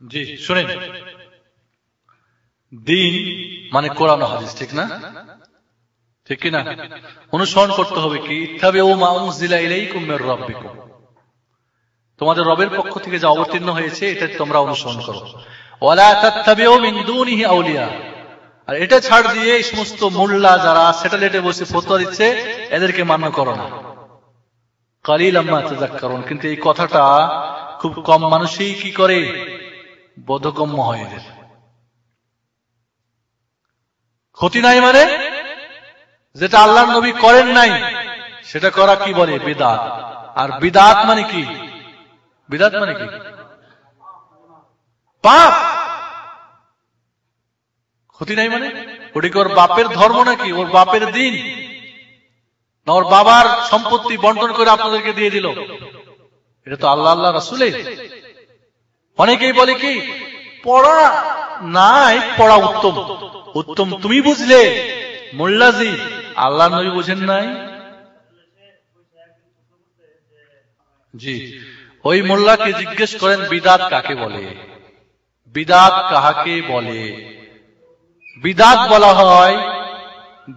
জি শুনেন, দিন মানে কোরআন হাদিস, ঠিক না? ঠিক কি না? অনুসরণ করতে হবে কি? ইত্তাবিউ মা উনজিলা ইলাইকুম মির রাব্বিকুম, তোমাদের রবের পক্ষ থেকে যা অবতীর্ণ হয়েছে এটা তোমরা অনুসরণ করো। ওয়ালা তাত্তাবিউ মিন দুনিহি আউলিয়া, আর এটা ছাড় দিয়ে এই সমস্ত মোল্লা যারা স্যাটেলাইটে বসে ফতোয়া দিচ্ছে এদেরকে মান্য করো না। কালিলাম মা তাযাক্কারুন, কিন্তু এই কথাটা খুব কম মানুষই কি করে, বোধগম্য হয়। এদের ক্ষতি নাই মানে যেটা আল্লাহর নবী করেন নাই সেটা করা কি বলে? বিদআত। আর বিদআত মানে কি? বিদআত মানে কি? পাপ। ক্ষতি নাই মানে ওটা কি ওর বাপের ধর্ম নাকি? ওর বাপের দিন না ওর বাবার সম্পত্তি বন্টন করে আপনাদেরকে দিয়ে দিল? এটা তো আল্লাহ আল্লাহ রাসূলের। অনেকেই বলে কি পড়া নাই, পড়া উত্তম। উত্তম তুমি বুঝলে মোল্লাজি, আল্লাহ নবী বুঝেন নাই। জি, ওই মোল্লাকে জিজ্ঞেস করেন বিদআত কাকে বলে, বিদআত কাহাকে বলে? বিদআত বলা হয়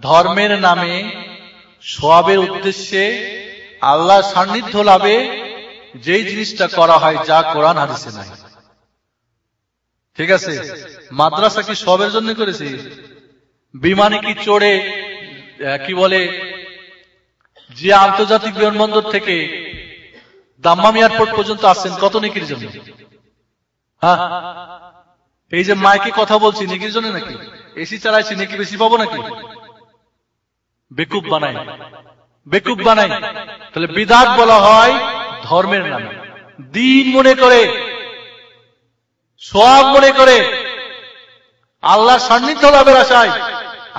ধর্মের নামে সওয়াবের উদ্দেশ্যে আল্লাহ সান্নিধ্য লাভে যেই জিনিসটা করা হয় যা কোরআন হাদিসে নাই। ঠিক আছে, মাদ্রাসা কি সবের জন্য করেছি? বিমানে কি চড়ে কি বলে যে আন্তর্জাতিক বিমানবন্দর থেকে দাম্মাম এয়ারপোর্ট পর্যন্ত আসছেন কত নেকির জন্য? হ্যাঁ, এই যে মাইকে কথা বলছি নেকির জন্য নাকি? এসি চালাইছি নেকি বেশি পাবো নাকি? বেকুব বানাই, বেকুব বানাই। তাহলে বিদআত বলা হয় ধর্মের নামে, দিন মনে করে, সওয়াব মনে করে, আল্লাহর সান্নিধ্য লাভের আশায়।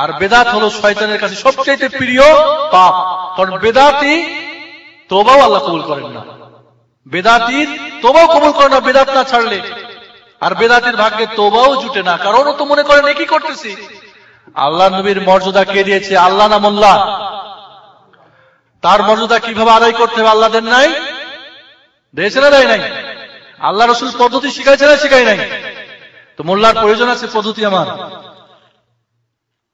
আর বেদাত হলো শয়তানের কাছে সবচেয়ে প্রিয় পাপ, কারণ বেদাতি তওবাও আল্লাহ কবুল করেন না, বেদাতির তওবাও কবুল করেন না বেদাত না ছাড়লে। আর বেদাতির ভাগ্যে তওবাও জুটে না, কারণ ও তো মনে করে নেকি করতেছি। আল্লাহ নবীর মর্যাদা কে দিয়েছে? আল্লাহ না মোল্লা? তার মর্যাদা কিভাবে আদায় করতে হবে আল্লাহ দেন নাই? দিয়েছে না দেয় নাই? আল্লাহ রাসূল পদ্ধতি শিখাইছে না শিখাই নাই? তো মোল্লার প্রয়োজন আছে পদ্ধতি আমার?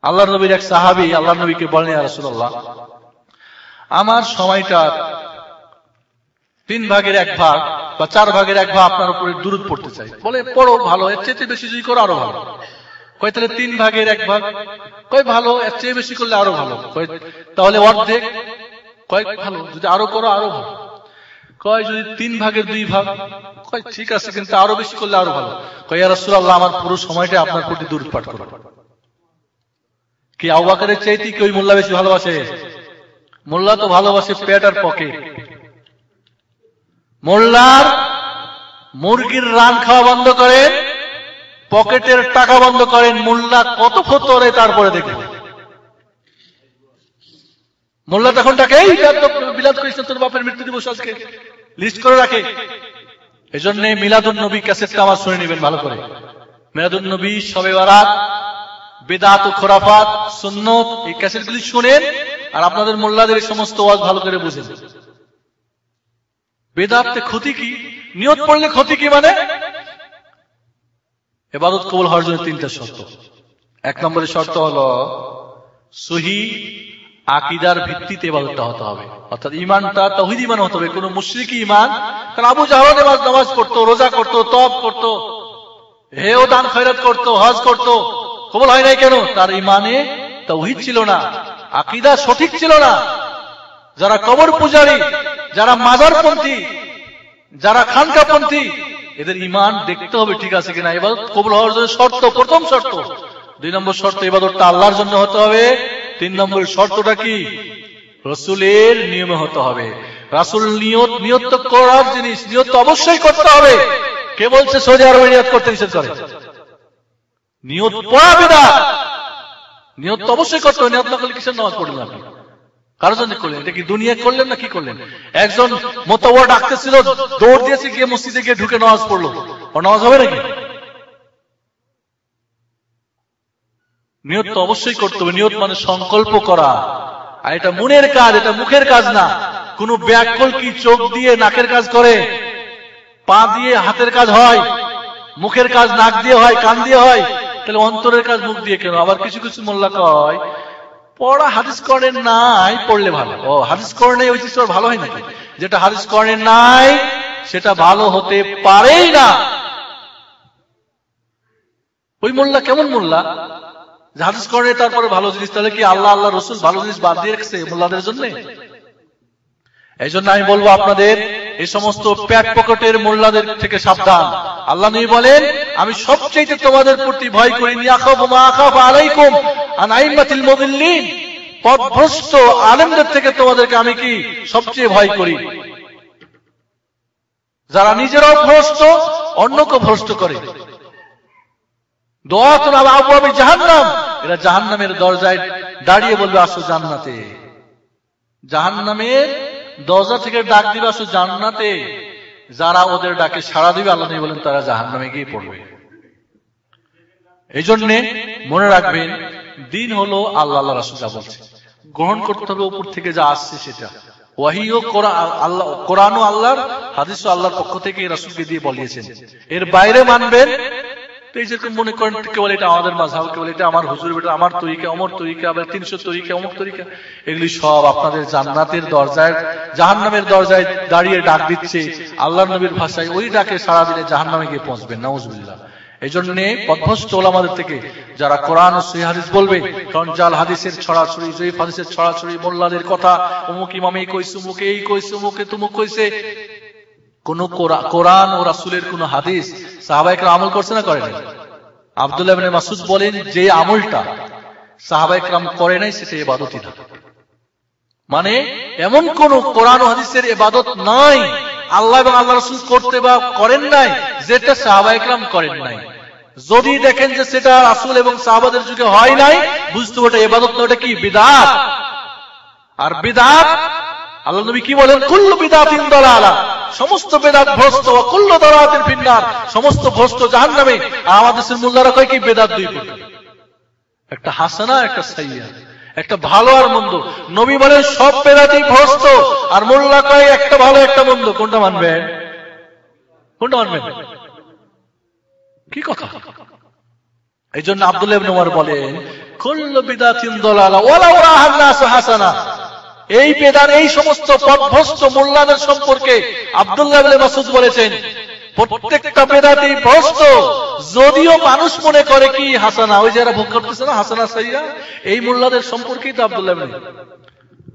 আল্লাহ নবীর এক সাহাবী আল্লাহ নবীকে বলেন, ইয়া রাসূলুল্লাহ, আমার সময়টা 3 ভাগের 1 ভাগ বা 4 ভাগের 1 ভাগ আপনার উপরে দুরূদ পড়তে চাই। বলে পড়ো, ভালো, এর চেয়ে বেশি যদি করো আরো ভালো। কয় তাহলে 3 ভাগের 1 ভাগ? কয় ভালো, এর চেয়ে বেশি করলে আরো ভালো। কয় তাহলে অর্ধেক? কয় ভালো, যদি আরো করো আরো ভালো। কয় যদি 3 ভাগের 2 ভাগ? কয় ঠিক আছে, কিন্তু আরো বেশি করলে আরো ভালো। কয় ইয়া রাসূলুল্লাহ, আমার পুরো সময়টা আপনার প্রতি দুরূদ পাঠ করো। কি আবু বকরের চাইতে কি ওই মোল্লা বেশি ভালোবাসে? মোল্লা তো ভালোবাসে পেট আর পকেট। মোল্লার মুরগির রান খাওয়া বন্ধ করেন, পকেটের টাকা বন্ধ করেন, মোল্লা কত ফতোয়া তারপরে দেখবেন। মোল্লা তখন টাকা এই বিলাদ করিস না, তোর বাপের মৃত্যু দিবস আজকে লিস্ট করে রাখে। এই জন্য মিলাদুন নবী ক্যাসেটটা আমার শুনে নেবেন ভালো করে। মিলাদুন নবী, শবে বারাত, বেদাত ও খোরাফাত, সুন্নত, এই ক্যাসেটগুলি শুনেন আর আপনাদের মোল্লাদের এই সমস্ত ওয়াজ ভালো করে বুঝেন। বেদাতে ক্ষতি কি? নিয়ত পড়লে ক্ষতি কি? মানে ইবাদত কবুল হওয়ার জন্য তিনটা শর্ত। এক নম্বরের শর্ত হলো সহি আকীদার ভিত্তিতে ইবাদতটা হতে হবে, অর্থাৎ ঈমানটা তাওহীদ ঈমান হতে হবে, কোনো মুশরিকি ঈমান। কারণ আবু জাহল নামাজ পড়তো, রোজা করতো, তওয়াব করতো, হেও দান খয়রাত করতো, হজ করতো, কবুল হয় নাই কেন? তার ঈমানে তাওহীদ ছিল না, আকীদা সঠিক ছিল না। যারা কবর পূজারী, যারা মাজারপন্থী, যারা খানকাপন্থী, এদের ঈমান দেখতে হবে ঠিক আছে কিনা। ইবাদত কবুল হওয়ার জন্য শর্ত, প্রথম শর্ত। 2 নম্বর শর্ত, ইবাদতটা আল্লাহর জন্য হতে হবে। 3 নম্বরের শর্তটা কি? রাসূলের নিয়মে হতে হবে। রাসূল নিয়ত তো করার জিনিস, নিয়ত তো অবশ্যই করতে হবে। কে বলছে সৌদি আরবে নিয়ত করতে নিষেধ করে? নিয়ত পড়া বিদআত। নিয়ত তো অবশ্যই করতে হবে। নিয়ত না করলে কিসের নামাজ পড়লেন আপনি? কারোর জন্য করলেন? এটা কি দুনিয়া করলেন না কি করলেন? একজন মোতাওয়া ডাকতেছিল, দৌড় দিয়েছে, গিয়ে মসজিদে গিয়ে ঢুকে নামাজ পড়লো, ও নামাজ হবে নাকি? নিয়ত তো অবশ্যই করতে হবে। নিয়ত মানে সংকল্প করা, আর এটা মনের কাজ, এটা মুখের কাজ না। কোন ব্যাকল কি চোখ দিয়ে নাকের কাজ করে, পা দিয়ে হাতের কাজ হয়, মুখের কাজ নাক দিয়ে হয়, কান দিয়ে হয়, তাহলে অন্তরের কাজ মুখ দিয়ে কেন? আবার কিছু কিছু মোল্লা কয় পড়া হাদিস করেন নাই, পড়লে ভালো। ও হাদিস করেন নাই, ওই জিনিস ভালো হয় নাকি? যেটা হাদিস করেন নাই সেটা ভালো হতে পারেই না। ওই মোল্লা কেমন মোল্লা যে হাদিস করে তারপরে ভালো জিনিস? তাহলে কি আল্লাহ আল্লাহ রসুল ভালো জিনিস বাদ দিয়ে রেখেছে মোল্লাদের জন্য? এই জন্য আমি বলবো আপনাদের এই সমস্ত প্যাট পকেটের মোল্লাদের থেকে সাবধান। আল্লাহ নবী বলেন, আমি সবচেয়ে তোমাদের প্রতি ভয় করি আলাইকুম আন আইম্মাতিল মুদিল্লিন, পথভ্রষ্ট আলেমদের থেকে তোমাদেরকে আমি কি সবচেয়ে ভয় করি, যারা নিজেরাও ভ্রষ্ট, অন্যকে ভ্রষ্ট করে। দুআতুন আলা আবওয়াবি জাহান্নাম, এরা জাহান্নামের দরজায় দাঁড়িয়ে বলবে আসো জান্নাতে। জাহান্নামের দরজা থেকে ডাক দিবে আসো জান্নাতে। যারা ওদের ডাকে সাড়া দিবে, আল্লাহ নবী বলেন, তারা জাহান্নামে গিয়ে পড়বে। এই জন্য মনে রাখবেন, দিন হলো আল্লাহ আল্লাহ রাসূল যা বলছে গ্রহণ করতে হবে, উপর থেকে যা আসছে সেটা। ওয়াহী ও কোরআন ও আল্লাহর, হাদিস ও আল্লাহর পক্ষ থেকে রাসূলকে দিয়ে বলিয়েছেন। এর বাইরে মানবেন তো এই যেরকম মনে করেন কেবল এটা আমাদের মাযহাব, কেবল এটা আমার হুজুর, এটা আমার তরিকা, অমর তরিকা, আবার 300 তরিকা, অমর তরিকা, এগুলি সব আপনাদের জান্নাতের দরজায় জাহান্নামের দরজায় দাঁড়িয়ে ডাক দিচ্ছে। আল্লাহর নবীর ভাষায় ওই ডাকে সারা দিনে জাহান্নামে গিয়ে পৌঁছবেন, নাউজুবিল্লাহ। এই জন্য পথভ্রষ্ট ওলামাদের থেকে যারা কোরআন ও সহিহ হাদিস বলবে, কারণ জাল হাদিসের ছড়াছড়ি, জয়ীফ হাদিসের ছড়াছড়ি, মোল্লাদের কথা, অমুক ইমাম এই কইছে, অমুক এই কইছে, অমুকে তুমুক কইছে, কোন কোরআন ও রাসূলের কোন হাদিস সাহাবায়ে কেরাম আমল করছে না করে নাই? আব্দুল্লাহ ইবনে মাসউদ বলেন, যে আমলটা সাহাবায়ে কেরাম করে নাই সেটা ইবাদতই না। মানে এমন কোন কোরআন ও হাদিসের ইবাদত নাই আল্লাহ এবং আল্লাহ রাসূল করতে বা করেন নাই যেটা সাহাবায়ে কেরাম করেন নাই। যদি দেখেন যে সেটা রাসূল এবং সাহাবাদের যুগে হয় নাই, বুঝতে ওটা ইবাদত না, ওটা কি বিদআত। আর বিদআত আল্লাহ নবী কি বলেন? কুল্লু বিদআতিন দালালা, সমস্ত বেদাত ভ্রষ্ট, কুল্লু দালালাতিন ফিন্নার, সমস্ত ভ্রষ্ট জাহান্নামে। আর আমাদের দেশের মোল্লারা কয় কি বেদাত দুই প্রকার, একটা হাসানা, একটা সাইয়্যা, একটা ভালো আর মন্দ। নবী বলেন সব বেদাতই ভ্রষ্ট, আর মোল্লা কয় একটা ভালো একটা মন্দ। কোনটা মানবেন? কোনটা মানবেন? কি কথা? এই জন্য আব্দুল্লাহ ইবনে ওমর বলেন, কুল্লু বিদআতিন দালালা ওয়ালাউ রাআন নাসু হাসানা। এই বেদাত, এই সমস্ত পথভ্রষ্ট মোল্লাদের সম্পর্কে আব্দুল্লাহ ইবনে মাসউদ বলেছেন, প্রত্যেকটা বেদাতই ভ্রষ্ট, যদিও মানুষ মনে করে কি হাসানা, ওই যারা ভোগ করতেছে না হাসানা সাইয়্যা, এই মোল্লাদের সম্পর্কেই তো আব্দুল্লাহ ইবনে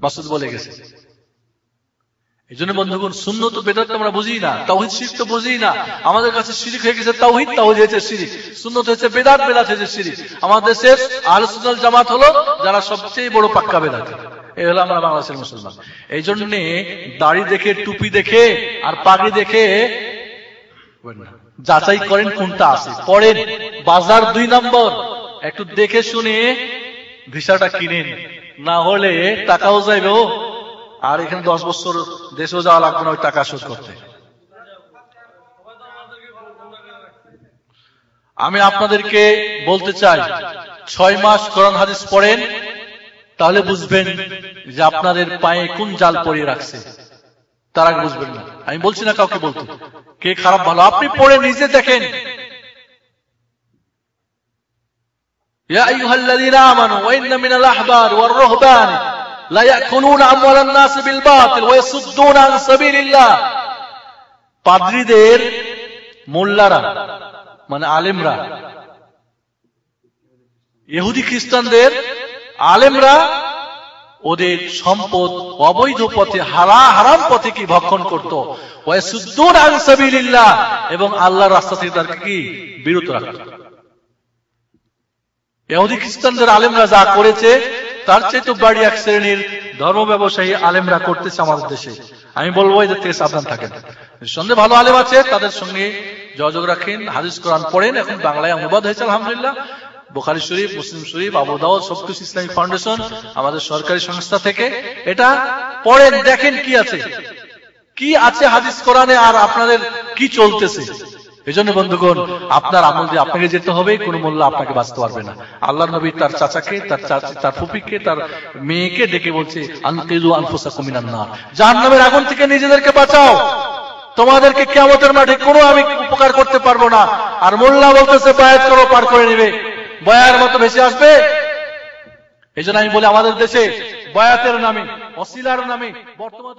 মাসউদ বলে গেছে। এই জন্য বন্ধুগণ, সুন্নত ও বেদাত আমরা বুঝি না, তাওহীদ শিরক তো বুঝি না। আমাদের কাছে শিরক হয়ে গেছে তাওহীদ, তাওহীদ হয়েছে শিরক, সুন্নত হয়েছে বেদাত, বেদাত হয়েছে শিরক। আমাদের দেশের আহলে সুন্নাত ওয়াল জামাত হলো যারা সবচেয়ে বড় পাক্কা বেদাতি। এই হলো আমরা বাংলাদেশের মুসলমান। এই জন্য দাড়ি দেখে, টুপি দেখে আর পাগড়ি দেখে যাচাই করেন কোনটা আছে, পড়েন। বাজার 2 নম্বর, একটু দেখে শুনে ভিসাটা কিনেন, না হলে টাকাও যাইবে, আর এখানে 10 বছর দেশেও যাওয়া লাগবে না ওই টাকা শোধ করতে। আমি আপনাদেরকে বলতে চাই 6 মাস কোরআন হাদিস পড়েন, তাহলে বুঝবেন যে আপনাদের পায়ে কোন জাল পরিয়ে রাখছে, তার আগে বুঝবেন না। আমি বলছি না কাউকে বলতে, কে খারাপ ভালো, আপনি পড়ে নিজে দেখেন। ইয়া আইয়ুহাল্লাযীনা আমানু ওয়া ইন্না মিনাল আহবার ওয়ার রুহবান লা ইয়াকুলুনা আমওয়ালান নাস বিল বাতিল ওয়া ইয়াসুদ্দুনা আন সাবিলিল্লাহ। পাদ্রীদের, মোল্লারা মানে আলেমরা, ইহুদি খ্রিস্টানদের আলেমরা ওদের সম্পদ অবৈধ পথে, হারাম পথে কি ভক্ষণ করত, ওয়া ইয়াসুদ্দুনা আন সাবিলিল্লাহ, এবং আল্লাহর রাস্তা থেকে তাদেরকে কি বিরত রাখত। ইহুদি খ্রিস্টানদের আলেমরা যা করেছে তার চেয়ে তো বাড়ি এক শ্রেণীর ধর্ম ব্যবসায়ী আলেমরা করতেছে আমাদের দেশে। আমি বলবো এদের থেকে সাবধান থাকেন। সন্দেহ ভালো আলেম আছে, তাদের সঙ্গে যোগাযোগ রাখেন, হাদিস কোরআন পড়েন। এখন বাংলায় অনুবাদ হয়েছে আলহামদুলিল্লাহ, বুখারী শরীফ, মুসলিম শরীফ, আবু দাউদ, সবকিছু ইসলামিক ফাউন্ডেশন, আমাদের সরকারি সংস্থা থেকে। এটা পড়েন, দেখেন কি আছে হাদিস কোরআনে আর আপনাদের কি চলতেছে। এই জন্য বন্ধুগণ, আপনার আমল দিয়ে আপনাকে যেতে হবে, কোন মোল্লা আপনাকে বাঁচতে পারবে না। আল্লাহর নবী তার চাচাকে, তার ফুপিকে, তার মেয়েকে ডেকে বলছে, আনকিযু আনফুসাকুম মিনান নার, জাহান্নামের আগুন থেকে নিজেদেরকে বাঁচাও, তোমাদেরকে কিয়ামতের মাঠে কোনো আমি উপকার করতে পারবো না। আর মোল্লা বলতেছে বায়াত করো, পার করে নেবে, বয়ার মতো ভেসে আসবে। এই জন্য আমি বলি, আমাদের দেশে বয়াতের নামে, ওসিলার নামে বর্তমান